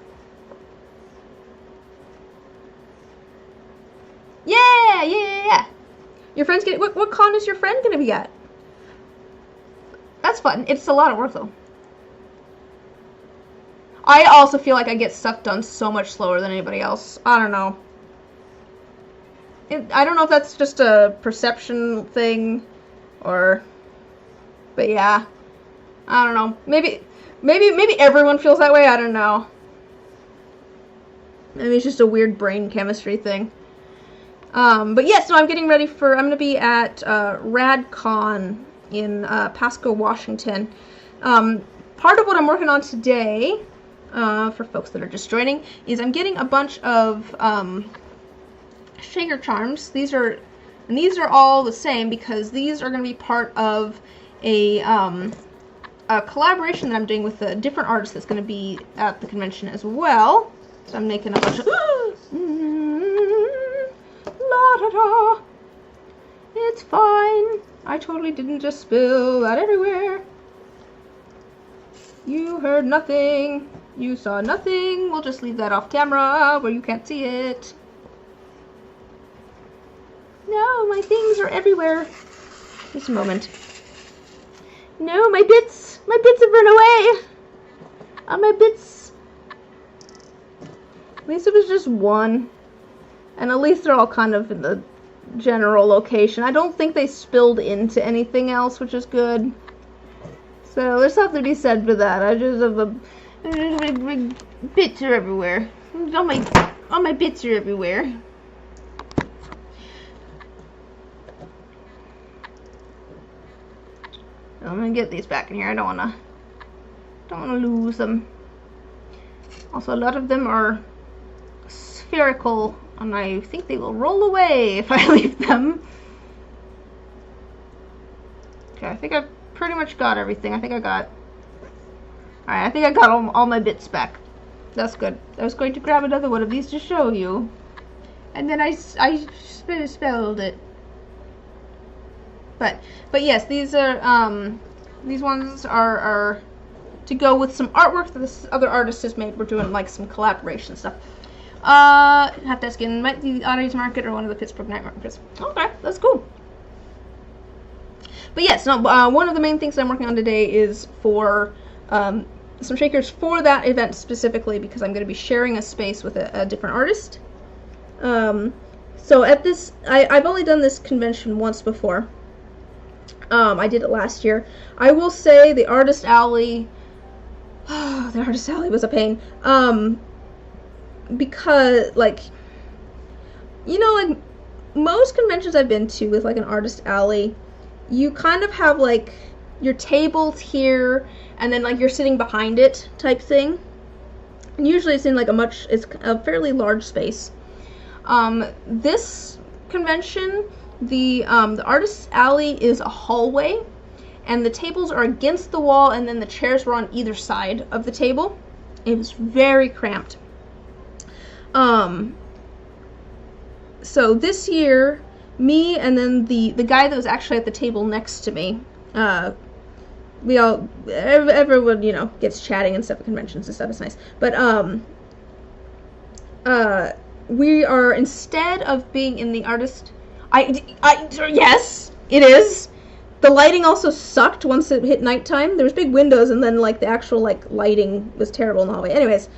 Yeah. Your friend's getting... What con is your friend going to be at? That's fun. It's a lot of work, though. I also feel like I get stuff done so much slower than anybody else. I don't know. I don't know if that's just a perception thing, or... But yeah. I don't know. Maybe everyone feels that way. I don't know. Maybe it's just a weird brain chemistry thing. But yes, no, I'm getting ready for... I'm going to be at RadCon in Pasco, Washington. Part of what I'm working on today, for folks that are just joining, is I'm getting a bunch of shaker charms. These are all the same because these are going to be part of a collaboration that I'm doing with a different artist that's going to be at the convention as well. So I'm making a bunch of... La-da-da. It's fine. I totally didn't just spill that everywhere. You heard nothing. You saw nothing. We'll just leave that off camera where you can't see it. No, my things are everywhere. Just a moment. No, my bits have run away. My bits. At least it was just one. And at least they're all kind of in the general location. I don't think they spilled into anything else, which is good. So there's something to be said for that. I just have my bits are everywhere. All my bits are everywhere. I'm gonna get these back in here. I don't wanna lose them. Also, a lot of them are spherical, and I think they will roll away if I leave them. Okay, I think I've pretty much got everything. I think I got all my bits back. That's good. I was going to grab another one of these to show you, and then I spelled it. But yes, these ones are to go with some artwork that this other artist has made. We're doing like some collaboration stuff. Have to ask in might be the Oddities Market or one of the Pittsburgh night markets. Okay, that's cool. But yes, no, one of the main things that I'm working on today is for some shakers for that event specifically, because I'm going to be sharing a space with a different artist. So at this, I've only done this convention once before. I did it last year. I will say the Artist Alley, the Artist Alley was a pain. Because, like, you know, like, most conventions I've been to with, like, an Artist Alley, you kind of have, like, your tables here, and then, like, you're sitting behind it type thing. And usually it's in, like, it's a fairly large space. This convention, the Artist Alley is a hallway, and the tables are against the wall, and then the chairs were on either side of the table. It was very cramped. So this year, me and then the guy that was actually at the table next to me, everyone, you know, gets chatting and stuff at conventions and stuff. It's nice. But, we are, instead of being in the artist, yes, it is. The lighting also sucked once it hit nighttime. There was big windows, and then, like, the actual, like, lighting was terrible in the hallway. Anyways,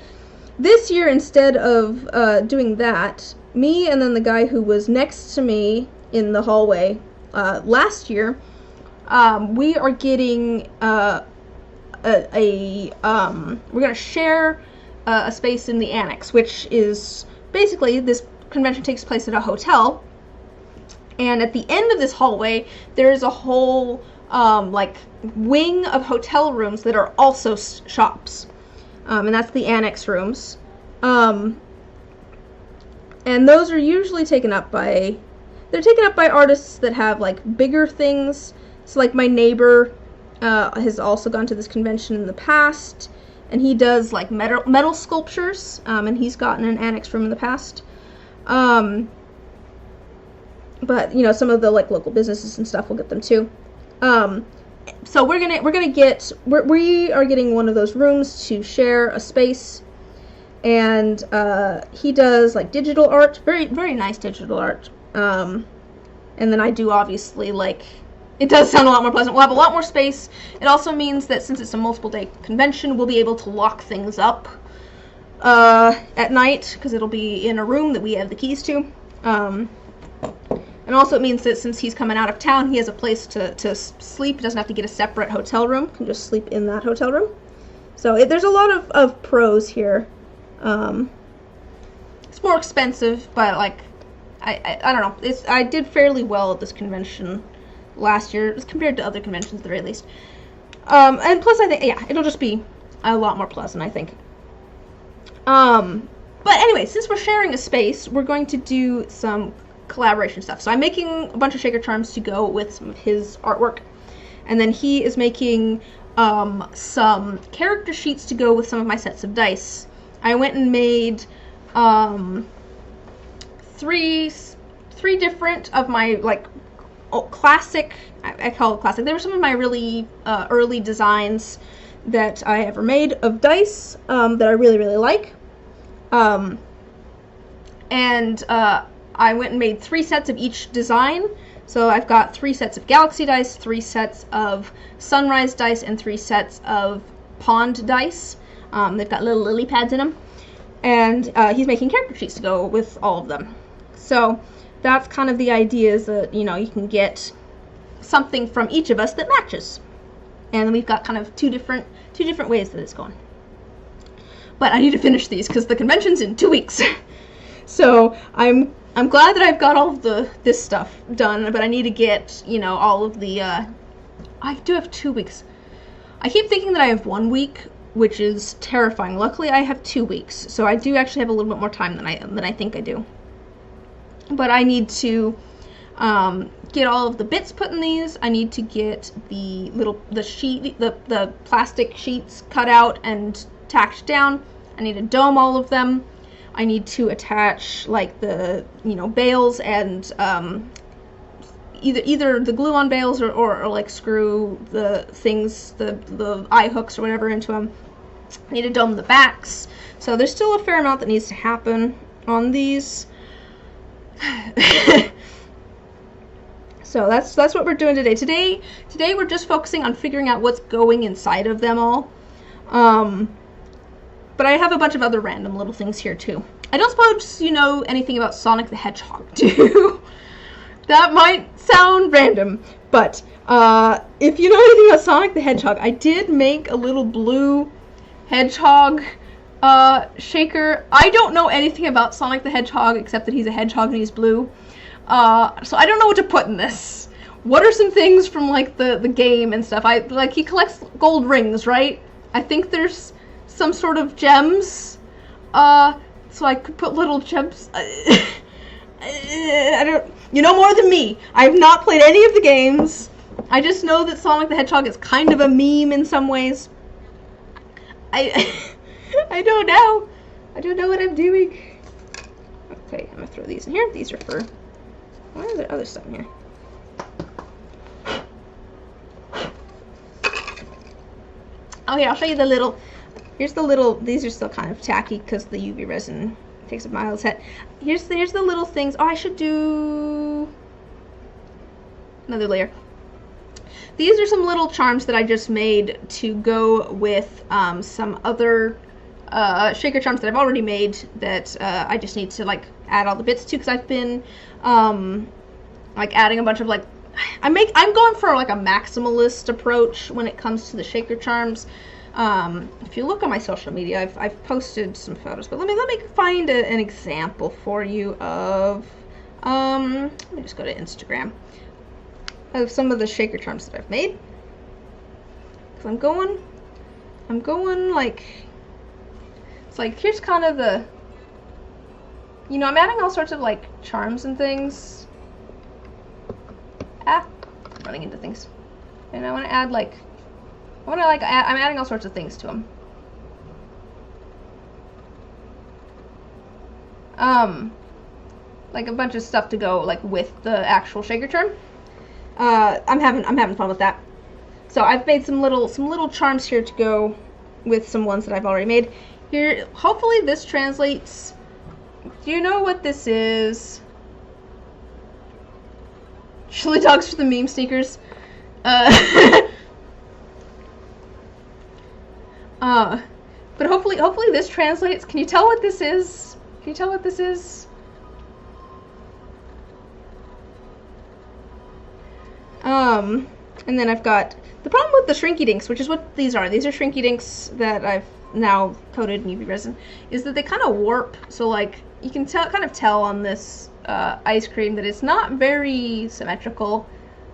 this year, instead of doing that, me and then the guy who was next to me in the hallway last year, we are getting we're gonna share a space in the annex, which is basically, this convention takes place at a hotel, And at the end of this hallway, there is a whole like wing of hotel rooms that are also shops, and that's the annex rooms. And those are usually taken up by artists that have like bigger things. So like my neighbor has also gone to this convention in the past, and he does like metal sculptures, and he's gotten an annex room in the past. But you know, some of the like local businesses and stuff will get them too. So we are getting one of those rooms to share a space, and he does like digital art, very very nice digital art. And then I do, obviously, like, it does sound a lot more pleasant. We'll have a lot more space. It also means that since it's a multiple day convention, we'll be able to lock things up at night, because it'll be in a room that we have the keys to. And also it means that since he's coming out of town, he has a place to sleep. He doesn't have to get a separate hotel room. He can just sleep in that hotel room. So there's a lot of pros here. It's more expensive, but like, I don't know. I did fairly well at this convention last year, as compared to other conventions at the very least. And plus, I think, yeah, it'll just be a lot more pleasant, I think. But anyway, since we're sharing a space, we're going to do some collaboration stuff. So I'm making a bunch of shaker charms to go with some of his artwork, and then he is making some character sheets to go with some of my sets of dice. I went and made three different of my like classic, I call it classic. They were some of my really early designs that I ever made of dice that I really really like. I went and made 3 sets of each design. So I've got 3 sets of galaxy dice, 3 sets of sunrise dice, and 3 sets of pond dice. They've got little lily pads in them. And he's making character sheets to go with all of them. So that's kind of the idea, is that, you know, you can get something from each of us that matches. And then we've got kind of two different ways that it's going. But I need to finish these because the convention's in 2 weeks. So I'm glad that I've got all of this stuff done, but I need to get, you know, all of the I do have 2 weeks. I keep thinking that I have 1 week, which is terrifying. Luckily I have 2 weeks, so I do actually have a little bit more time than I think I do. But I need to get all of the bits put in these. I need to get the plastic sheets cut out and tacked down. I need to dome all of them. I need to attach like the, you know, bales and either the glue on bales or like screw the things, the eye hooks or whatever into them. I need to dome the backs. So there's still a fair amount that needs to happen on these. So that's what we're doing today. Today we're just focusing on figuring out what's going inside of them all. But I have a bunch of other random little things here too. I don't suppose you know anything about Sonic the Hedgehog, do you? That might sound random, but if you know anything about Sonic the Hedgehog, I did make a little blue hedgehog shaker. I don't know anything about Sonic the Hedgehog except that he's a hedgehog and he's blue. So I don't know what to put in this. What are some things from like the game and stuff? He collects gold rings, right? I think there's some sort of gems. So I could put little gems. I don't. You know more than me. I've not played any of the games. I just know that Sonic the Hedgehog is kind of a meme in some ways. I don't know. I don't know what I'm doing. Okay, I'm gonna throw these in here. These are for. Why is there other stuff in here? Oh yeah, I'll show you the little. Here's the little. These are still kind of tacky because the UV resin takes up my whole set. Here's the little things. Oh, I should do another layer. These are some little charms that I just made to go with some other shaker charms that I've already made that I just need to like add all the bits to, because I've been like adding a bunch of like I'm going for like a maximalist approach when it comes to the shaker charms. If you look on my social media, I've posted some photos, but let me find an example for you of Let me just go to Instagram of some of the shaker charms that I've made. Cause I'm going like, it's like, here's kind of the, you know, I'm adding all sorts of like charms and things. Running into things. And I want to add like, I'm adding all sorts of things to them. Like a bunch of stuff to go like with the actual shaker charm. I'm having fun with that. So I've made some little charms here to go with some ones that I've already made. Here, hopefully this translates. Do you know what this is? Chili dogs for the meme sneakers. But hopefully this translates. Can you tell what this is? Can you tell what this is? And then I've got the problem with the Shrinky Dinks, which is what these are. These are Shrinky Dinks that I've now coated in UV resin, is that they kind of warp. So like you can kind of tell on this ice cream that it's not very symmetrical,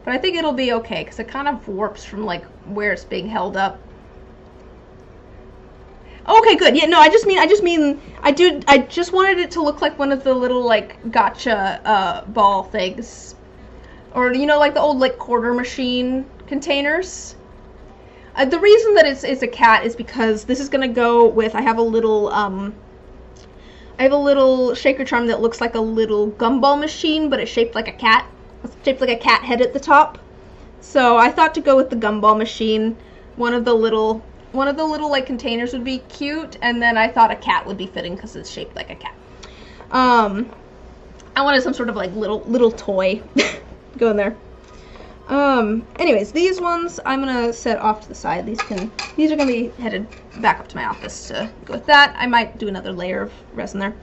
but I think it'll be okay because it kind of warps from like where it's being held up. Okay, good. Yeah, no, I just wanted it to look like one of the little like gotcha ball things, or you know, like the old like quarter machine containers. The reason that it's a cat is because this is gonna go with, I have a little shaker charm that looks like a little gumball machine, but it's shaped like a cat. It's shaped like a cat head at the top. So I thought to go with the gumball machine, one of the little like containers would be cute, and then I thought a cat would be fitting because it's shaped like a cat. I wanted some sort of like little toy go in there. Anyways, these ones I'm gonna set off to the side. These are gonna be headed back up to my office to go with that. I might do another layer of resin there.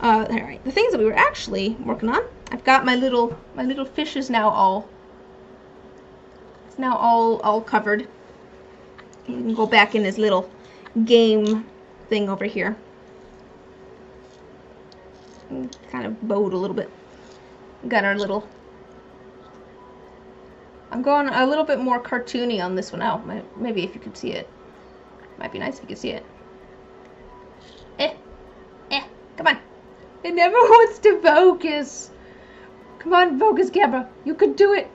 Alright, the things that we were actually working on. I've got my little fish is now all covered. He can go back in his little game thing over here. Kind of bowed a little bit. Got our little. I'm going a little bit more cartoony on this one out. Maybe if you could see it. Might be nice if you could see it. Come on. It never wants to focus. Come on, focus, camera. You could do it.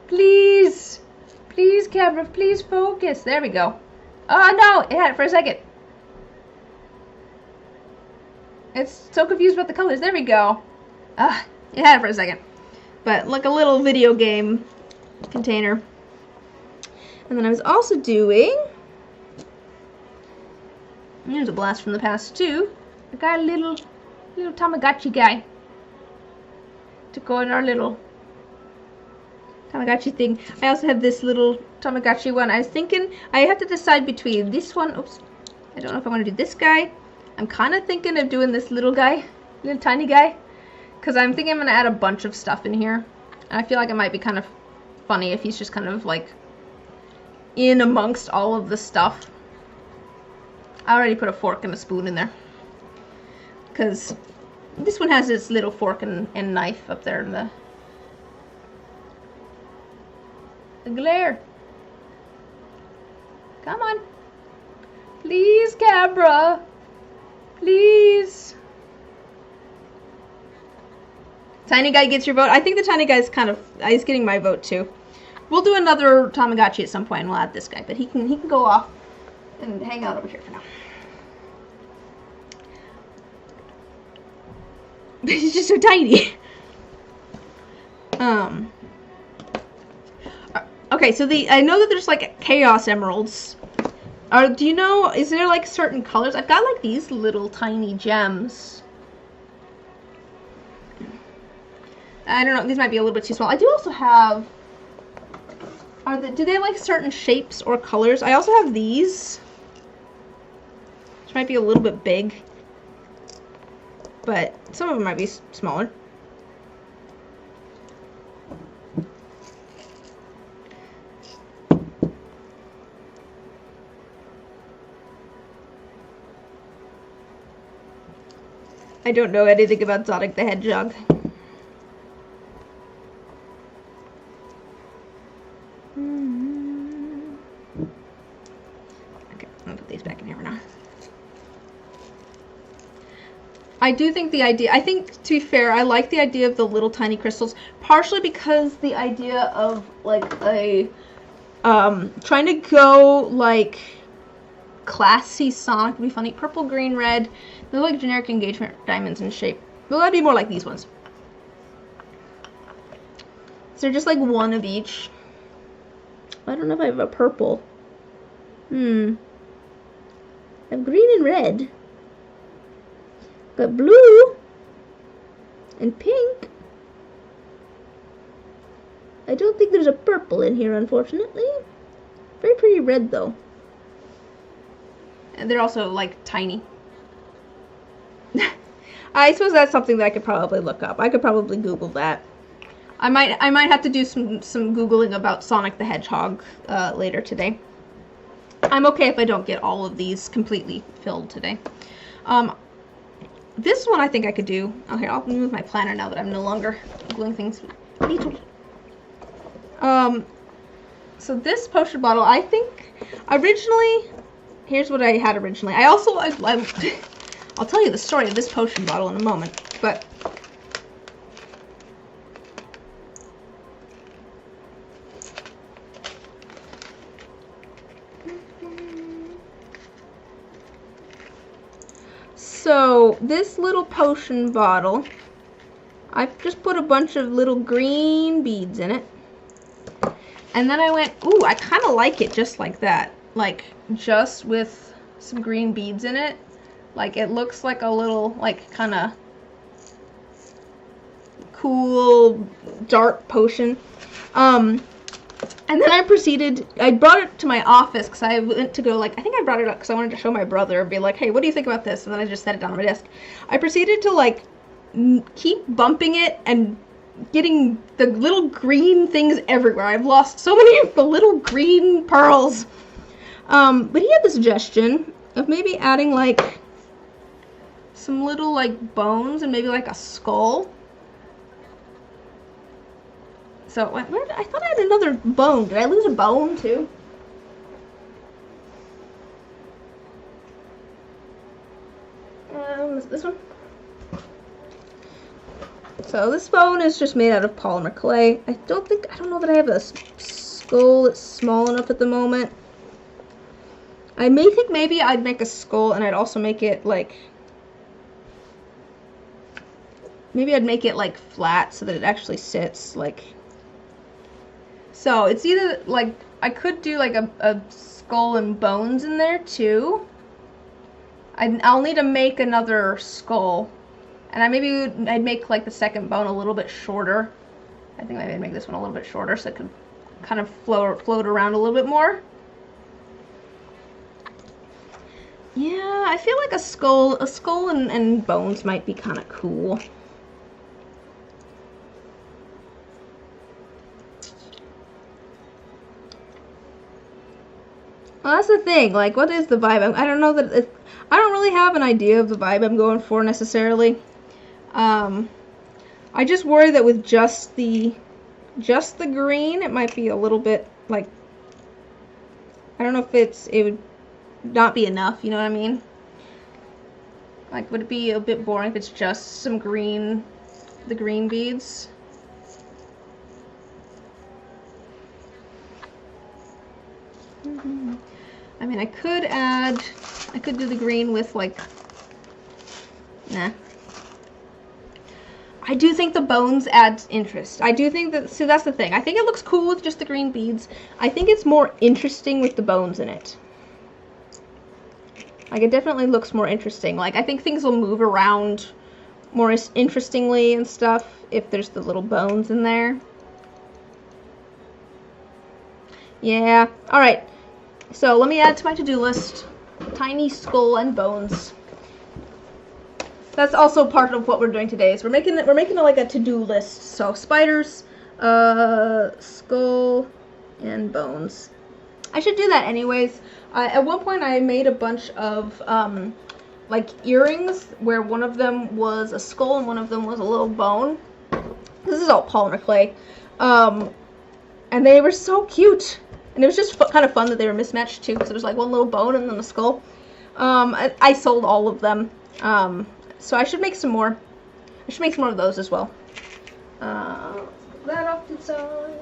Please. Please, camera, please focus. There we go. Oh, no. It had it for a second. It's so confused about the colors. There we go. It had it for a second. But like a little video game container. And then I was also doing, here's a blast from the past too. I got a little Tamagotchi guy to go in our little Tamagotchi thing. I also have this little Tamagotchi one. I was thinking I have to decide between this one. Oops, I don't know if I want to do this guy. I'm kind of thinking of doing this little guy, little tiny guy, because I'm thinking I'm going to add a bunch of stuff in here. And I feel like it might be kind of funny if he's just kind of like in amongst all of the stuff. I already put a fork and a spoon in there because this one has its little fork and knife up there in the glare. Come on, please, camera, please. Tiny guy gets your vote. I think the tiny guy's he's getting my vote too. We'll do another Tamagotchi at some point and we'll add this guy, but he can go off and hang out over here for now. But he's just so tiny. Okay, so I know that there's like chaos emeralds. Do you know, is there like certain colors? I've got like these little tiny gems. I don't know, these might be a little bit too small. I do also have, do they have like certain shapes or colors? I also have these, which might be a little bit big, but some of them might be smaller. I don't know anything about Sonic the Hedgehog. Okay, I'm gonna put these back in here now. I do think the idea, I think, to be fair, I like the idea of the little tiny crystals, partially because the idea of, like, a, trying to go, like, classy Sonic would be funny. Purple, green, red, they're like generic engagement diamonds in shape. Well, that'd be more like these ones. So they're just like one of each. I don't know if I have a purple. I have green and red. Got blue and pink. I don't think there's a purple in here, unfortunately. Very pretty red, though. And they're also, like, tiny. I suppose that's something that I could probably look up. I could probably Google that. I might have to do some Googling about Sonic the Hedgehog later today. I'm okay if I don't get all of these completely filled today. This one I think I could do. Oh, here, I'll move my planner now that I'm no longer Googling things. So this potion bottle, I think, originally, here's what I had originally. I also, I'll tell you the story of this potion bottle in a moment, but so this little potion bottle, I've just put a bunch of little green beads in it. And then I went, ooh, I kind of like it just like that. Like, just with some green beads in it. Like, it looks like a little, like, kind of cool, dark potion. And then I proceeded, I brought it to my office because I went to go, like, I think I brought it up because I wanted to show my brother and be like, hey, what do you think about this? And then I just set it down on my desk. I proceeded to, like, keep bumping it and getting the little green things everywhere. I've lost so many of the little green pearls. But he had the suggestion of maybe adding, like, some little, like, bones and maybe, like, a skull. So, I thought I had another bone. Did I lose a bone, too? This one? So this bone is just made out of polymer clay. I don't know that I have a skull that's small enough at the moment. I may think maybe I'd make a skull and I'd also make it like, maybe I'd make it like flat so that it actually sits like, so it's either like, I could do like a skull and bones in there too. I'll need to make another skull. And I'd make like the second bone a little bit shorter. I think maybe I'd make this one a little bit shorter so it could kind of float around a little bit more. Yeah, I feel like a skull and bones might be kind of cool. Well, that's the thing. Like, what is the vibe? I don't know that I don't really have an idea of the vibe I'm going for necessarily. I just worry that with just the green, it might be a little bit like, I don't know if it would not be enough, you know what I mean? Like, would it be a bit boring if it's just some green, the green beads? I mean, I could do the green with like, nah. I do think the bones adds interest. I do think that, so that's the thing. I think it looks cool with just the green beads. I think it's more interesting with the bones in it. Like, it definitely looks more interesting. Like, I think things will move around more interestingly and stuff if there's the little bones in there. Yeah, alright. So, let me add to my to-do list. Tiny skull and bones. That's also part of what we're doing today. Is we're making like a to-do list. So spiders, skull, and bones. I should do that anyways. At one point, I made a bunch of like earrings where one of them was a skull and one of them was a little bone. This is all polymer clay. And they were so cute. And it was just kind of fun that they were mismatched too, because there was like one little bone and then a skull. I sold all of them. So I should make some more. I should make some more of those as well. That off to the side.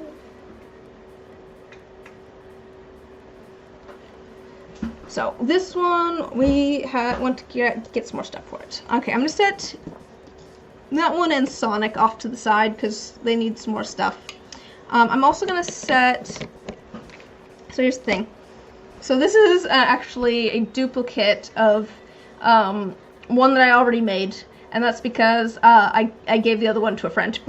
So this one we want to get some more stuff for it. Okay, I'm gonna set that one and Sonic off to the side because they need some more stuff. I'm also gonna set. So here's the thing. So this is actually a duplicate of one that I already made, and that's because I gave the other one to a friend.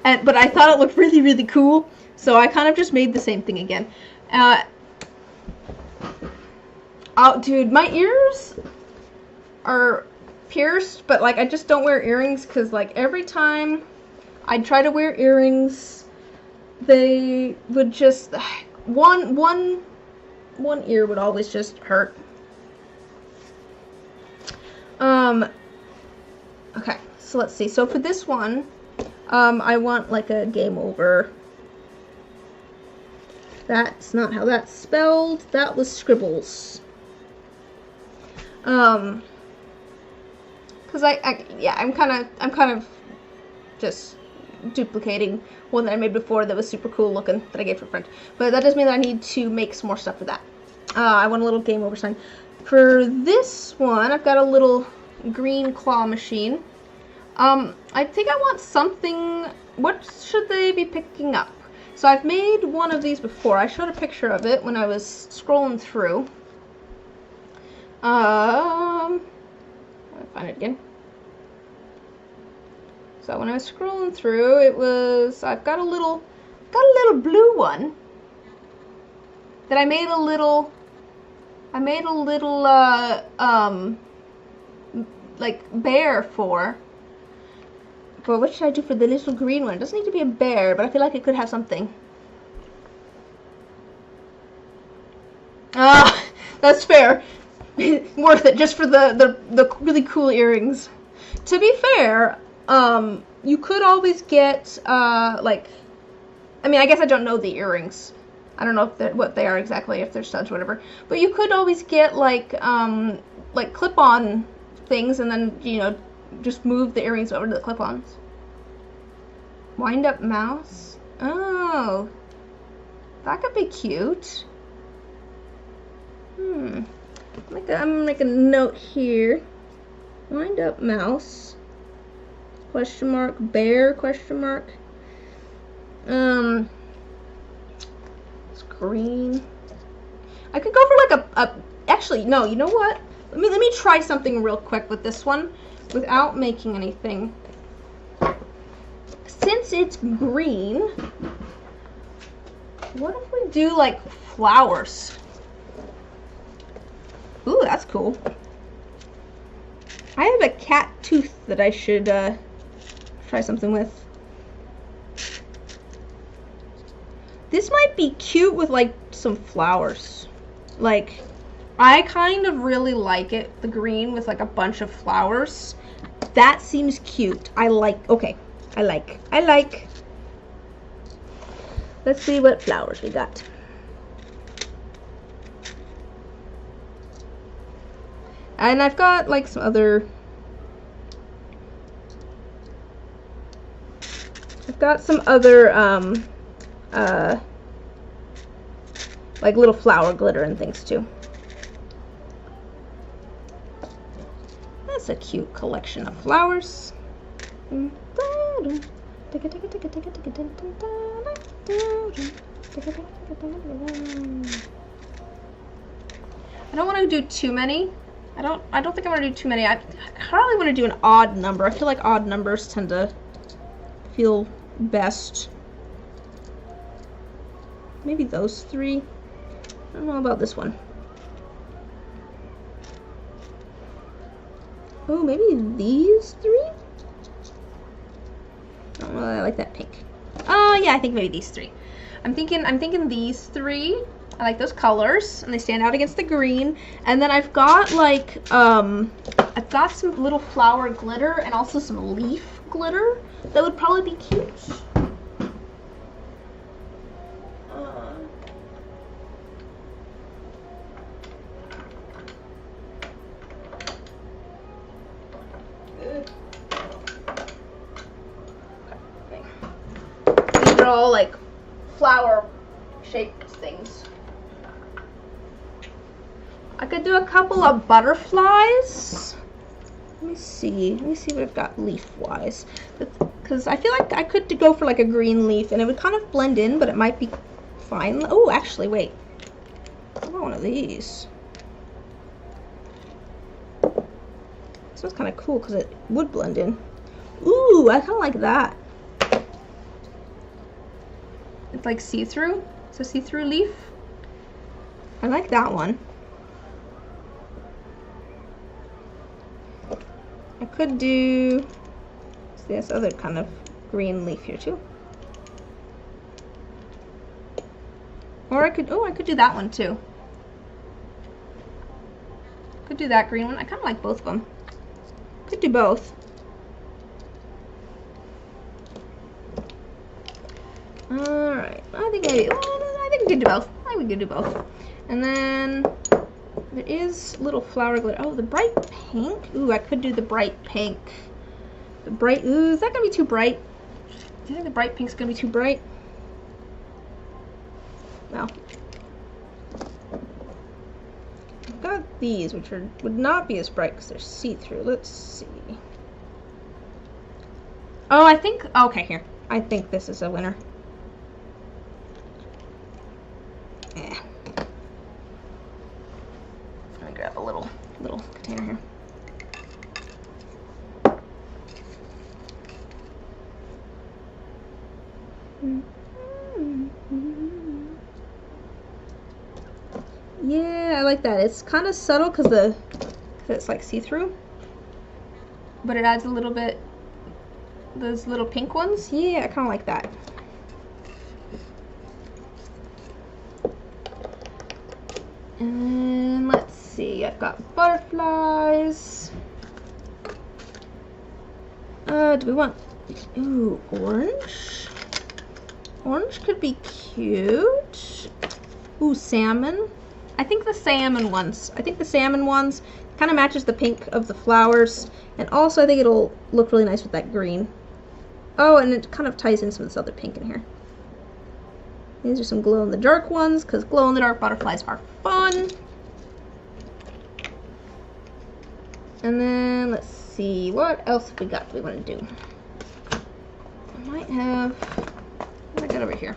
But I thought it looked really, really cool, so I kind of just made the same thing again. Oh, dude, my ears are pierced, but like I just don't wear earrings because like every time I try to wear earrings, they would just one ear would always just hurt. Okay, so let's see. So for this one, I want like a game over. That's not how that's spelled. That was scribbles. Cause I'm kind of just duplicating one that I made before that was super cool looking that I gave to a friend. But that does mean that I need to make some more stuff for that. I want a little game over sign. For this one, I've got a little green claw machine. I think I want something. What should they be picking up? So I've made one of these before. I showed a picture of it when I was scrolling through. Let me find it again. So when I was scrolling through, it was I've got a little blue one that I made a little like bear for. But what should I do for the little green one? It doesn't need to be a bear, but I feel like it could have something. Ah, that's fair. Worth it just for the really cool earrings. To be fair, you could always get like, I mean, I guess I don't know the earrings. I don't know if what they are exactly, if they're studs or whatever. But you could always get like clip-on things, and then just move the earrings over to the clip-ons. Wind-up mouse. Oh, that could be cute. I'm gonna make a note here. Wind-up mouse. Question mark. Bear? Question mark. It's green. I could go for like a. Actually, no. You know what? Let me try something real quick with this one, without making anything. Since it's green, what if we do like flowers? Ooh, that's cool. I have a cat tooth that I should try something with. This might be cute with like some flowers. Like, I kind of really like it, the green with like a bunch of flowers. That seems cute. I like. Let's see what flowers we got. And I've got like some other. I've got some other like little flower glitter and things too. That's a cute collection of flowers. I don't want to do too many. I don't think I want to do too many. I probably want to do an odd number. I feel like odd numbers tend to feel best. Maybe those three. I don't know about this one. Oh, maybe these three? I don't know, I like that pink. Oh yeah, I think maybe these three. I'm thinking these three. I like those colors, and they stand out against the green. And then I've got like I've got some little flower glitter and also some leaf glitter that would probably be cute. shaped things. I could do a couple of butterflies. Let me see what I've got leaf-wise. Because I feel like I could go for like a green leaf, and it would kind of blend in, but it might be fine. Oh, actually, wait. What about one of these? This one's kind of cool because it would blend in. Ooh, I kind of like that. It's like see-through. It's a see-through leaf. I like that one. I could do this other kind of green leaf here too. Or I could do that one too. Could do that green one. I kind of like both of them. Could do both. Alright, I think we could do both. I think we could do both. And then there is little flower glitter. Oh, the bright pink. Ooh, I could do the bright pink. The bright, ooh, is that gonna be too bright? Do you think the bright pink's gonna be too bright? No. I've got these, which would not be as bright because they're see-through. Let's see. Oh, I think, okay, here. I think this is a winner. Yeah. Let me grab a little container here. Yeah, I like that. It's kind of subtle because it's like see-through, but it adds a little bit. Those little pink ones. Yeah, I kind of like that. And let's see. I've got butterflies. Do we want? Ooh, orange. Orange could be cute. Ooh, salmon. I think the salmon ones kind of matches the pink of the flowers, and also I think it'll look really nice with that green. Oh, and it kind of ties in some of this other pink in here. These are some glow-in-the-dark ones, because glow-in-the-dark butterflies are fun. And then, let's see, what else have we got do we want to do? I might have, what do I got over here?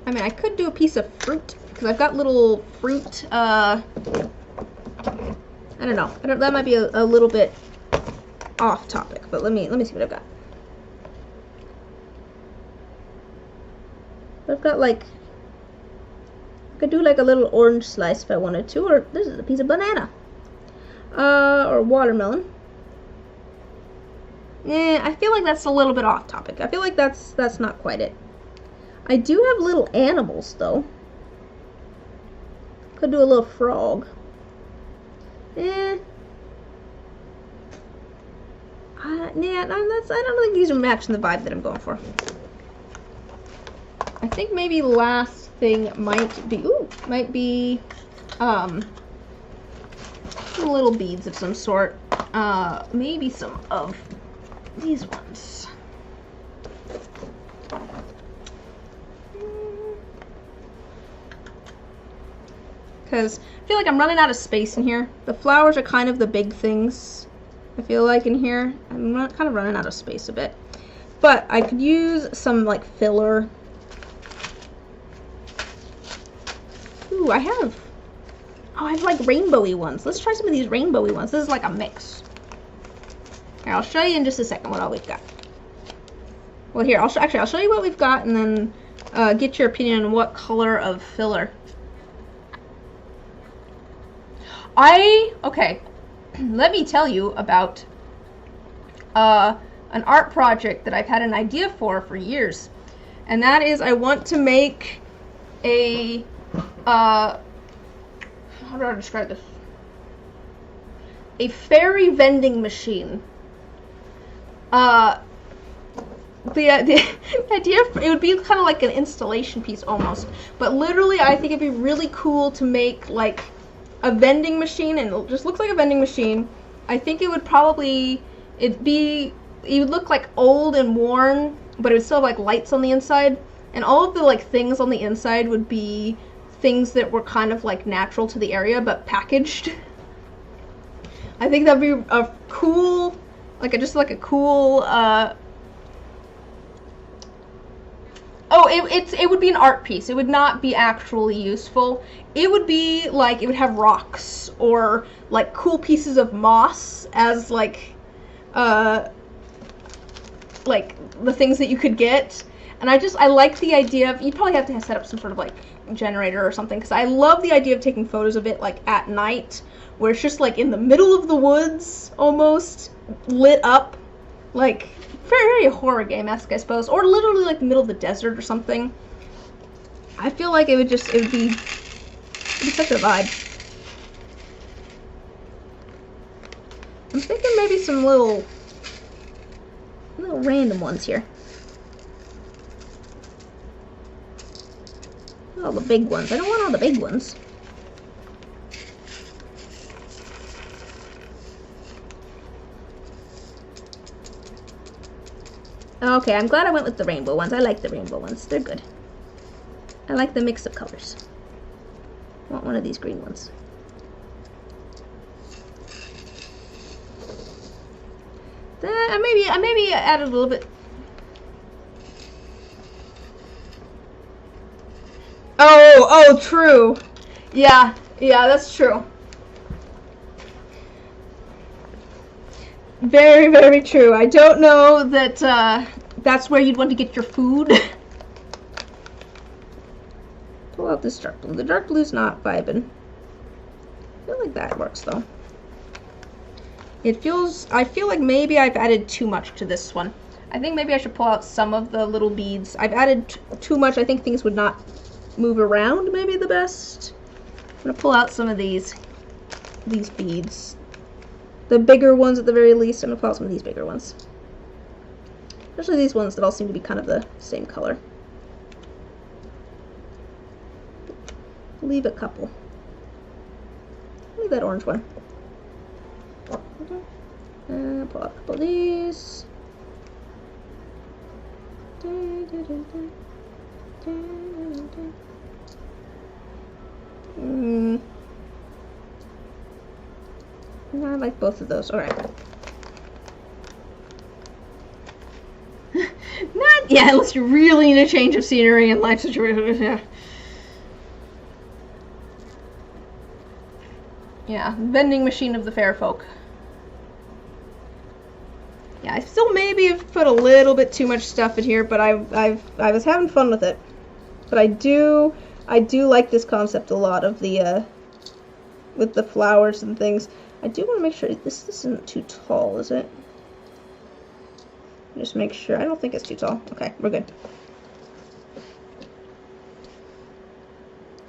I mean, I could do a piece of fruit, because I've got little fruit, I don't know. That might be a little bit off topic, but let me see what I've got. I've got like, I could do like a little orange slice if I wanted to, or this is a piece of banana, or watermelon. I feel like that's a little bit off topic. I feel like that's not quite it. I do have little animals though. Could do a little frog. I don't think these are matching the vibe that I'm going for. I think maybe last thing might be some little beads of some sort. Maybe some of these ones. Because I feel like I'm running out of space in here. The flowers are kind of the big things, I feel like, in here. I'm kind of running out of space a bit. But I could use some, like, filler. Ooh, I have like rainbowy ones. Let's try some of these rainbowy ones. This is like a mix. Here, I'll show you in just a second what all we've got. Well, here, I'll show you what we've got, and then get your opinion on what color of filler. Okay, let me tell you about an art project that I've had an idea for years, and that is I want to make a how do I describe this? A fairy vending machine. The idea, it would be kind of like an installation piece almost, but literally I think it'd be really cool to make like a vending machine, and it just looks like a vending machine. I think it would probably, it would look like old and worn, but it would still have like lights on the inside. and all of the like things on the inside would be things that were kind of like natural to the area but packaged. I think that'd be a cool, like a cool. It would be an art piece. It would not be actually useful. It would be like, it would have rocks or like cool pieces of moss as like the things that you could get. And I like the idea of, you'd probably have to set up some sort of like generator or something, because I love the idea of taking photos of it like at night, where it's just like in the middle of the woods, almost lit up, like very horror game-esque, I suppose, or literally like the middle of the desert or something. I feel like it would be such a vibe. I'm thinking maybe some little random ones here. All the big ones. I don't want all the big ones. Okay, I'm glad I went with the rainbow ones. I like the rainbow ones. They're good. I like the mix of colors. I want one of these green ones. I maybe added a little bit. Oh, true. Yeah, that's true. Very, very true. I don't know that that's where you'd want to get your food. Pull out this dark blue. The dark blue's not vibing. I feel like that works though. I feel like maybe I've added too much to this one. I think maybe I should pull out some of the little beads. I've added too much. I think things would not move around maybe the best. I'm gonna pull out some of these beads. The bigger ones at the very least. I'm gonna pull out some of these bigger ones. Especially these ones that all seem to be kind of the same color. Leave a couple. Leave that orange one. Pull out a couple of these. I like both of those. Alright. Not yeah, unless you really need a change of scenery and life situation. Yeah. Yeah, vending machine of the fair folk. Yeah, I still maybe have put a little bit too much stuff in here, but I was having fun with it. But I do like this concept a lot of the with the flowers and things. I do want to make sure this isn't too tall, is it? Just make sure. I don't think it's too tall. Okay, we're good.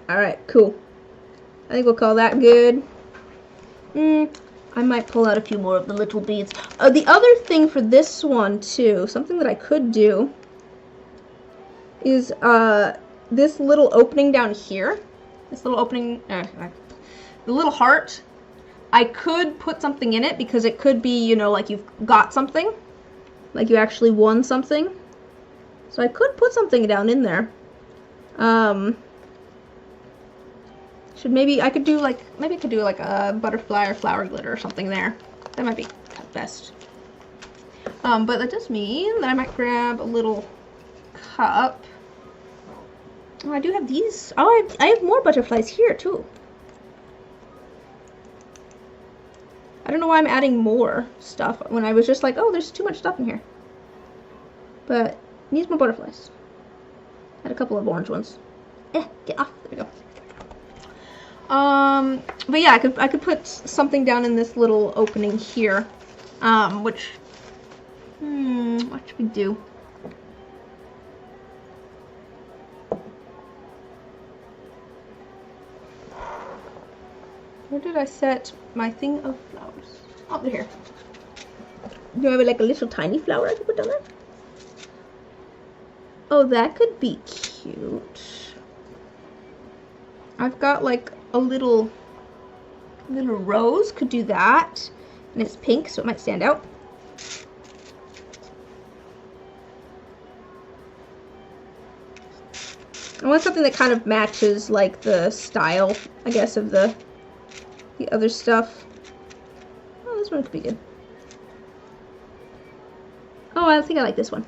Alright, cool. I think we'll call that good. I might pull out a few more of the little beads. The other thing for this one, too, something that I could do is this little opening down here. This little opening, the little heart. I could put something in it because it could be, you know, like you've got something. Like you actually won something. So I could put something down in there. Maybe I could do like a butterfly or flower glitter or something there. That might be best. But that does mean that I might grab a little cup. Oh, I do have these. Oh, I have more butterflies here too. I don't know why I'm adding more stuff when I was just like, oh, there's too much stuff in here. But needs more butterflies. Add a couple of orange ones. Get off. There we go. But yeah, I could put something down in this little opening here. What should we do? Where did I set my thing of flowers? Oh, they're here. Do I have like a little tiny flower I could put down there? Oh, that could be cute. I've got like a little rose, could do that. And it's pink, so it might stand out. I want something that kind of matches like the style, I guess, of the other stuff. Oh, this one could be good. Oh, I think I like this one.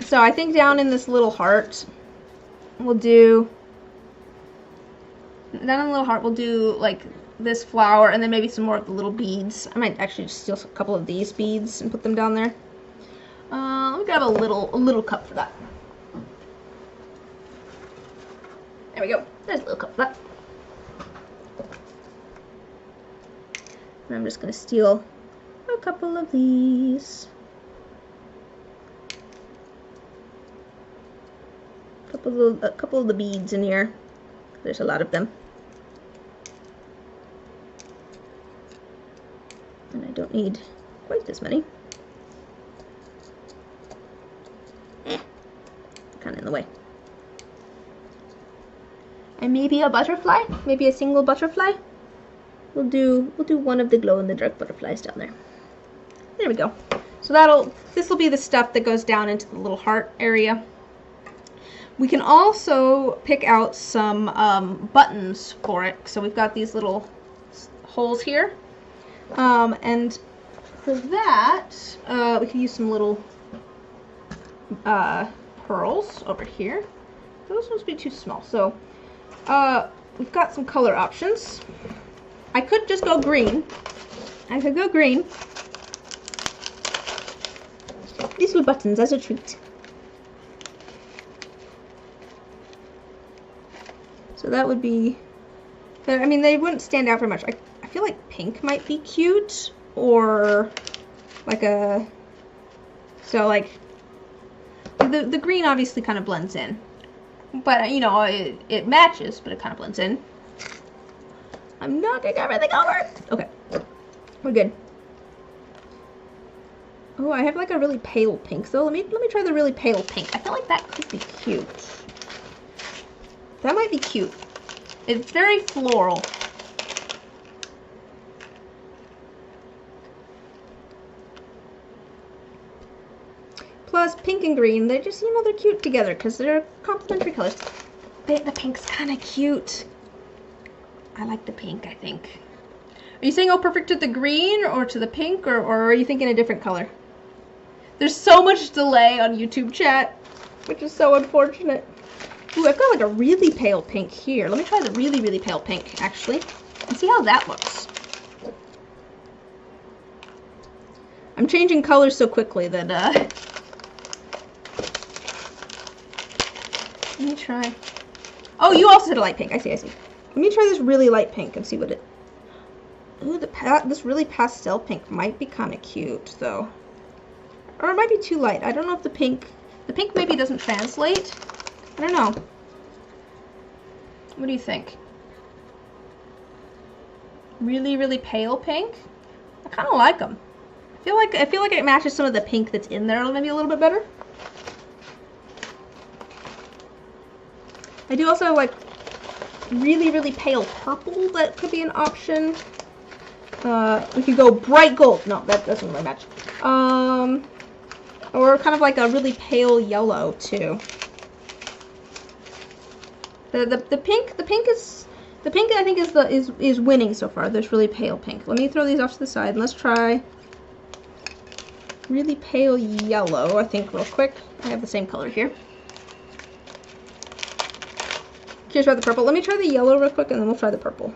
So I think down in this little heart, we'll do, like this flower, and then maybe some more of the little beads. I might actually just steal a couple of these beads and put them down there. Let me grab a little cup for that. There we go. There's a little cup for that. And I'm just going to steal a couple of these. A couple of the beads in here. There's a lot of them. And I don't need quite this many. Kind of in the way. And maybe a butterfly, maybe a single butterfly. We'll do one of the glow-in-the-dark butterflies down there. There we go. So this will be the stuff that goes down into the little heart area. We can also pick out some buttons for it. So we've got these little holes here, and for that we can use some little pearls over here. Those must be too small. So we've got some color options. I could just go green. I could go green. These were buttons as a treat. So that would be, I mean, they wouldn't stand out very much. I feel like pink might be cute, or like so like, the green obviously kind of blends in. But, you know, it matches, but it kind of blends in. I'm knocking everything over. Okay, we're good. Oh, I have like a really pale pink. So let me try the really pale pink. I feel like that could be cute. That might be cute. It's very floral. Plus, pink and green, they just, you know, they're cute together because they're complementary colors. The pink's kind of cute. I like the pink, I think. Are you saying, oh, perfect to the green or to the pink, or are you thinking a different color? There's so much delay on YouTube chat, which is so unfortunate. Ooh, I've got like a really pale pink here. Let me try the really, really pale pink, actually, and see how that looks. I'm changing colors so quickly that, let me try. Oh, you also said a light pink. I see, I see. Let me try this really light pink and see what it... Ooh, this really pastel pink might be kind of cute, though. Or it might be too light. I don't know if the pink maybe doesn't translate. I don't know. What do you think? Really, really pale pink? I kind of like them. I feel like it matches some of the pink that's in there maybe a little bit better. I do also like really, really pale purple. That could be an option. We could go bright gold. No, that doesn't really match. Or kind of like a really pale yellow too. The pink I think is winning so far. There's really pale pink. Let me throw these off to the side and let's try really pale yellow, I think, real quick. I have the same color here. Curious about the purple. Let me try the yellow real quick and then we'll try the purple.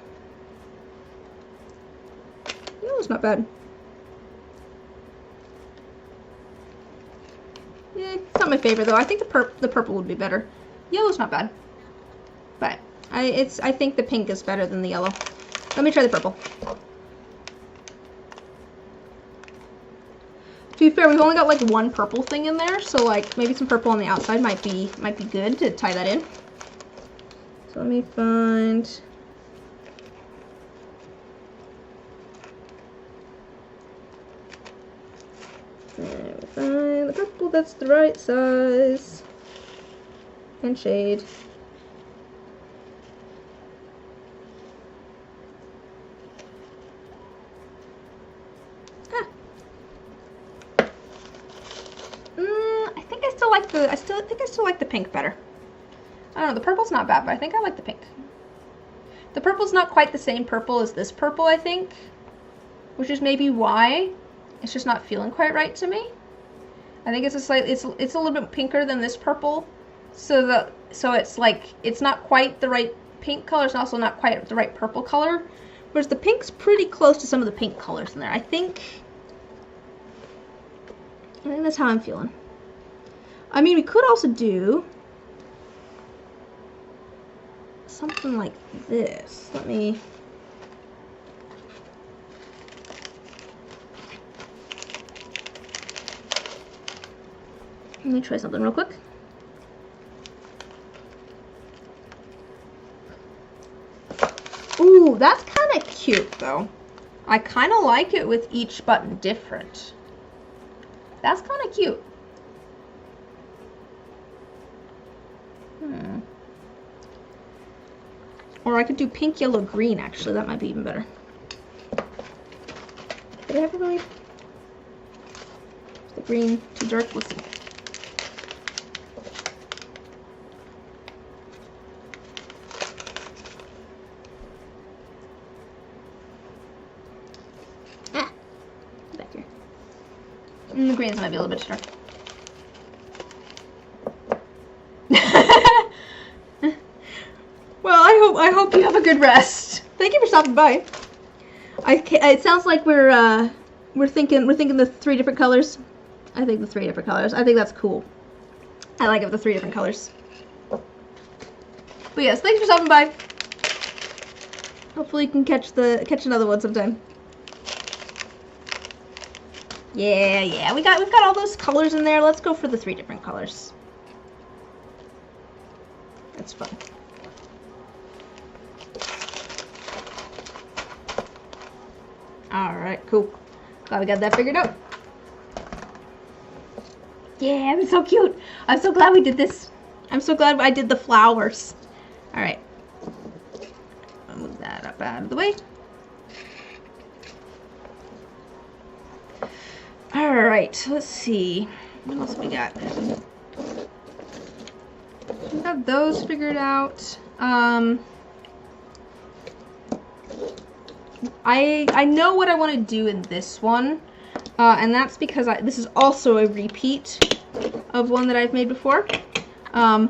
Yellow's not bad. Yeah, it's not my favorite though. I think the purple would be better. Yellow's not bad. But I think the pink is better than the yellow. Let me try the purple. To be fair, we've only got like one purple thing in there, so like maybe some purple on the outside might be good to tie that in. So let me find. There we find the purple that's the right size and shade. also like the pink better. I don't know, the purple's not bad, but I think I like the pink. The purple's not quite the same purple as this purple, I think, which is maybe why it's just not feeling quite right to me. I think it's it's a little bit pinker than this purple, so it's like it's not quite the right pink color. It's also not quite the right purple color, whereas the pink's pretty close to some of the pink colors in there. I think that's how I'm feeling. I mean, we could also do something like this. Let me try something real quick. Ooh, that's kind of cute though. I kind of like it with each button different. That's kind of cute. Or I could do pink, yellow, green, actually. That might be even better. Did I ever really... Is the green too dark? Let's see. Back here. And the greens might be a little bit too dark. Well, I hope you have a good rest. Thank you for stopping by. It sounds like we're thinking the 3 different colors. I think the 3 different colors. I think that's cool. I like it with the 3 different colors. But yes, thanks for stopping by. Hopefully you can catch another one sometime. Yeah, we've got all those colors in there. Let's go for the 3 different colors. That's fun. Alright, cool. Glad we got that figured out. Yeah, it's so cute. I'm so glad we did this. I'm so glad I did the flowers. Alright. I'll move that up out of the way. Alright, let's see. What else we got? We have those figured out. I know what I want to do in this one, and that's because this is also a repeat of one that I've made before. I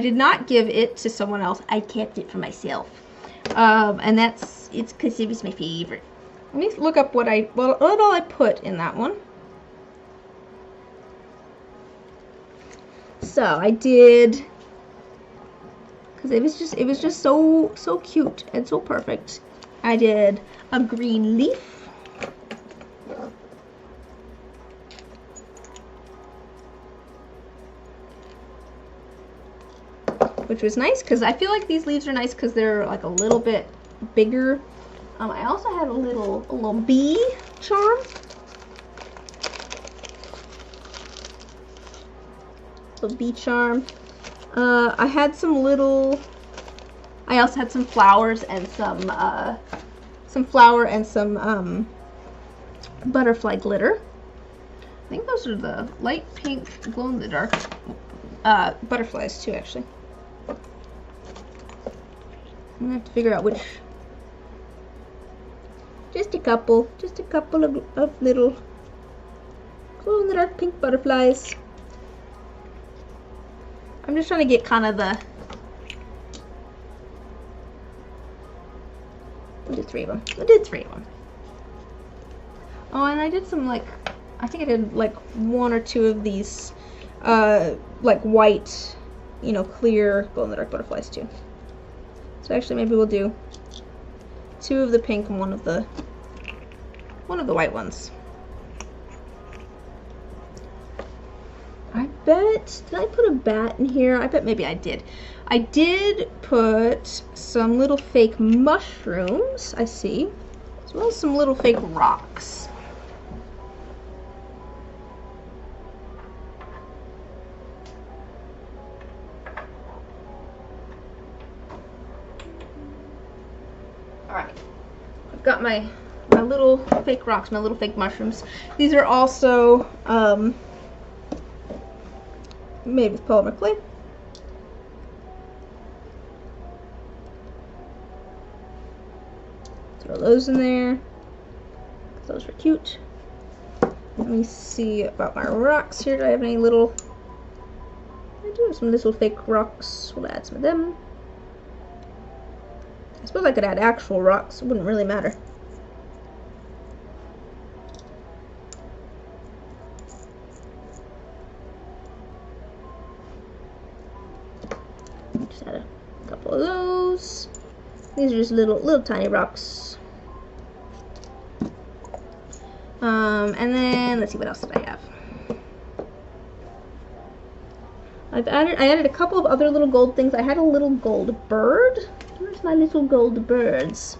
did not give it to someone else. I kept it for myself, and it's because it was my favorite. Let me look up what all I put in that one. So I did, because it was just so cute and so perfect. I did a green leaf, which was nice because I feel like these leaves are nice because they're like a little bit bigger. I also had a little bee charm. Little bee charm. I had some little. I also had some flowers and some flower and some butterfly glitter. I think those are the light pink glow-in-the-dark butterflies too, actually. I'm gonna have to figure out which. Just a couple of little glow-in-the-dark pink butterflies. I'm just trying to get kind of the. I did 3 of them. Oh, and I did some I think I did 1 or 2 of these, white, clear glow-in-the-dark butterflies too. So actually, maybe we'll do 2 of the pink and one of the white ones. I bet, did I put a bat in here? I bet maybe I did. I did put some little fake mushrooms, I see, as well as some little fake rocks. Alright, I've got my little fake rocks, my little fake mushrooms. These are also made with polymer clay. Throw those in there. Those are cute. Let me see about my rocks here. Do I have any little... I do have some little fake rocks. We'll add some of them. I suppose I could add actual rocks. It wouldn't really matter. Just add a couple of those. These are just little tiny rocks. And then let's see, what else did I have? I added a couple of other little gold things. I had a little gold bird. Where's my little gold birds?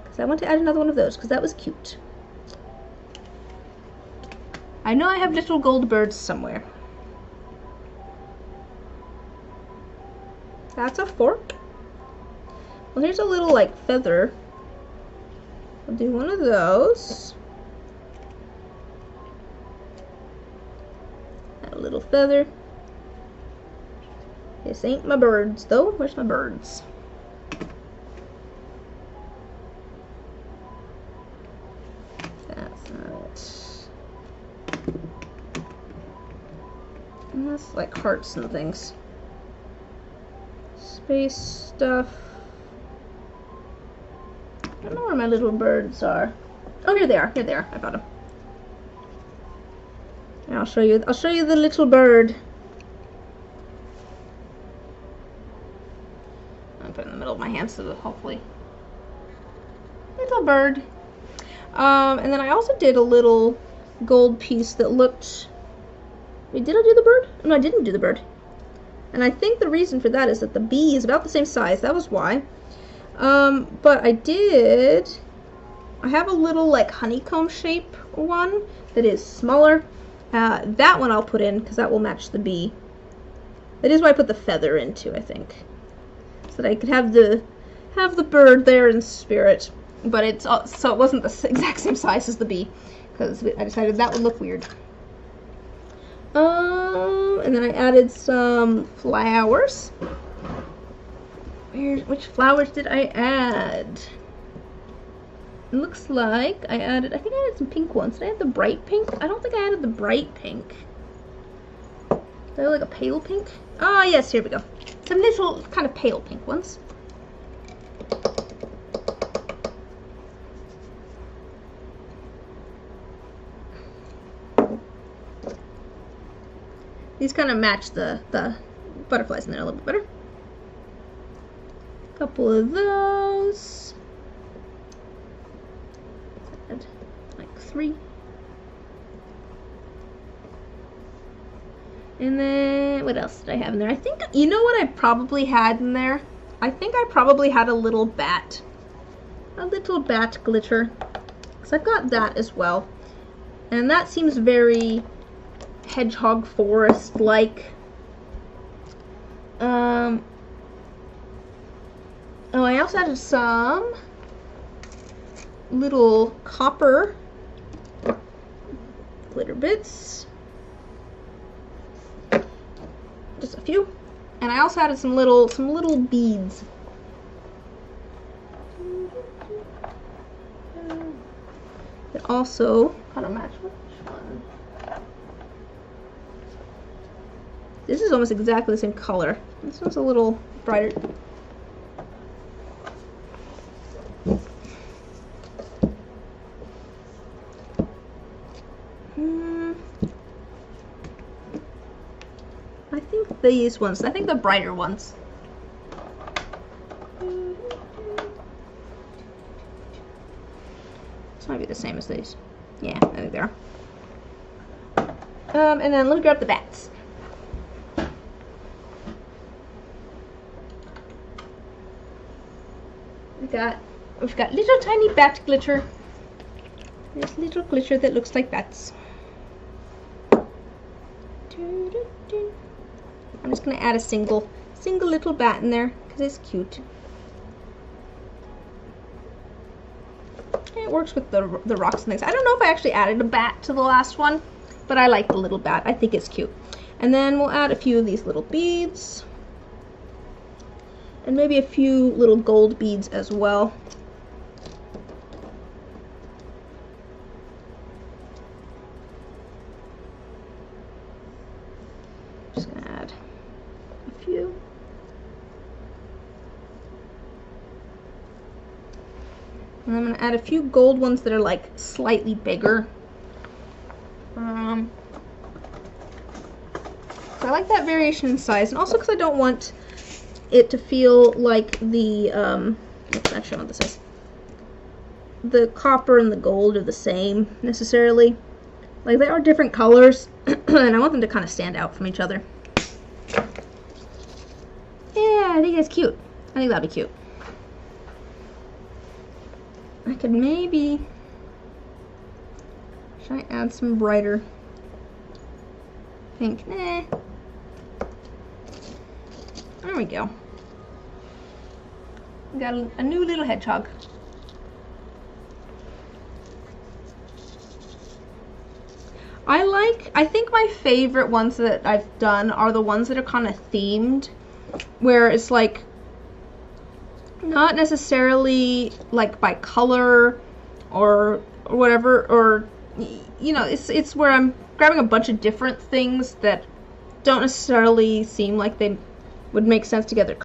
Because I want to add another one of those because that was cute. I know I have little gold birds somewhere. That's a fork. Well, here's a little like feather. I'll do one of those. Add a little feather. This ain't my birds though. Where's my birds? That's not it. And that's like hearts and things. Space stuff. I don't know where my little birds are. Oh, here they are. Here they are. I got them. And I'll show you the little bird. I'll put it in the middle of my hand so that hopefully little bird. And then I also did a little gold piece that looked. Wait, did I do the bird? No, I didn't do the bird. And I think the reason for that is that the bee is about the same size. That was why. But I have a little like honeycomb shape one that is smaller. That one I'll put in because that will match the bee. That is why I put the feather into, I think. So that I could have the bird there in spirit. But so it wasn't the exact same size as the bee. Because I decided that would look weird. And then I added some flowers. Which flowers did I add? It looks like I think I added some pink ones. Did I add the bright pink? I don't think I added the bright pink. Did I have like a pale pink? Ah, yes, here we go. Some little kind of pale pink ones. These kind of match the butterflies in there a little bit better. Couple of those. Add like 3. And then what else did I have in there? I think, you know what I probably had in there? I think I probably had a little bat. A little bat glitter. Because I've got that as well. And that seems very hedgehog forest like. Oh, I also added some little copper glitter bits. Just a few. And I also added some little beads. That also kind of match which one. This is almost exactly the same color. This one's a little brighter. I think these ones. I think the brighter ones. This might be the same as these. Yeah, I think they are. And then let me grab the bats. We've got little tiny bat glitter. There's little glitter that looks like bats. I'm just gonna add a single little bat in there because it's cute. And it works with the rocks and things. I don't know if I actually added a bat to the last one. but I like the little bat. I think it's cute. And then we'll add a few of these little beads. And maybe a few little gold beads as well. Just gonna add a few. And I'm gonna add a few gold ones that are like slightly bigger. So I like that variation in size, and also because I don't want it to feel like the actually I want this size. The copper and the gold are the same necessarily. Like, they are different colors, and I want them to kind of stand out from each other. Yeah, I think that's cute. I think that'd be cute. I could maybe should I add some brighter pink? Nah. There we go. We got a new little hedgehog. I think my favorite ones that I've done are the ones that are kind of themed, where it's like not necessarily like by color or whatever, or you know, it's where I'm grabbing a bunch of different things that don't necessarily seem like they would make sense together